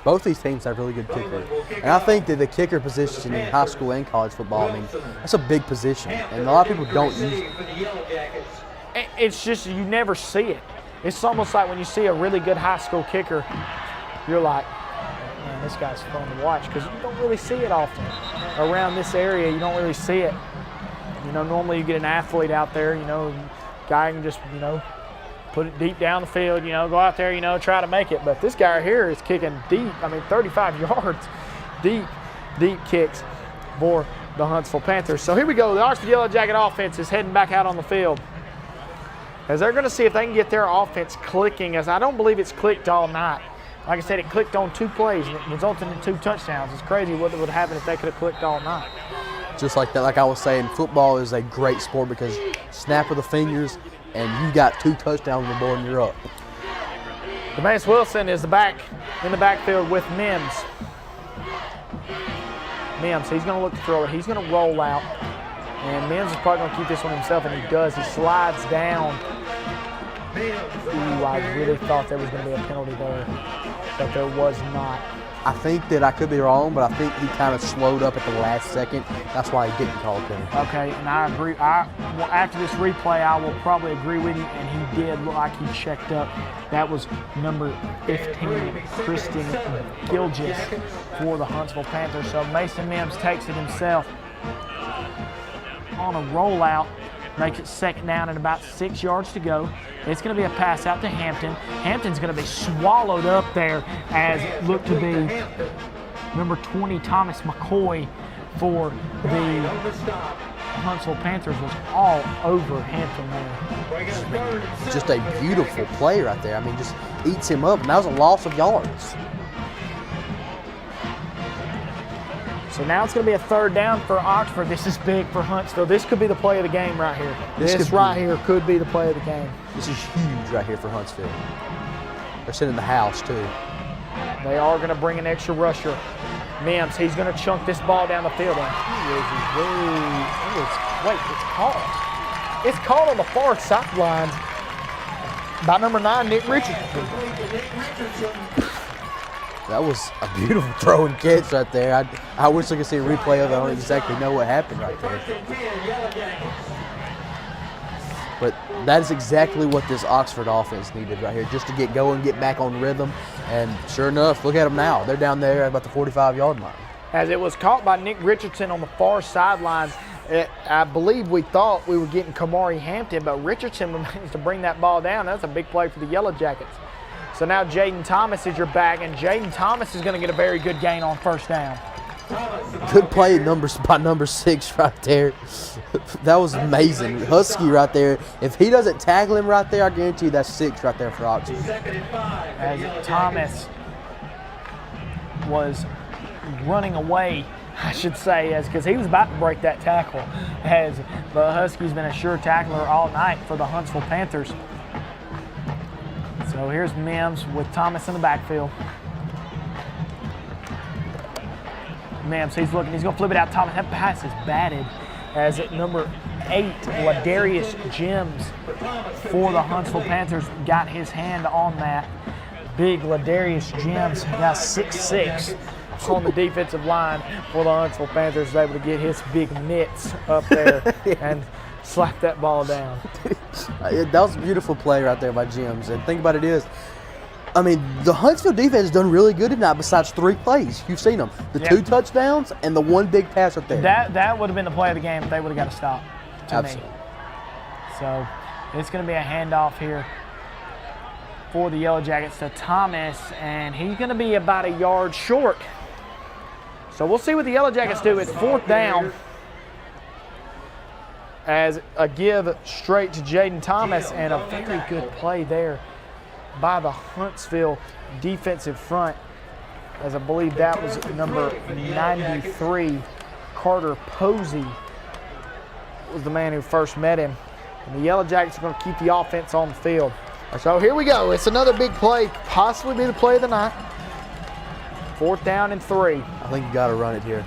Speaker 14: Both these teams have really good kickers. And I think that the kicker position in high school and college football, I mean, that's a big position. And a lot of people don't use it.
Speaker 13: It's just, you never see it. It's almost like when you see a really good high school kicker, you're like, man, this guy's fun to watch, because you don't really see it often. Around this area, you don't really see it. You know, normally you get an athlete out there, you know, guy can just, you know, put it deep down the field, you know, go out there, you know, try to make it. But this guy right here is kicking deep, 35 yards, deep, deep kicks for the Huntsville Panthers. So here we go. The Oxford Yellow Jacket offense is heading back out on the field, as they're going to see if they can get their offense clicking, as I don't believe it's clicked all night. Like I said, it clicked on 2 plays, and it resulted in 2 touchdowns. It's crazy what would happen if they could have clicked all night.
Speaker 14: Just like that, like I was saying, football is a great sport because snap of the fingers, and you got 2 touchdowns on the board and you're up.
Speaker 13: DeMace Wilson is in the backfield with Mims. He's going to look to throw it. He's going to roll out. And Mims is probably going to keep this one himself, and he does. He slides down. Ooh, I really thought there was going to be a penalty there, but there was not.
Speaker 14: I think that I could be wrong, but I think he kind of slowed up at the last second. That's why he didn't call a penalty.
Speaker 13: Okay, and I agree. After this replay, I will probably agree with you, and he did look like he checked up. That was number 15, Kristen Gilgis, for the Huntsville Panthers. So Mason Mims takes it himself on a rollout, makes it 2nd down and about 6 yards to go. It's going to be a pass out to Hampton. Hampton's going to be swallowed up there, as it looked to be number 20, Thomas McCoy, for the Huntsville Panthers, was all over Hampton there.
Speaker 14: Just a beautiful play right there. I mean, just eats him up, and that was a loss of yards.
Speaker 13: So now it's going to be a third down for Oxford. This is big for Huntsville. This could be the play of the game right here. This right here could be the play of the game.
Speaker 14: This is huge right here for Huntsville. They're sitting in the house, too.
Speaker 13: They are going to bring an extra rusher. Mims, he's going to chunk this ball down the field. And it's caught. It's caught on the far sidelines by number 9, Nick Richardson.
Speaker 14: That was a beautiful throw and catch right there. I wish I could see a replay of it. I don't exactly know what happened right there. But that is exactly what this Oxford offense needed right here, just to get going, get back on rhythm. And sure enough, look at them now. They're down there at about the 45-yard line.
Speaker 13: As it was caught by Nick Richardson on the far sidelines, I believe we thought we were getting Kamari Hampton, but Richardson managed to bring that ball down. That's a big play for the Yellow Jackets. So now Jaden Thomas is your back, and Jaden Thomas is going to get a very good gain on first down.
Speaker 14: Good play by number 6 right there. That was amazing. Husky right there. If he doesn't tackle him right there, I guarantee you that's 6 right there for Oxford.
Speaker 13: As Thomas was running away, I should say, because he was about to break that tackle, as the Husky's been a sure tackler all night for the Huntsville Panthers. So here's Mims with Thomas in the backfield. Mims, he's looking, he's going to flip it out. Thomas, that pass is batted as number 8, Ladarius Jims for the Huntsville Panthers got his hand on that. Big Ladarius Jims, got 6'6", on the defensive line for the Huntsville Panthers, is able to get his big mitts up there and slap that ball down.
Speaker 14: That was a beautiful play right there by Jims. And think about it is, I mean, the Huntsville defense has done really good tonight besides 3 plays. You've seen them. The 2 touchdowns and the 1 big pass right there.
Speaker 13: That would have been the play of the game if they would have got a stop to
Speaker 14: Absolutely.
Speaker 13: me. So it's going to be a handoff here for the Yellow Jackets to Thomas, and he's going to be about a yard short. So we'll see what the Yellow Jackets do. It's 4th down as a give straight to Jaden Thomas, and a very good play there by the Huntsville defensive front, as I believe that was number 93, Carter Posey, was the man who first met him. And the Yellow Jackets are going to keep the offense on the field. So here we go. It's another big play, possibly be the play of the night. 4th down and 3.
Speaker 14: I think you got to run it here.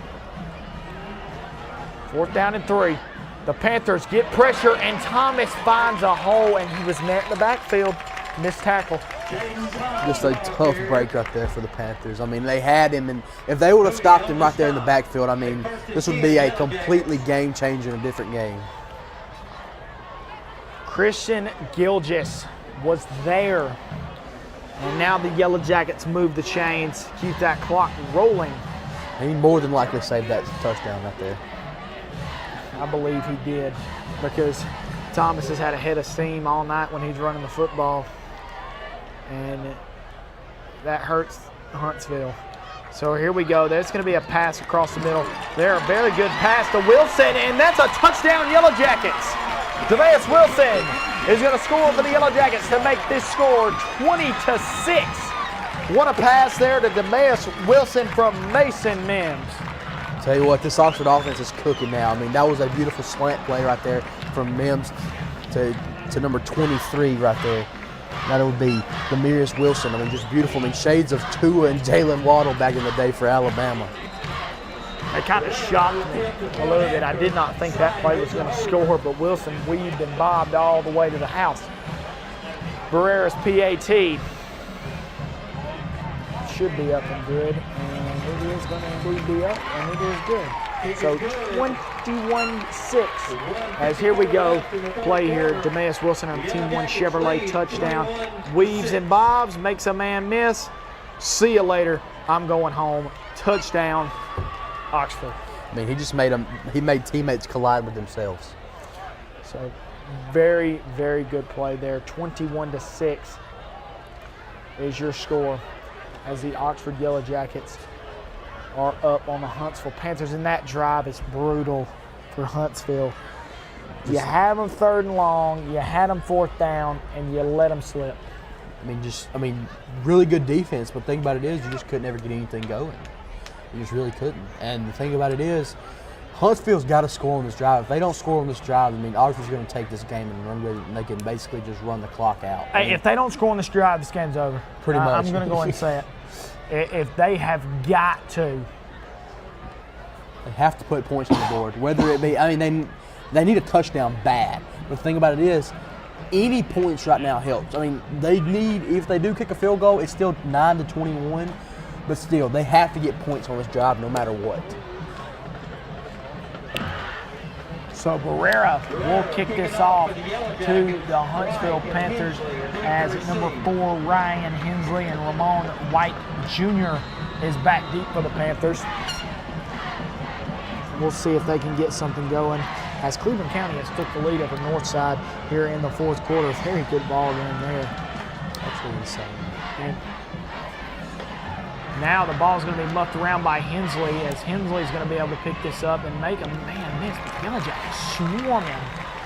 Speaker 13: 4th down and 3. The Panthers get pressure, and Thomas finds a hole, and he was met in the backfield. Missed tackle.
Speaker 14: Just a tough break right there for the Panthers. I mean, they had him, and if they would have stopped him right there in the backfield, I mean, this would be a completely game changer in a different game.
Speaker 13: Christian Gilgis was there. And now the Yellow Jackets move the chains, keep that clock rolling.
Speaker 14: He more than likely saved that touchdown right there.
Speaker 13: I believe he did, because Thomas has had a head of steam all night when he's running the football, and that hurts Huntsville. So here we go. There's going to be a pass across the middle. There, a very good pass to Wilson, and that's a touchdown, Yellow Jackets. Devaeus Wilson is going to score for the Yellow Jackets to make this score 20-6. What a pass there to Devaeus Wilson from Mason Mims.
Speaker 14: Tell you what, this Oxford offense is cooking now. I mean, that was a beautiful slant play right there from Mims to number 23 right there. That would be Demarius Wilson. I mean, just beautiful. I mean, shades of Tua and Jalen Waddle back in the day for Alabama.
Speaker 13: It kind of shocked me a little bit. I did not think that play was going to score, but Wilson weaved and bobbed all the way to the house. Barrera's PAT should be up and good, and it is going to indeed be up, and it is good. So 21-6. As here we go, play here. Devaeus Wilson on Team 1 Chevrolet touchdown. Weaves and bobs, makes a man miss. See you later. I'm going home. Touchdown, Oxford.
Speaker 14: I mean, he made teammates collide with themselves.
Speaker 13: So very, very good play there. 21-6 is your score as the Oxford Yellow Jackets are up on the Huntsville Panthers, and that drive is brutal for Huntsville. You have them 3rd and long, you had them 4th down, and you let them slip.
Speaker 14: I mean, really good defense, but the thing about it is you just couldn't ever get anything going. You just really couldn't. And the thing about it is, Huntsville's got to score on this drive. If they don't score on this drive, I mean, Oxford's going to take this game and run with it, and they can basically just run the clock out.
Speaker 13: Hey, if they don't score on this drive, this game's over.
Speaker 14: Pretty much.
Speaker 13: I'm going to go ahead and say it. If they have got to.
Speaker 14: They have to put points on the board, whether it be, I mean, they need a touchdown bad. But the thing about it is, any points right now helps. I mean, they need, if they do kick a field goal, it's still 9-21, but still, they have to get points on this drive no matter what.
Speaker 13: So Barrera will kick this off to the Huntsville Panthers as number 4, Ryan Hensley, and Ramon White Jr. is back deep for the Panthers. We'll see if they can get something going as Cleveland County has took the lead up the north side here in the fourth quarter. Very good ball game there.
Speaker 14: Absolutely insane.
Speaker 13: And now the ball's going to be muffed around by Hensley as Hensley's going to be able to pick this up and make a man miss. The Yellow Jackets swarming.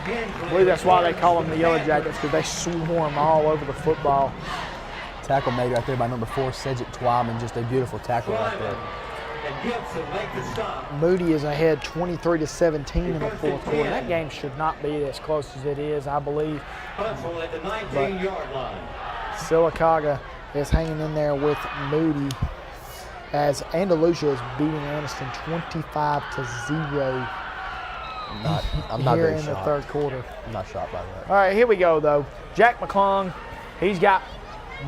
Speaker 13: I believe that's why they call them the Yellow Jackets, because they swarm all over the football.
Speaker 14: Tackle made right there by number 4, Cedric Twyman. Just a beautiful tackle right there.
Speaker 13: Moody is ahead 23-17 in the fourth quarter. That game should not be as close as it is, I believe.
Speaker 1: At the 19-yard line.
Speaker 13: Sylacauga is hanging in there with Moody as Andalusia is beating Anniston 25-0.
Speaker 14: I'm not
Speaker 13: here
Speaker 14: very
Speaker 13: in
Speaker 14: shocked.
Speaker 13: the third quarter.
Speaker 14: I'm not shocked by that.
Speaker 13: All right, here we go, though. Jack McClung, he's got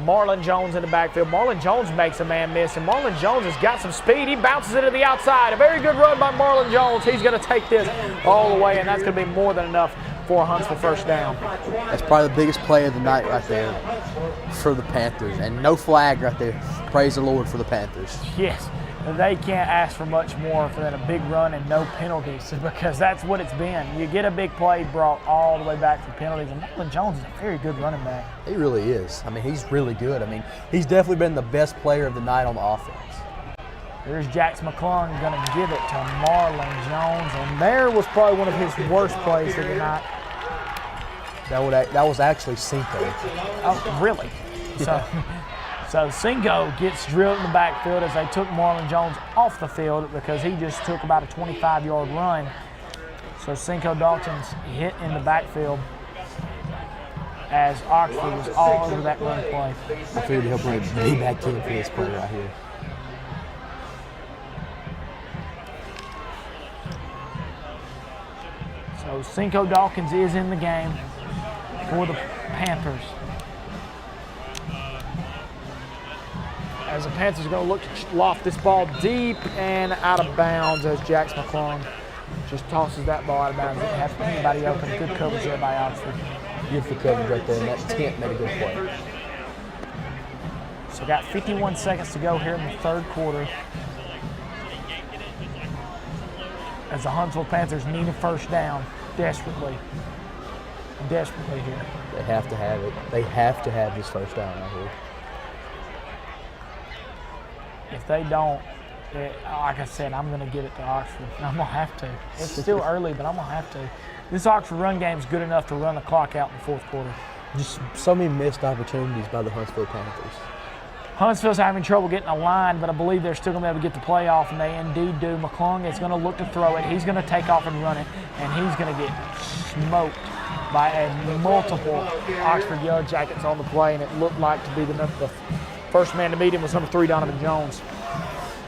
Speaker 13: Marlon Jones in the backfield. Marlon Jones makes a man miss, and Marlon Jones has got some speed. He bounces it to the outside. A very good run by Marlon Jones. He's going to take this all the way, and that's going to be more than enough for a Huntsville first down.
Speaker 14: That's probably the biggest play of the night right there for the Panthers. And no flag right there. Praise the Lord for the Panthers.
Speaker 13: Yes, they can't ask for much more than a big run and no penalties, because that's what it's been. You get a big play brought all the way back for penalties, and Marlon Jones is a very good running back.
Speaker 14: He really is. I mean, he's really good. I mean, he's definitely been the best player of the night on the offense.
Speaker 13: There's Jax McClung going to give it to Marlon Jones, and there was probably one of his worst plays of the night.
Speaker 14: That was actually Cinco.
Speaker 13: Oh, really? So Cinco gets drilled in the backfield as they took Marlon Jones off the field because he just took about a 25-yard run. So Cinco Dalton's hit in the backfield as Oxford was all over that run play.
Speaker 14: I figured he'll play be back in for this play right here.
Speaker 13: So Cinco Dawkins is in the game for the Panthers. As the Panthers are going to look to loft this ball deep and out of bounds as Jax McClung just tosses that ball out of bounds. Didn't have anybody open. Good coverage there by Oxford.
Speaker 14: Beautiful coverage right there, and that tent made a good play.
Speaker 13: So got 51 seconds to go here in the third quarter as the Huntsville Panthers need a first down desperately here.
Speaker 14: They have to have it. They have to have this first down right here.
Speaker 13: If they don't, like I said, I'm going to get it to Oxford. I'm going to have to. It's still early, but I'm going to have to. This Oxford run game is good enough to run the clock out in the fourth quarter.
Speaker 14: Just so many missed opportunities by the Huntsville Panthers.
Speaker 13: Huntsville's having trouble getting a line, but I believe they're still going to be able to get the play off, and they indeed do. McClung is going to look to throw it. He's going to take off and run it, and he's going to get smoked by multiple Oxford Yellow Jackets on the play, and it looked like to be the first man to beat him was number 3, Donovan Jones.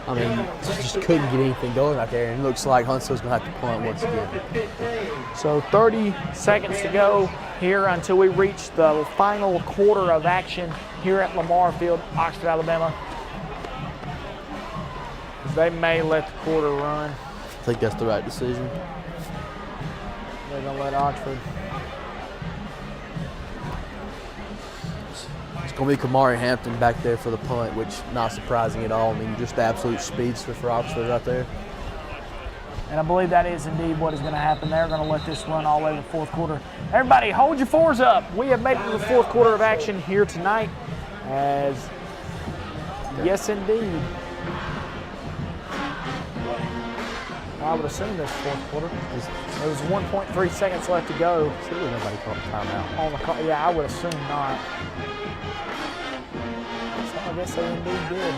Speaker 14: I mean, just couldn't get anything going out there, and it looks like Huntsville's going to have to punt once again.
Speaker 13: So 30 seconds to go here until we reach the final quarter of action here at Lamar Field, Oxford, Alabama. They may let the quarter run.
Speaker 14: I think that's the right decision.
Speaker 13: They're going to let Oxford.
Speaker 14: It's going to be Kamari Hampton back there for the punt, which not surprising at all. I mean, just the absolute speedster for Oxford right there.
Speaker 13: And I believe that is indeed what is going to happen. They're going to let this run all the way to the fourth quarter. Everybody, hold your fours up. We have made it to the fourth quarter of action here tonight. As, yes, indeed. I would assume this fourth quarter. There was 1.3 seconds left to go.
Speaker 14: Certainly nobody called a timeout.
Speaker 13: On the call. Yeah, I would assume not. So I guess they indeed did.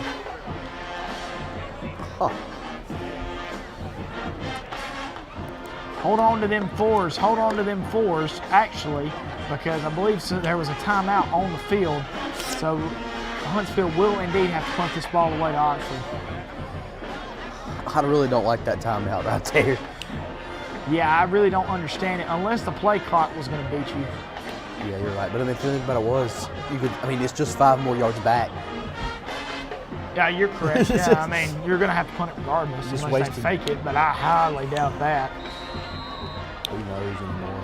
Speaker 13: Hold on to them fours. Hold on to them fours, actually, because I believe there was a timeout on the field. So Huntsville will indeed have to punt this ball away to Oxford.
Speaker 14: I really don't like that timeout right there.
Speaker 13: Yeah, I really don't understand it unless the play clock was going to beat you.
Speaker 14: Yeah, you're right. But I mean, if you think about it, it's just 5 more yards back.
Speaker 13: Yeah, you're correct. Yeah, I mean, you're going to have to punt it regardless
Speaker 14: Just
Speaker 13: unless they fake it, but I highly doubt that.
Speaker 14: Who knows anymore?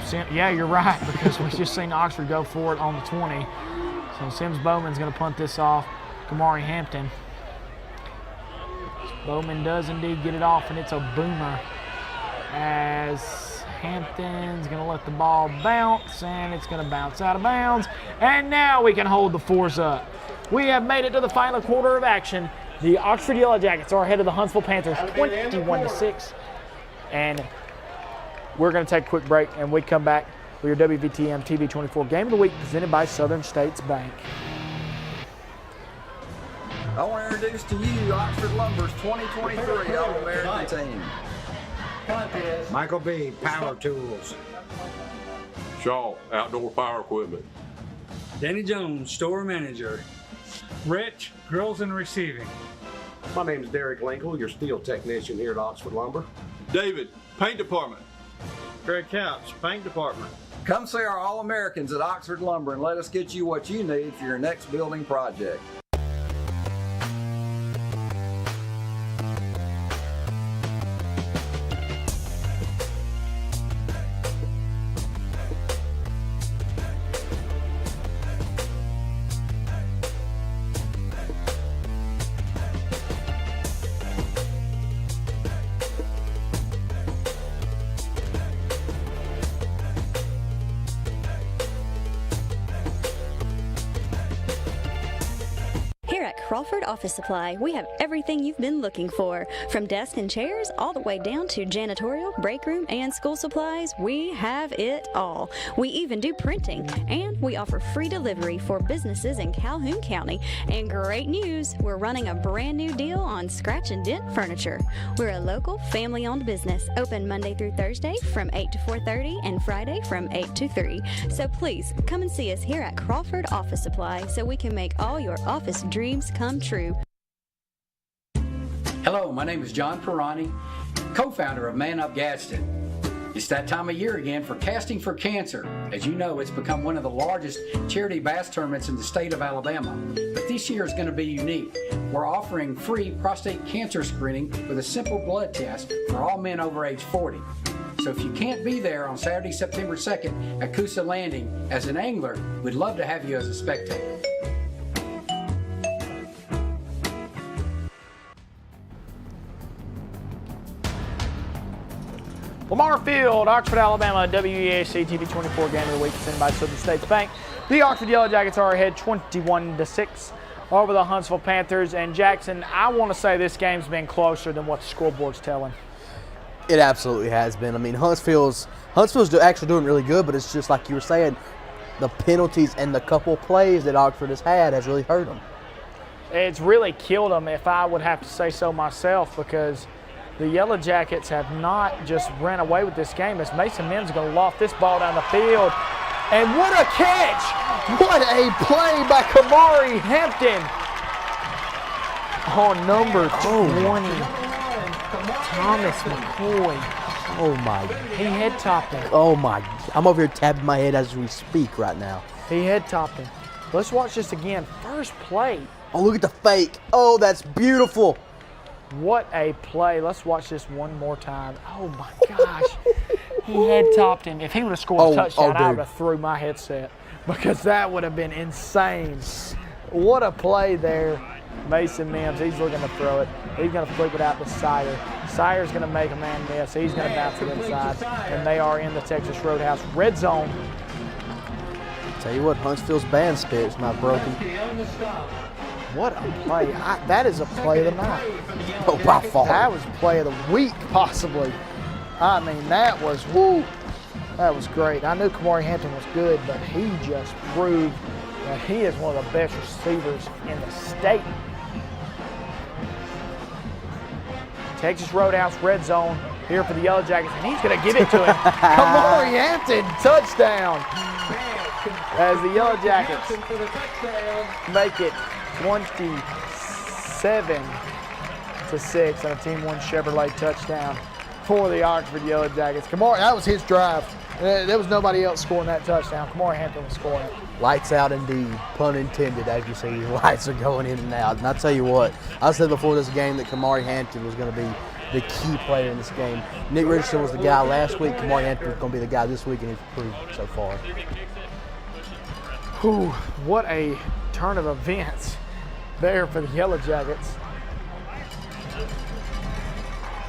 Speaker 13: So, yeah, you're right, because we just seen Oxford go for it on the 20. So Sims Bowman's going to punt this off. Kamari Hampton. Bowman does indeed get it off, and it's a boomer. As Hampton's going to let the ball bounce, and it's going to bounce out of bounds. And now we can hold the fours up. We have made it to the final quarter of action. The Oxford Yellow Jackets are ahead of the Huntsville Panthers 21-6. And we're going to take a quick break, and we come back with your WVTM TV 24 Game of the Week presented by Southern States Bank.
Speaker 2: I want to introduce to you Oxford Lumber's 2023 All-American team.
Speaker 5: Michael B., Power Tools.
Speaker 7: Shaw, Outdoor Power Equipment.
Speaker 8: Danny Jones, Store Manager.
Speaker 9: Rich, Grills and Receiving.
Speaker 17: My name is Derek Linkle, your steel technician here at Oxford Lumber.
Speaker 7: David, Paint Department.
Speaker 17: Greg Couch, Paint Department.
Speaker 2: Come see our All-Americans at Oxford Lumber and let us get you what you need for your next building project.
Speaker 24: Here at Crawford Office Supply, we have everything you've been looking for. From desks and chairs all the way down to janitorial, break room, and school supplies, we have it all. We even do printing, and we offer free delivery for businesses in Calhoun County. And great news, we're running a brand new deal on scratch and dent furniture. We're a local, family-owned business, open Monday through Thursday from 8 to 4:30 and Friday from 8 to 3. So please, come and see us here at Crawford Office Supply so we can make all your office dreams come true.
Speaker 26: Hello, my name is John Perrani, co-founder of Man Up Gadsden. It's that time of year again for Casting for Cancer. As you know, it's become one of the largest charity bass tournaments in the state of Alabama. But this year is going to be unique. We're offering free prostate cancer screening with a simple blood test for all men over age 40. So if you can't be there on Saturday, September 2nd at Coosa Landing as an angler, we'd love to have you as a spectator.
Speaker 13: Lamar Field, Oxford, Alabama, WEAC TV 24 Game of the Week presented by Southern States Bank. The Oxford Yellow Jackets are ahead 21-6 over the Huntsville Panthers. And Jackson, I want to say this game's been closer than what the scoreboard's telling.
Speaker 14: It absolutely has been. I mean, Huntsville's actually doing really good, but it's just like you were saying, the penalties and the couple plays that Oxford has had has really hurt them.
Speaker 13: It's really killed them, if I would have to say so myself, because the Yellow Jackets have not just ran away with this game as Mason Mims is going to loft this ball down the field. And what a catch! What a play by Kamari Hampton on number 20. Thomas McCoy.
Speaker 14: Oh my.
Speaker 13: He head topped him.
Speaker 14: Oh my. I'm over here tapping my head as we speak right now.
Speaker 13: He head topped him. Let's watch this again. First play.
Speaker 14: Oh, look at the fake. Oh, that's beautiful.
Speaker 13: What a play. Let's watch this one more time. Oh my gosh. He head topped him. If he would have scored a touchdown, I would have threw my headset because that would have been insane. What a play there. Mason Mims, he's looking to throw it. He's going to flip it out to Sire. Sire's going to make a man miss. He's going to bounce it inside. And they are in the Texas Roadhouse red zone.
Speaker 14: Tell you what, Huntsville's band spirit's not broken.
Speaker 13: What a play. That is a play of the night.
Speaker 14: Oh, by far.
Speaker 13: That was play of the week, possibly. I mean, that was, woo. That was great. I knew Kamari Hampton was good, but he just proved that he is one of the best receivers in the state. Texas Roadhouse red zone here for the Yellow Jackets, and he's going to give it to him. Kamari Hampton, touchdown. As the Yellow Jackets make it 27-6 on a Team 1 Chevrolet touchdown for the Oxford Yellow Jackets. Kamari, that was his drive. There was nobody else scoring that touchdown. Kamari Hampton was scoring it.
Speaker 14: Lights out indeed, pun intended, as you see. Lights are going in and out. And I'll tell you what, I said before this game that Kamari Hampton was going to be the key player in this game. Nick Richardson was the guy last week. Kamari Hampton is going to be the guy this week, and he's proved so far.
Speaker 13: Whew, what a turn of events there for the Yellow Jackets.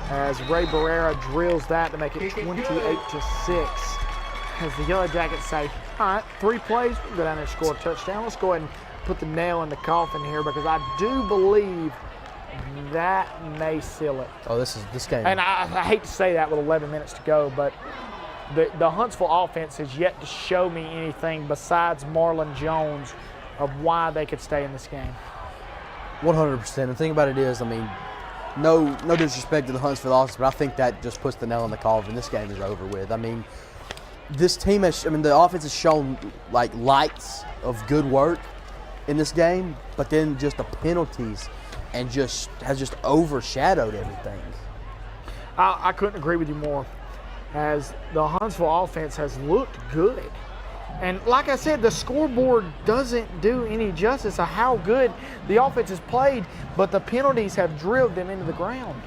Speaker 13: As Ray Barrera drills that to make it 28-6. As the Yellow Jackets say, all right, 3 plays, we'll go down there and score a touchdown. Let's go ahead and put the nail in the coffin here because I do believe that may seal it.
Speaker 14: Oh, this game.
Speaker 13: And I hate to say that with 11 minutes to go, but the Huntsville offense has yet to show me anything besides Marlon Jones of why they could stay in this game.
Speaker 14: 100%. The thing about it is, I mean, no disrespect to the Huntsville offense, but I think that just puts the nail in the coffin. This game is over with. I mean, this team has, the offense has shown like lights of good work in this game, but then just the penalties and has overshadowed everything.
Speaker 13: I couldn't agree with you more, as the Huntsville offense has looked good. And like I said, the scoreboard doesn't do any justice to how good the offense has played, but the penalties have drilled them into the ground.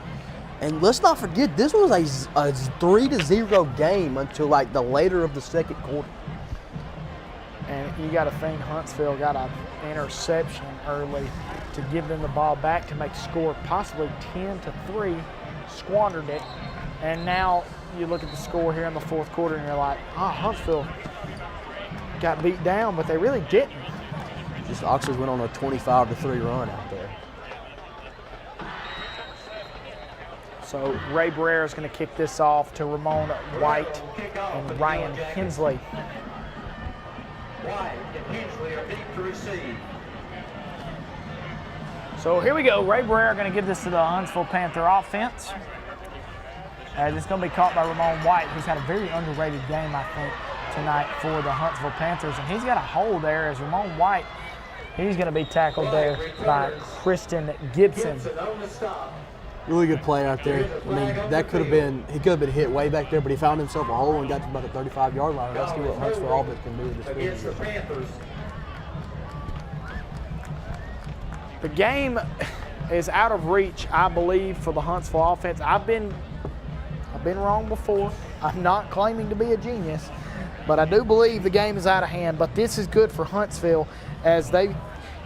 Speaker 14: And let's not forget, this was a 3-0 game until like the later of the second quarter.
Speaker 13: And you got to think Huntsville got an interception early to give them the ball back to make the score possibly 10-3, squandered it. And now you look at the score here in the fourth quarter and you're like, Huntsville got beat down, but they really didn't.
Speaker 14: Just Oxford went on a 25-3 run out there.
Speaker 13: So Ray Barrera is going to kick this off to Ramon White and Ryan Hensley.
Speaker 1: White and Hensley are deep to receive.
Speaker 13: So here we go. Ray Barrera going to give this to the Huntsville Panther offense. As it's going to be caught by Ramon White, who's had a very underrated game, I think, tonight for the Huntsville Panthers. And he's got a hole there as Ramon White, he's going to be tackled there by Kristen Gibson.
Speaker 14: Really good play out there. I mean, that could have been, he could have been hit way back there, but he found himself a hole and got to about the 35-yard line. Let's see what Huntsville offense can do this week.
Speaker 13: The game is out of reach, I believe, for the Huntsville offense. I've been wrong before. I'm not claiming to be a genius, but I do believe the game is out of hand. But this is good for Huntsville as they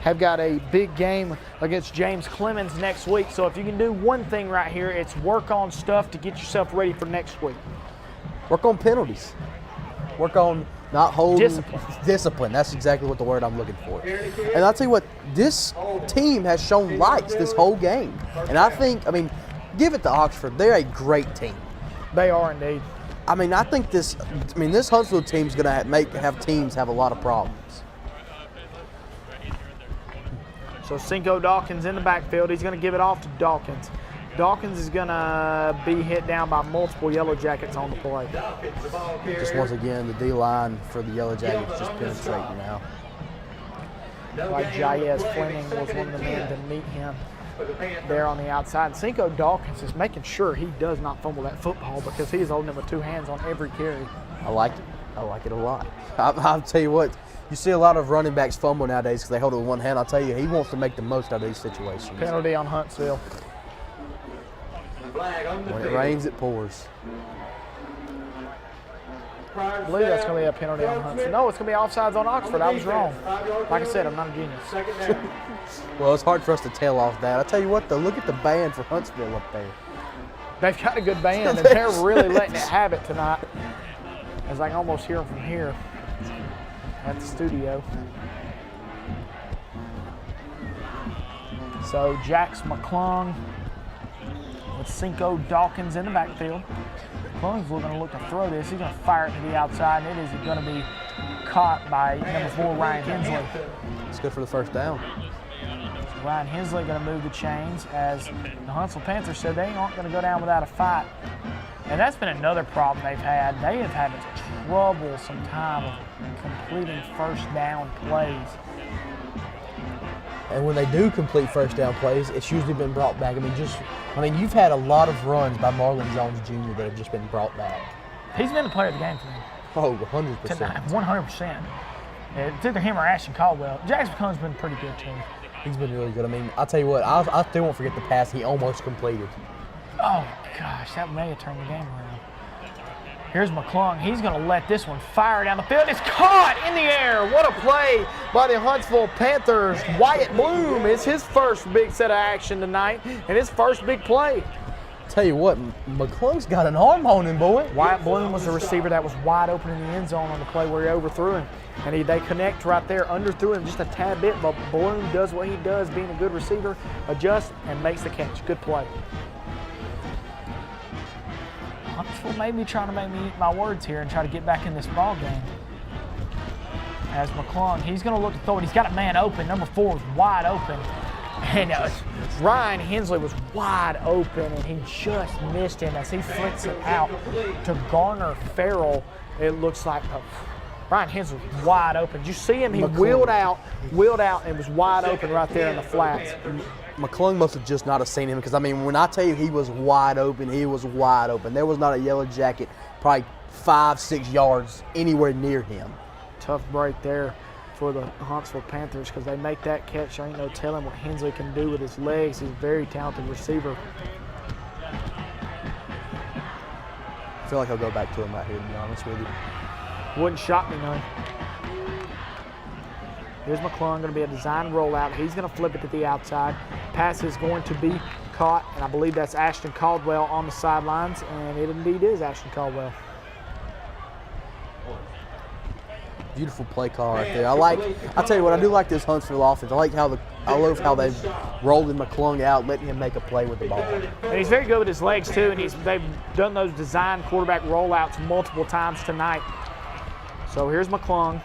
Speaker 13: have got a big game against James Clemens next week. So if you can do one thing right here, it's work on stuff to get yourself ready for next week.
Speaker 14: Work on penalties. Work on not holding.
Speaker 13: Discipline.
Speaker 14: That's exactly what the word I'm looking for. And I'll tell you what, this team has shown lights this whole game. And I mean, give it to Oxford. They're a great team.
Speaker 13: They are indeed.
Speaker 14: I mean, I think this Huntsville team's going to have teams have a lot of problems.
Speaker 13: So Cinco Dawkins in the backfield. He's going to give it off to Dawkins. Dawkins is going to be hit down by multiple Yellow Jackets on the play.
Speaker 14: Just once again, the D-line for the Yellow Jackets just penetrating now.
Speaker 13: Like Jayez Fleming was one of the men to meet him there on the outside. Cinco Dawkins is making sure he does not fumble that football because he's holding it with 2 hands on every carry.
Speaker 14: I like it. I like it a lot. I'll tell you what, you see a lot of running backs fumble nowadays because they hold it with 1 hand. I'll tell you, he wants to make the most out of these situations.
Speaker 13: Penalty on Huntsville.
Speaker 14: When it rains, it pours.
Speaker 13: I believe that's going to be a penalty on Huntsville. No, it's going to be offsides on Oxford. I was wrong. Like I said, I'm not a genius.
Speaker 14: Well, it's hard for us to tell off that. I'll tell you what, though, look at the band for Huntsville up there.
Speaker 13: They've got a good band, and they're really letting it have it tonight. As I can almost hear them from here at the studio. So Jax McClung with Cinco Dawkins in the backfield. McClung's going to look to throw this. He's going to fire it to the outside, and it is going to be caught by number 4, Ryan Hensley.
Speaker 14: It's good for the first down.
Speaker 13: Ryan Hensley going to move the chains as the Huntsville Panthers said they aren't going to go down without a fight. And that's been another problem they've had. They have had troublesome time of completing first down plays.
Speaker 14: And when they do complete first down plays, it's usually been brought back. I mean, you've had a lot of runs by Marlon Jones Jr. that have just been brought back.
Speaker 13: He's been the player of the game for me.
Speaker 14: Oh, 100%.
Speaker 13: Tonight, 100%. It's either him or Ashton Caldwell. Jackson McClung's been pretty good too.
Speaker 14: He's been really good. I mean, I'll tell you what, I still won't forget the pass he almost completed.
Speaker 13: Oh, gosh, that may have turned the game around. Here's McClung. He's going to let this one fire down the field. It's caught in the air. What a play by the Huntsville Panthers. Wyatt Bloom is his first big set of action tonight and his first big play.
Speaker 14: Tell you what, McClung's got an arm on him, boy.
Speaker 13: Wyatt Bloom was the receiver that was wide open in the end zone on the play where he overthrew him. And they connect right there, underthrew him just a tad bit, but Bloom does what he does, being a good receiver, adjusts, and makes the catch. Good play. Huntsville may be trying to make me eat my words here and try to get back in this ball game. As McClung, he's going to look to throw it. He's got a man open. Number 4 is wide open. And Ryan Hensley was wide open, and he just missed him as he flicks it out to Garner Farrell. It looks like Ryan Hensley was wide open. Did you see him? He wheeled out, and was wide open right there in the flats.
Speaker 14: McClung must have just not have seen him because, I mean, when I tell you he was wide open, he was wide open. There was not a yellow jacket probably 5-6 yards anywhere near him.
Speaker 13: Tough break there for the Huntsville Panthers because they make that catch. There ain't no telling what Hensley can do with his legs. He's a very talented receiver.
Speaker 14: I feel like I'll go back to him right here, to be honest with you.
Speaker 13: Wouldn't shock me none. Here's McClung, going to be a design rollout. He's going to flip it to the outside. Pass is going to be caught, and I believe that's Ashton Caldwell on the sidelines, and it indeed is Ashton Caldwell.
Speaker 14: Beautiful play call right there. I'll tell you what, I do like this Huntsville offense. I love how they've rolled McClung out, letting him make a play with the ball.
Speaker 13: And he's very good with his legs too, and they've done those design quarterback rollouts multiple times tonight. So here's McClung.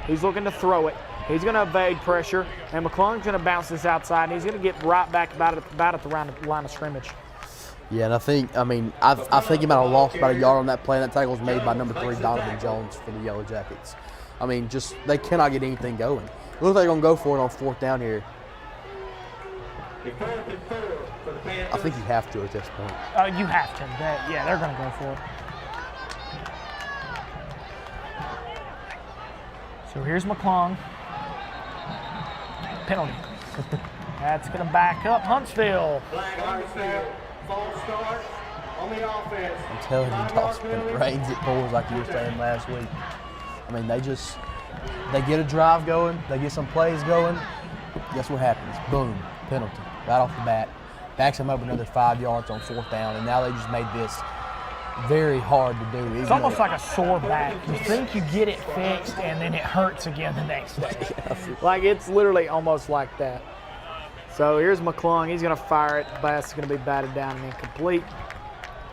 Speaker 13: He's looking to throw it. He's going to evade pressure, and McClung's going to bounce this outside, and he's going to get right back about at the line of scrimmage.
Speaker 14: Yeah, and I think he might have lost about a yard on that play, and that tackle was made by number 3, Donovan Jones, for the Yellow Jackets. I mean, they cannot get anything going. Look like they're going to go for it on 4th down here. I think you have to at this point.
Speaker 13: You have to. Yeah, they're going to go for it. So here's McClung. Penalty. That's going to back up Huntsville.
Speaker 1: False start on the offense.
Speaker 14: I'm telling you, Dawson, when it rains, it pours, like you were saying last week. I mean, they get a drive going, they get some plays going. Guess what happens? Boom, penalty right off the bat. Backs them up another 5 yards on 4th down, and now they just made this very hard to do.
Speaker 13: It's almost like a sore back. You think you get it fixed, and then it hurts again the next day. Like, it's literally almost like that. So here's McClung. He's going to fire it. The pass is going to be batted down and incomplete.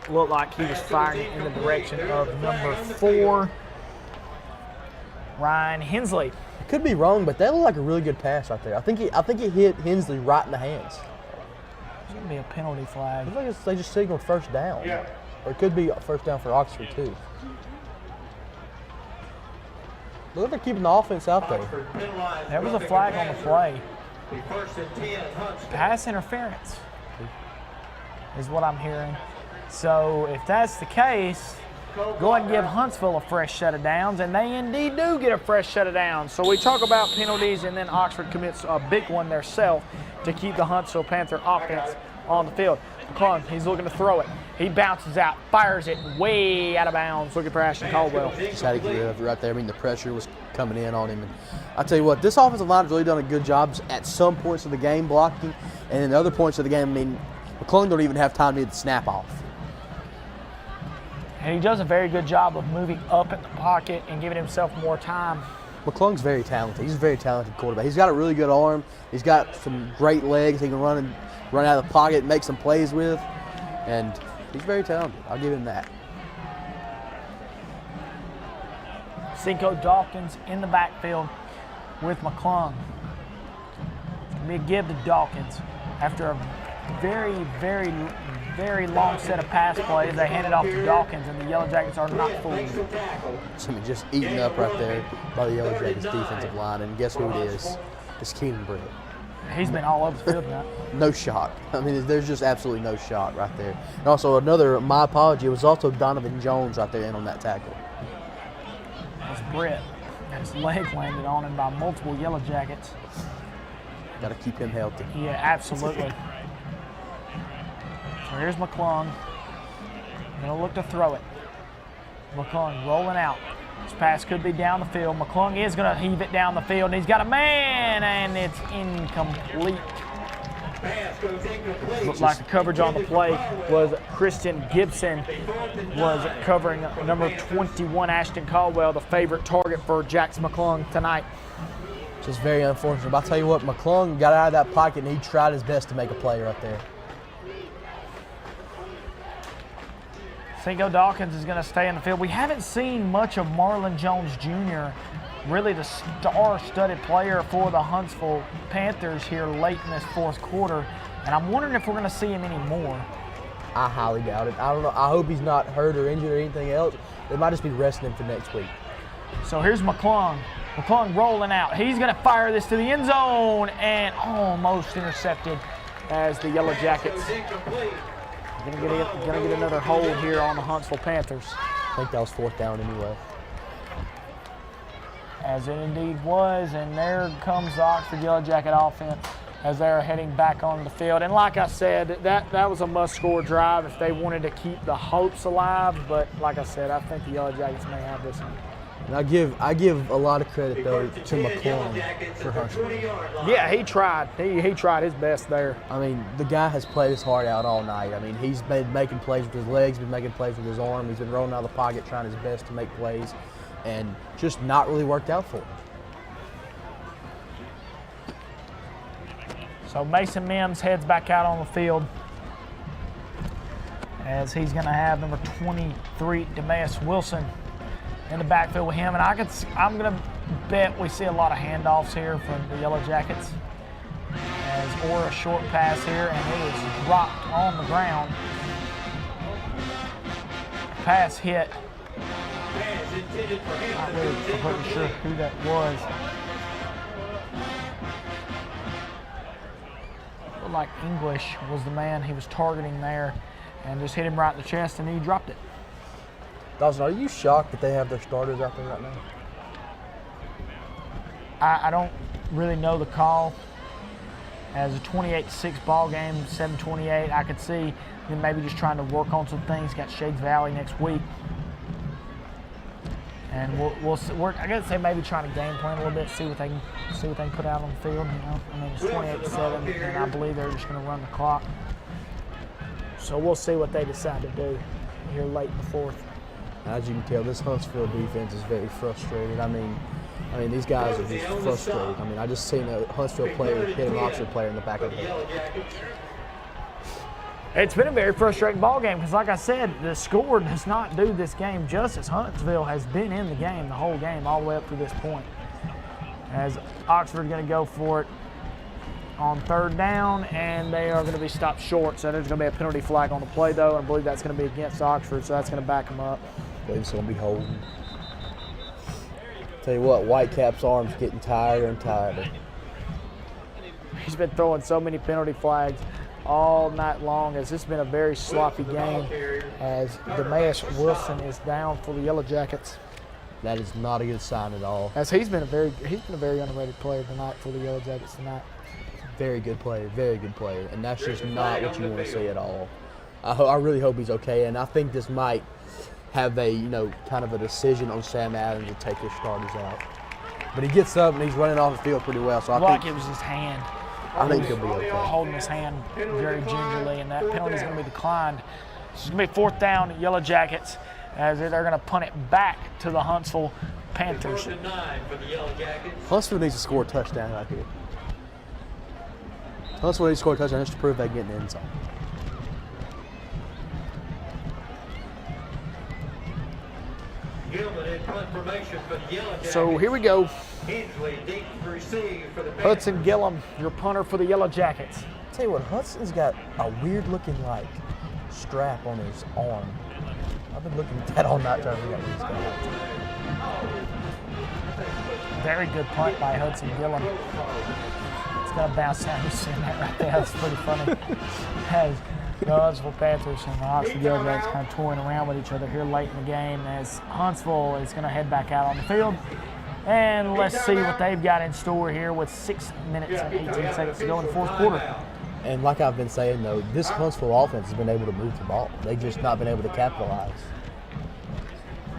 Speaker 13: Looked like he was firing in the direction of number 4, Ryan Hensley.
Speaker 14: Could be wrong, but that looked like a really good pass right there. I think it hit Hensley right in the hands.
Speaker 13: There's going to be a penalty flag.
Speaker 14: Looks like they just signaled first down. Yeah. Or it could be first down for Oxford, too. Look like they're keeping the offense out there.
Speaker 13: There was a flag on the play. Pass interference is what I'm hearing. So if that's the case, go ahead and give Huntsville a fresh set of downs, and they indeed do get a fresh set of downs. So we talk about penalties, and then Oxford commits a big one themselves to keep the Huntsville Panther offense on the field. McClung, he's looking to throw it. He bounces out, fires it way out of bounds, looking for Ashton Caldwell.
Speaker 14: Just had to get rid of it right there. I mean, the pressure was coming in on him. And I tell you what, this offensive line has really done a good job at some points of the game blocking, and in other points of the game, I mean, McClung don't even have time to get the snap off.
Speaker 13: And he does a very good job of moving up in the pocket and giving himself more time.
Speaker 14: McClung's very talented. He's a very talented quarterback. He's got a really good arm. He's got some great legs. He can run out of the pocket and make some plays with. And he's very talented. I'll give him that.
Speaker 13: Cinco Dawkins in the backfield with McClung. give to Dawkins. After a very, very, very long set of pass plays, they hand it off to Dawkins, and the Yellow Jackets are not fooled.
Speaker 14: Something just eaten up right there by the Yellow Jackets defensive line, and guess who it is? It's Keenan Britt.
Speaker 13: He's been all over the field now.
Speaker 14: No shock. I mean, there's just absolutely no shock right there. And also my apology, it was also Donovan Jones right there in on that tackle.
Speaker 13: That's Britt. His leg landed on him by multiple Yellow Jackets.
Speaker 14: Got to keep him healthy.
Speaker 13: Yeah, absolutely. So here's McClung. Gonna look to throw it. McClung rolling out. This pass could be down the field. McClung is gonna heave it down the field, and he's got a man, and it's incomplete. Looked like the coverage on the play was Christian Gibson was covering number 21, Ashton Caldwell, the favorite target for Jackson McClung tonight.
Speaker 14: Just very unfortunate. But I'll tell you what, McClung got out of that pocket, and he tried his best to make a play right there.
Speaker 13: Cinco Dawkins is going to stay in the field. We haven't seen much of Marlon Jones Jr., really the star-studded player for the Huntsville Panthers here late in this fourth quarter, and I'm wondering if we're going to see him anymore.
Speaker 14: I highly doubt it. I don't know. I hope he's not hurt or injured or anything else. They might just be resting him for next week.
Speaker 13: So here's McClung. McClung rolling out. He's going to fire this to the end zone and almost intercepted as the Yellow Jackets Going to get another hold here on the Huntsville Panthers.
Speaker 14: I think that was fourth down anyway.
Speaker 13: As it indeed was, and there comes the Oxford Yellow Jacket offense as they're heading back on the field. And like I said, that was a must-score drive if they wanted to keep the hopes alive. But like I said, I think the Yellow Jackets may have this one.
Speaker 14: And I give a lot of credit though to McClung for Huntsville.
Speaker 13: Yeah, he tried. He tried his best there.
Speaker 14: I mean, the guy has played his heart out all night. I mean, he's been making plays with his legs, been making plays with his arm. He's been rolling out of the pocket, trying his best to make plays, and just not really worked out for him.
Speaker 13: So Mason Mims heads back out on the field as he's going to have number 23, Demeas Wilson, in the backfield with him. And I'm going to bet we see a lot of handoffs here from the Yellow Jackets, or a short pass here, and it is dropped on the ground. Pass hit. Not really completely sure who that was. Looked like English was the man he was targeting there, and just hit him right in the chest, and he dropped it.
Speaker 14: Dawson, are you shocked that they have their starters out there right now?
Speaker 13: I don't really know the call. As a 28-6 ball game, 7:28, I could see them maybe just trying to work on some things. Got Shades Valley next week. And we'll see. I gotta say maybe trying to game plan a little bit, see what they can put out on the field. You know, I mean it's 28-7, and I believe they're just going to run the clock. So we'll see what they decide to do here late in the fourth.
Speaker 14: As you can tell, this Huntsville defense is very frustrated. I mean, these guys are just frustrated. I mean, I just seen a Huntsville player hit an Oxford player in the back of the head.
Speaker 13: It's been a very frustrating ball game because, like I said, the score does not do this game justice. Huntsville has been in the game the whole game, all the way up to this point. As Oxford going to go for it on third down, and they are going to be stopped short. So there's going to be a penalty flag on the play, though, and I believe that's going to be against Oxford, so that's going to back them up.
Speaker 14: I believe it's going to be holding. Tell you what, Whitecap's arm's getting tighter and tighter.
Speaker 13: He's been throwing so many penalty flags all night long, as this has been a very sloppy game, as Demeas Wilson is down for the Yellow Jackets.
Speaker 14: That is not a good sign at all.
Speaker 13: As he's been a very underrated player tonight for the Yellow Jackets tonight.
Speaker 14: Very good player, and that's just not what you want to see at all. I really hope he's okay, and I think this might have a kind of a decision on Sam Adams to take his starters out. But he gets up and he's running off the field pretty well, so I think
Speaker 13: it was his hand.
Speaker 14: I think he'll be okay.
Speaker 13: Holding his hand very gingerly, and that penalty is going to be declined. This is going to be fourth down, Yellow Jackets, as they're going to punt it back to the Huntsville Panthers.
Speaker 14: Huntsville needs to score a touchdown right here. Huntsville needs to score a touchdown just to prove they get in the end zone.
Speaker 1: Gilman in punt formation for the Yellow Jackets.
Speaker 13: So here we go.
Speaker 1: Hensley deep to receive for the
Speaker 13: Hudson Gillum, your punter for the Yellow Jackets.
Speaker 14: Tell you what, Hudson's got a weird looking like strap on his arm. I've been looking at that all night trying to figure out what he's got.
Speaker 13: Very good punt by Hudson Gillum. It's gonna bounce down. You've seen that right there. That's pretty funny. As the Huntsville Panthers and the Oxford Yellow Jackets kind of toying around with each other here late in the game as Huntsville is gonna head back out on the field. And let's see what they've got in store here with 6 minutes and 18 seconds to go in the fourth quarter.
Speaker 14: And like I've been saying though, this Huntsville offense has been able to move the ball. They've just not been able to capitalize.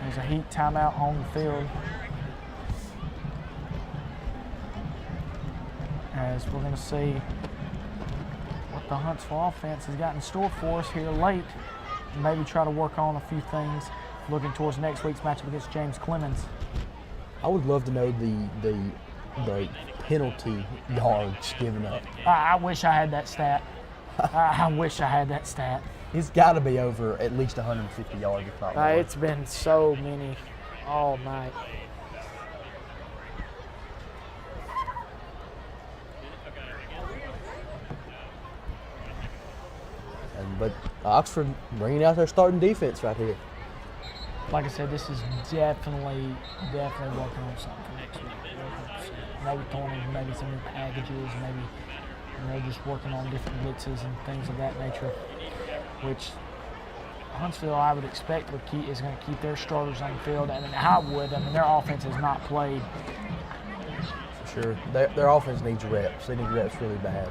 Speaker 13: There's a heat timeout on the field. As we're going to see what the Huntsville offense has got in store for us here late. Maybe try to work on a few things looking towards next week's matchup against James Clemens.
Speaker 14: I would love to know the penalty yards given up.
Speaker 13: I wish I had that stat. I wish I had that stat.
Speaker 14: It's got to be over at least 150 yards, if not more.
Speaker 13: It's been so many all night.
Speaker 14: But Oxford bringing out their starting defense right here.
Speaker 13: Like I said, this is definitely working on something for next week. Maybe throwing in maybe some new packages, maybe just working on different blitzes and things of that nature, which Huntsville, I would expect, is going to keep their starters on the field. I mean, I would. I mean, their offense has not played.
Speaker 14: For sure. Their offense needs reps. They need reps really bad.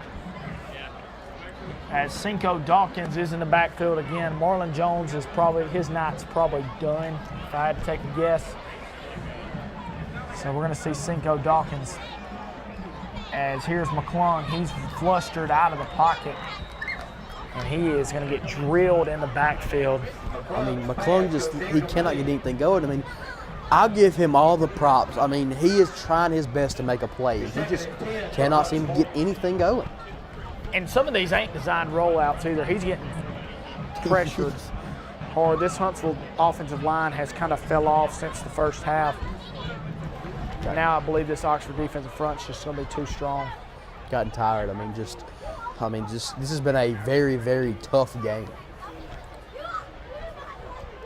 Speaker 13: As Cinco Dawkins is in the backfield again, Marlon Jones is his night's probably done, if I had to take a guess. So we're going to see Cinco Dawkins. As here's McClung, he's flustered out of the pocket, and he is going to get drilled in the backfield.
Speaker 14: I mean, McClung he cannot get anything going. I mean, I'll give him all the props. I mean, he is trying his best to make a play. He just cannot seem to get anything going.
Speaker 13: And some of these ain't designed rollouts either. He's getting pressured hard. This Huntsville offensive line has kind of fell off since the first half. Now I believe this Oxford defensive front's just going to be too strong.
Speaker 14: Gotten tired. I mean, this has been a very, very tough game.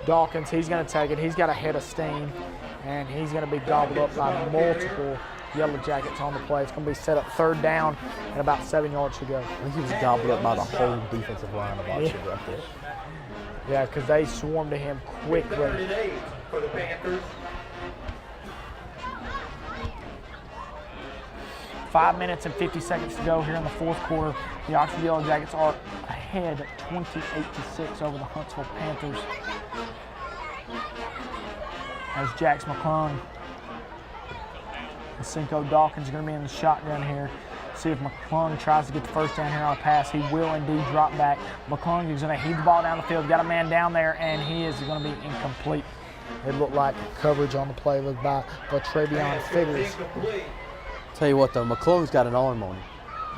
Speaker 13: Dawkins, he's going to take it. He's got a head of steam, and he's going to be gobbled up by multiple Yellow Jackets on the play. It's going to be set up third down and about 7 yards to go.
Speaker 14: I think he was gobbled up by the whole defensive line of Oxford right there.
Speaker 13: Yeah, because they swarmed to him quickly.
Speaker 1: For the Panthers.
Speaker 13: 5 minutes and 50 seconds to go here in the fourth quarter. The Oxford Yellow Jackets are ahead 28-6 over the Huntsville Panthers. As Jax McClung and Cinco Dawkins are going to be in the shotgun here. See if McClung tries to get the first down here on a pass. He will indeed drop back. McClung is going to heave the ball down the field. Got a man down there, and he is going to be incomplete. It looked like coverage on the play was by Trevion Figures.
Speaker 14: Tell you what, though, McClung's got an arm on him.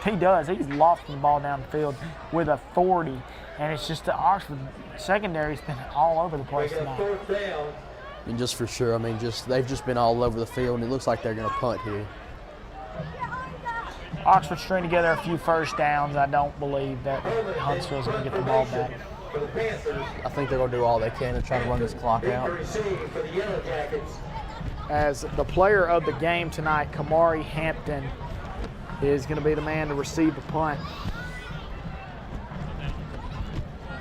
Speaker 13: He does. He's lofting the ball down the field with authority, and it's just the Oxford secondary's been all over the place tonight.
Speaker 14: And just for sure, I mean, they've just been all over the field, and it looks like they're going to punt here.
Speaker 13: Oxford string together a few first downs. I don't believe that Huntsville's going to get the ball back.
Speaker 14: I think they're going to do all they can to try to run this clock out.
Speaker 13: As the player of the game tonight, Kamari Hampton, is going to be the man to receive the punt.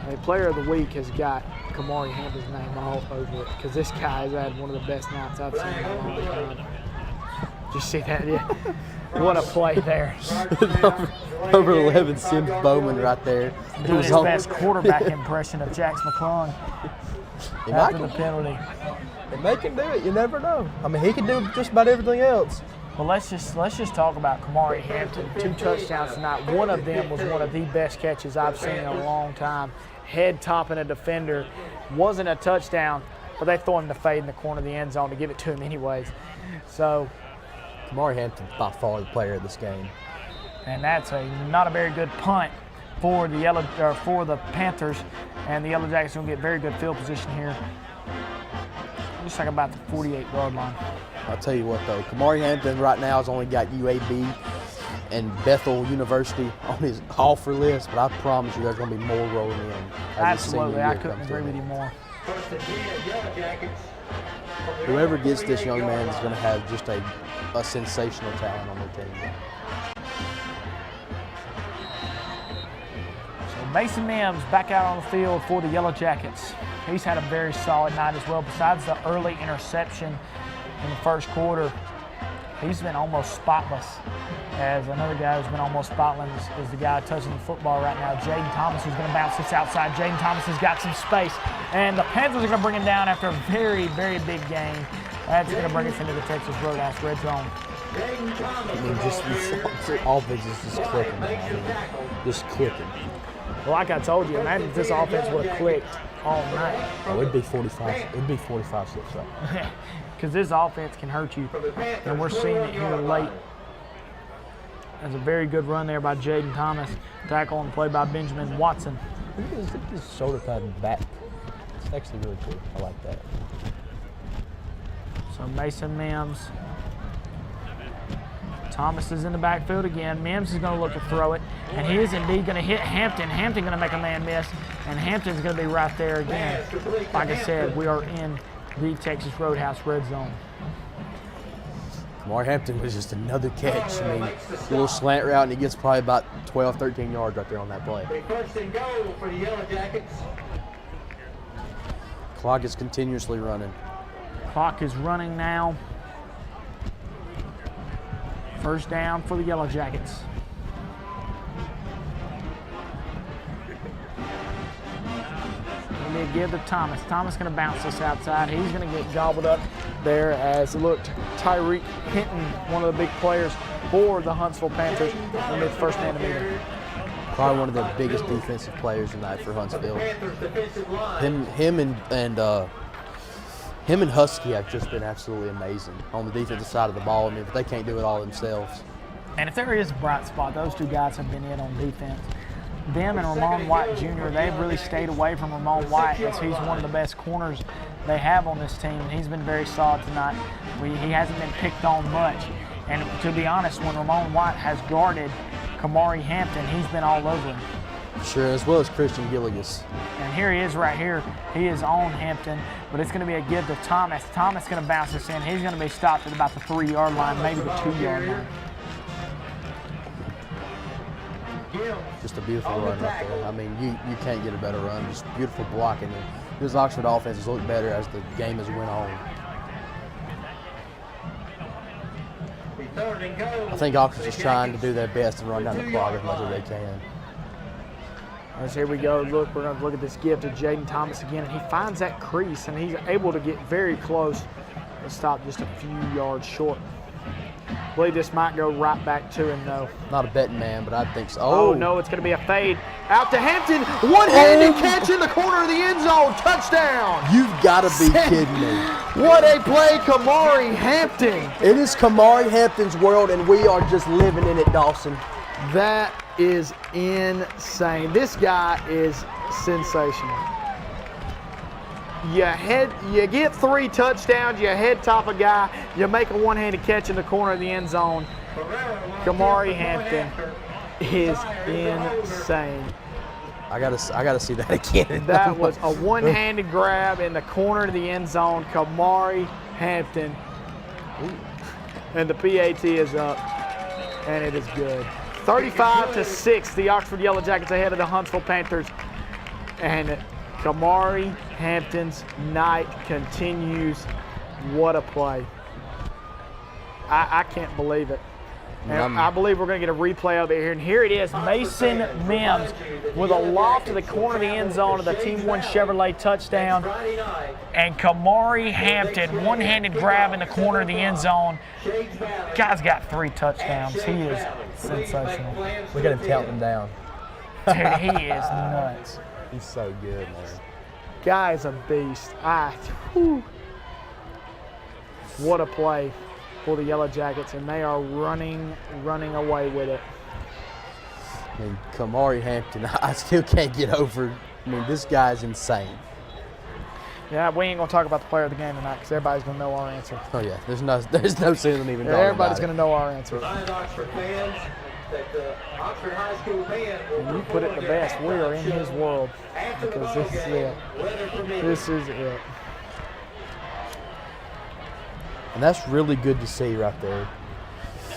Speaker 13: The player of the week has got Kamari Hampton's name all over it because this guy has had one of the best nights I've seen in a long time. Did you see that? Yeah. What a play there.
Speaker 14: Over 11, Sims Bowman right there.
Speaker 13: Doing his best quarterback impression of Jax McClung after the penalty.
Speaker 14: If they can do it, you never know. I mean, he can do just about everything else.
Speaker 13: Well, let's just talk about Kamari Hampton. 2 touchdowns tonight. One of them was one of the best catches I've seen in a long time. Head topping a defender. Wasn't a touchdown, but they throw him the fade in the corner of the end zone to give it to him anyways. So,
Speaker 14: Kamari Hampton's by far the player of this game.
Speaker 13: And that's not a very good punt for the Panthers, and the Yellow Jackets are going to get very good field position here. Looks like about the 48-yard line.
Speaker 14: I'll tell you what, though. Kamari Hampton right now has only got UAB and Bethel University on his offer list, but I promise you there's going to be more rolling in.
Speaker 13: Absolutely. I couldn't agree with you more.
Speaker 14: Whoever gets this young man is going to have just a sensational talent on their team.
Speaker 13: So Mason Mims back out on the field for the Yellow Jackets. He's had a very solid night as well. Besides the early interception in the first quarter, he's been almost spotless. As another guy who's been almost spotless is the guy touching the football right now, Jaden Thomas, who's going to bounce this outside. Jaden Thomas has got some space, and the Panthers are going to bring him down after a very, very big game. That's going to bring us into the Texas Roadhouse red zone.
Speaker 14: I mean, just this offense is just clicking, man. Just clicking.
Speaker 13: Well, like I told you, imagine if this offense would have clicked all night.
Speaker 14: Oh, it'd be 45. It'd be 45-6 right.
Speaker 13: Because this offense can hurt you, and we're seeing it here late. That's a very good run there by Jaden Thomas. Tackle on the play by Benjamin Watson.
Speaker 14: Look at his shoulder pad back. It's actually really cool. I like that.
Speaker 13: So Mason Mims. Thomas is in the backfield again. Mims is going to look to throw it, and he is indeed going to hit Hampton. Hampton going to make a man miss, and Hampton's going to be right there again. Like I said, we are in the Texas Roadhouse red zone.
Speaker 14: Kamari Hampton was just another catch. I mean, a little slant route, and he gets probably about 12, 13 yards right there on that play.
Speaker 1: First and goal for the Yellow Jackets.
Speaker 14: Clock is continuously running.
Speaker 13: Clock is running now. First down for the Yellow Jackets. Going to give to Thomas. Thomas going to bounce this outside. He's going to get gobbled up there as it looked Tyreek Hinton, one of the big players for the Huntsville Panthers, will be the first man to meet him.
Speaker 14: Probably one of the biggest defensive players tonight for Huntsville. Him and Husky have just been absolutely amazing on the defensive side of the ball. I mean, but they can't do it all themselves.
Speaker 13: And if there is a bright spot, those two guys have been in on defense. Them and Ramon White Jr., they've really stayed away from Ramon White as he's one of the best corners they have on this team. And he's been very solid tonight. He hasn't been picked on much. And to be honest, when Ramon White has guarded Kamari Hampton, he's been all over him.
Speaker 14: Sure, as well as Christian Gilligas.
Speaker 13: And here he is right here. He is on Hampton, but it's going to be a give to Thomas. Thomas going to bounce this in. He's going to be stopped at about the 3-yard line, maybe the 2-yard line.
Speaker 14: Just a beautiful run right there. I mean, you can't get a better run. Just beautiful blocking. And this Oxford offense has looked better as the game has went on. I think Oxford's just trying to do their best and run down the clock as much as they can.
Speaker 13: As here we go. Look, we're going to look at this give to Jaden Thomas again, and he finds that crease, and he's able to get very close and stop just a few yards short. I believe this might go right back to him, though.
Speaker 14: Not a betting man, but I think so.
Speaker 13: Oh, no, it's going to be a fade. Out to Hampton. One-handed catch in the corner of the end zone. Touchdown.
Speaker 14: You've got to be kidding me.
Speaker 13: What a play, Kamari Hampton.
Speaker 14: It is Kamari Hampton's world, and we are just living in it, Dawson.
Speaker 13: That is insane. This guy is sensational. You get 3 touchdowns, you head top a guy, you make a one-handed catch in the corner of the end zone. Kamari Hampton is insane.
Speaker 14: I gotta see that again.
Speaker 13: That was a one-handed grab in the corner of the end zone. Kamari Hampton. And the PAT is up, and it is good. 35-6, the Oxford Yellow Jackets ahead of the Huntsville Panthers. And Kamari Hampton's night continues. What a play. I can't believe it. And I believe we're going to get a replay of it here. And here it is, Mason Mims with a loft to the corner of the end zone of the Team 1 Chevrolet touchdown. And Kamari Hampton, one-handed grab in the corner of the end zone. Guy's got 3 touchdowns. He is sensational.
Speaker 14: We got him counting down.
Speaker 13: Dude, he is nuts.
Speaker 14: He's so good, man.
Speaker 13: Guy's a beast. What a play for the Yellow Jackets, and they are running away with it.
Speaker 14: I mean, Kamari Hampton, I still can't get over. I mean, this guy's insane.
Speaker 13: Yeah, we ain't gonna talk about the player of the game tonight because everybody's gonna know our answer.
Speaker 14: Oh yeah, there's no sense in even talking
Speaker 13: Everybody's
Speaker 14: about
Speaker 13: gonna know our answer.
Speaker 1: Remind Oxford fans that the Oxford High School band will
Speaker 13: And you put it the best. We are in his world because this is it. This is it.
Speaker 14: And that's really good to see right there.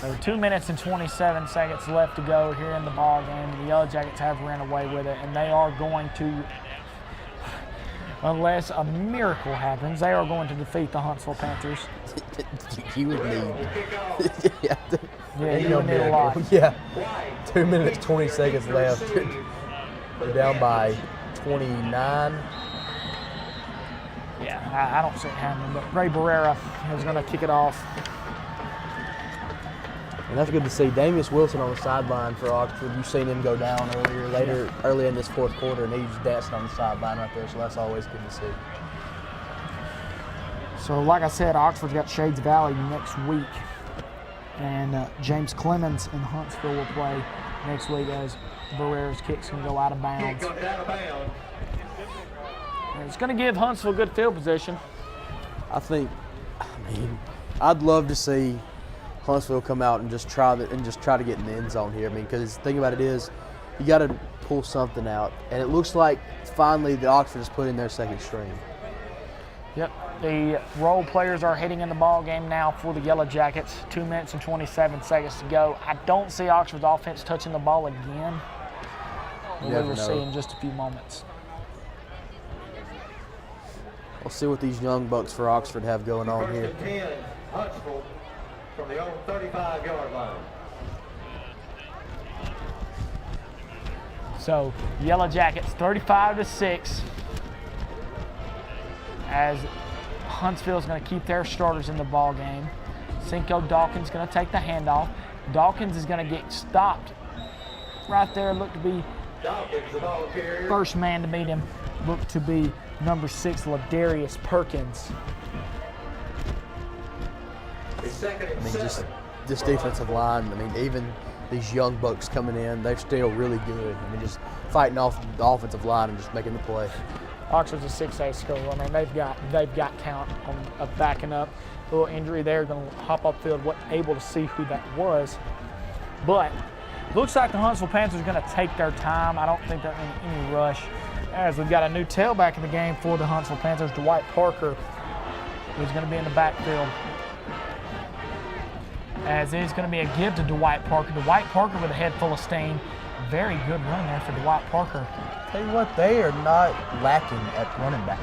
Speaker 13: So 2 minutes and 27 seconds left to go here in the ball game. The Yellow Jackets have ran away with it, and they are going to, unless a miracle happens, they are going to defeat the Huntsville Panthers.
Speaker 14: You would need.
Speaker 13: Yeah, you would need a lot.
Speaker 14: Yeah. 2 minutes, 20 seconds left. They're down by 29.
Speaker 13: Yeah, I don't see it happening, but Ray Barrera is going to kick it off.
Speaker 14: And that's good to see. Damius Wilson on the sideline for Oxford. You've seen him go down early in this fourth quarter, and he's dancing on the sideline right there, so that's always good to see.
Speaker 13: So like I said, Oxford's got Shades Valley next week, and James Clemens in Huntsville will play next week as Barrera's kicks can go out of bounds. And it's going to give Huntsville good field position.
Speaker 14: I'd love to see Huntsville come out and just try to get in the end zone here. I mean, because the thing about it is, you got to pull something out, and it looks like finally the Oxford has put in their second string.
Speaker 13: Yep, the role players are hitting in the ball game now for the Yellow Jackets. 2 minutes and 27 seconds to go. I don't see Oxford's offense touching the ball again. We will see in just a few moments.
Speaker 14: We'll see what these young bucks for Oxford have going on here.
Speaker 1: 10, Huntsville from the own 35-yard line.
Speaker 13: So Yellow Jackets 35-6 as Huntsville's going to keep their starters in the ball game. Cinco Dawkins going to take the handoff. Dawkins is going to get stopped right there. Look to be first man to meet him. Look to be number 6, Ladarius Perkins.
Speaker 14: I mean, just this defensive line, I mean, even these young bucks coming in, they're still really good. I mean, just fighting off the offensive line and just making the play.
Speaker 13: Oxford's a 6A school. I mean, they've got talent of backing up. A little injury there, going to hop up field, wasn't able to see who that was. But looks like the Huntsville Panthers are going to take their time. I don't think they're in any rush. As we've got a new tailback in the game for the Huntsville Panthers, Dwight Parker, who's going to be in the backfield. As it is going to be a give to Dwight Parker. Dwight Parker with a head full of steam. Very good run there for Dwight Parker.
Speaker 14: Tell you what, they are not lacking at running back.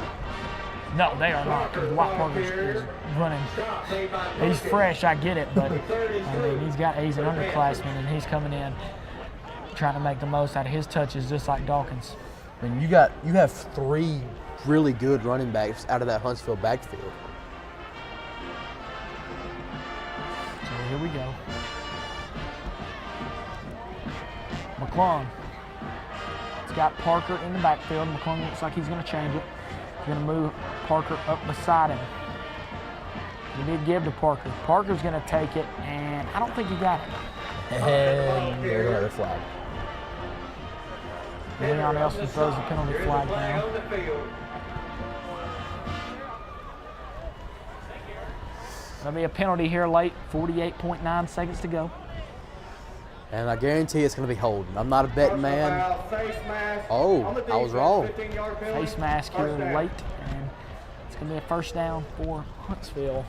Speaker 13: No, they are not. Dwight Parker is running. He's fresh, I get it, but I mean, he's an underclassman, and he's coming in trying to make the most out of his touches, just like Dawkins.
Speaker 14: I mean, you have 3 really good running backs out of that Huntsville backfield.
Speaker 13: So here we go. McClung. It's got Parker in the backfield. McClung looks like he's going to change it. He's going to move Parker up beside him. He did give to Parker. Parker's going to take it, and I don't think he got it.
Speaker 14: And there's another flag.
Speaker 13: Leon Nelson throws the penalty flag down. There'll be a penalty here late, 48.9 seconds to go.
Speaker 14: And I guarantee it's going to be holding. I'm not a betting man. Oh, I was wrong.
Speaker 13: Face mask here late, and it's going to be a first down for Huntsville.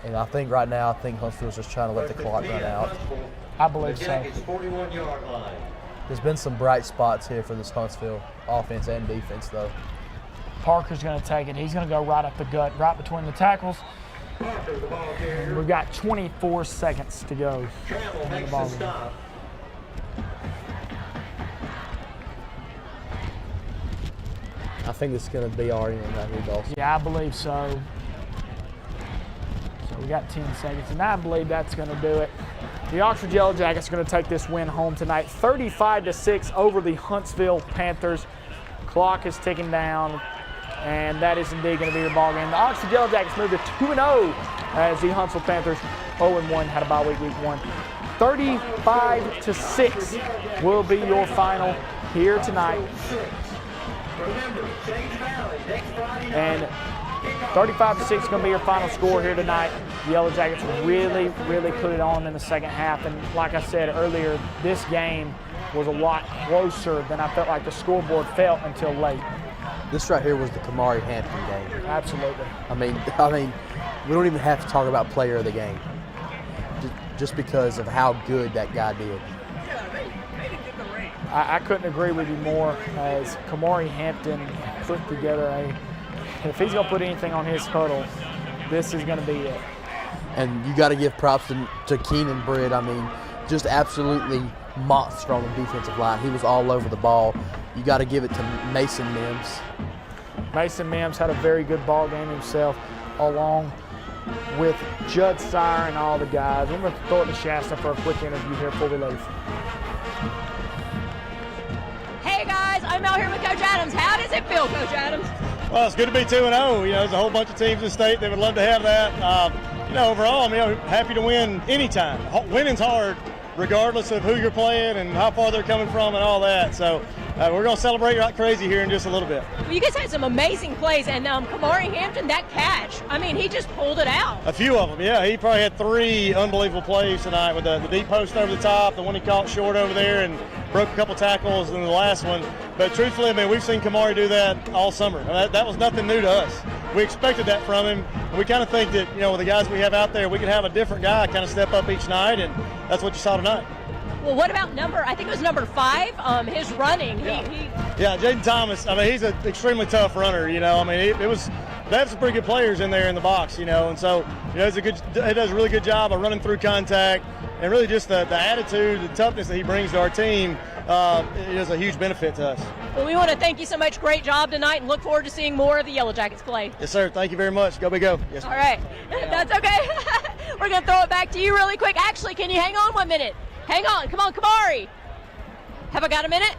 Speaker 14: And I think right now, Huntsville's just trying to let the clock run out.
Speaker 13: I believe so.
Speaker 14: There's been some bright spots here for this Huntsville offense and defense, though.
Speaker 13: Parker's going to take it. He's going to go right up the gut, right between the tackles. And we've got 24 seconds to go in the ball game.
Speaker 14: I think this is going to be our end right here, Dawson.
Speaker 13: Yeah, I believe so. So we got 10 seconds, and I believe that's going to do it. The Oxford Yellow Jackets are going to take this win home tonight, 35-6 over the Huntsville Panthers. Clock is ticking down. and that is indeed going to be your ball game. The Oxford Yellow Jackets moved to 2-0 as the Huntsville Panthers 0-1 had a bye week 1. 35-6 will be your final here tonight. And 35-6 is going to be your final score here tonight. The Yellow Jackets really put it on in the second half. And like I said earlier, this game was a lot closer than I felt like the scoreboard felt until late.
Speaker 14: This right here was the Kamari Hampton game.
Speaker 13: Absolutely.
Speaker 14: I mean, we don't even have to talk about player of the game, just because of how good that guy did.
Speaker 13: I couldn't agree with you more, as Kamari Hampton put together if he's going to put anything on his huddle, this is going to be it.
Speaker 14: And you got to give props to Keenan Britt. I mean, just absolutely monster on the defensive line. He was all over the ball. You got to give it to Mason Mims.
Speaker 13: Mason Mims had a very good ball game himself, along with Judd Sire and all the guys. I'm going to throw it to Shasta for a quick interview here before we leave.
Speaker 4: Hey guys, I'm out here with Coach Adams. How does it feel, Coach Adams?
Speaker 3: Well, it's good to be 2-0. There's a whole bunch of teams in the state that would love to have that. Overall, I'm happy to win anytime. Winning's hard, regardless of who you're playing and how far they're coming from and all that. So we're going to celebrate like crazy here in just a little bit.
Speaker 4: Well, you guys had some amazing plays, and Kamari Hampton, that catch, I mean, he just pulled it out.
Speaker 3: A few of them, yeah. He probably had 3 unbelievable plays tonight with the deep post over the top, the one he caught short over there, and broke a couple tackles in the last one. But truthfully, we've seen Kamari do that all summer. That was nothing new to us. We expected that from him. And we kind of think that, with the guys we have out there, we could have a different guy kind of step up each night, and that's what you saw tonight.
Speaker 4: Well, what about I think it was number 5, his running.
Speaker 3: Yeah, Jaden Thomas, he's an extremely tough runner, they have some pretty good players in there in the box, and so, he does a really good job of running through contact, and really just the attitude, the toughness that he brings to our team is a huge benefit to us.
Speaker 4: Well, we want to thank you so much. Great job tonight, and look forward to seeing more of the Yellow Jackets play.
Speaker 3: Yes, sir. Thank you very much. Go Big Go. Yes,
Speaker 4: all right. That's okay. We're going to throw it back to you really quick. Actually, can you hang on 1 minute? Hang on. Come on, Kamari. Have I got a minute?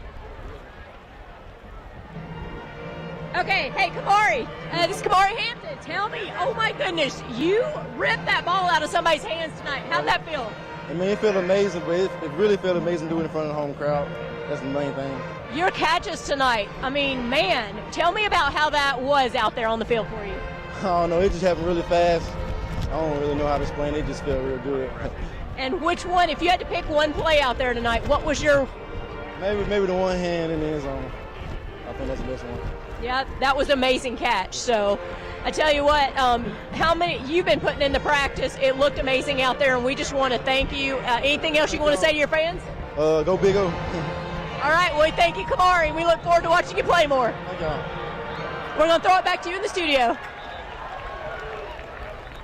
Speaker 4: Okay. Hey, Kamari. This is Kamari Hampton. Tell me, oh my goodness, you ripped that ball out of somebody's hands tonight. How'd that feel?
Speaker 10: It felt amazing, but it really felt amazing doing it in front of the home crowd. That's the main thing.
Speaker 4: Your catches tonight, man, tell me about how that was out there on the field for you.
Speaker 10: I don't know. It just happened really fast. I don't really know how to explain it. It just felt real good.
Speaker 4: And which one, if you had to pick one play out there tonight, what was your...
Speaker 10: Maybe the one hand in the end zone. I think that's the best one.
Speaker 4: Yeah, that was an amazing catch. So I tell you what, how many you've been putting into practice, it looked amazing out there, and we just want to thank you. Anything else you want to say to your fans?
Speaker 10: Go Big O.
Speaker 4: All right, well, thank you, Kamari. We look forward to watching you play more.
Speaker 10: Thank y'all.
Speaker 4: We're going to throw it back to you in the studio.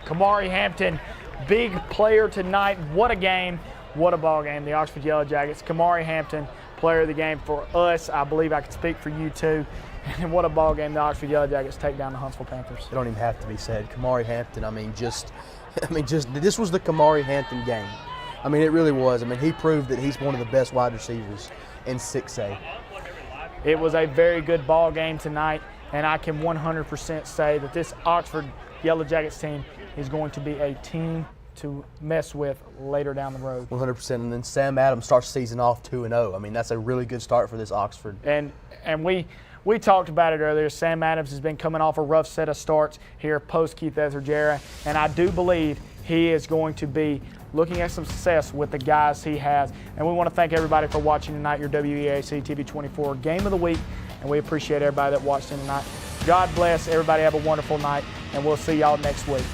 Speaker 13: Kamari Hampton, big player tonight. What a game. What a ball game. The Oxford Yellow Jackets. Kamari Hampton, player of the game for us. I believe I can speak for you too. And what a ball game the Oxford Yellow Jackets take down the Huntsville Panthers.
Speaker 14: It don't even have to be said. Kamari Hampton, this was the Kamari Hampton game. It really was. He proved that he's one of the best wide receivers in 6A.
Speaker 13: It was a very good ball game tonight, and I can 100% say that this Oxford Yellow Jackets team is going to be a team to mess with later down the road.
Speaker 14: 100%. And then Sam Adams starts season off 2-0. That's a really good start for this Oxford.
Speaker 13: And we talked about it earlier. Sam Adams has been coming off a rough set of starts here post Keith Ezerjera, and I do believe he is going to be looking at some success with the guys he has. And we want to thank everybody for watching tonight, your WEAC TV 24 Game of the Week, and we appreciate everybody that watched in tonight. God bless. Everybody have a wonderful night, and we'll see y'all next week.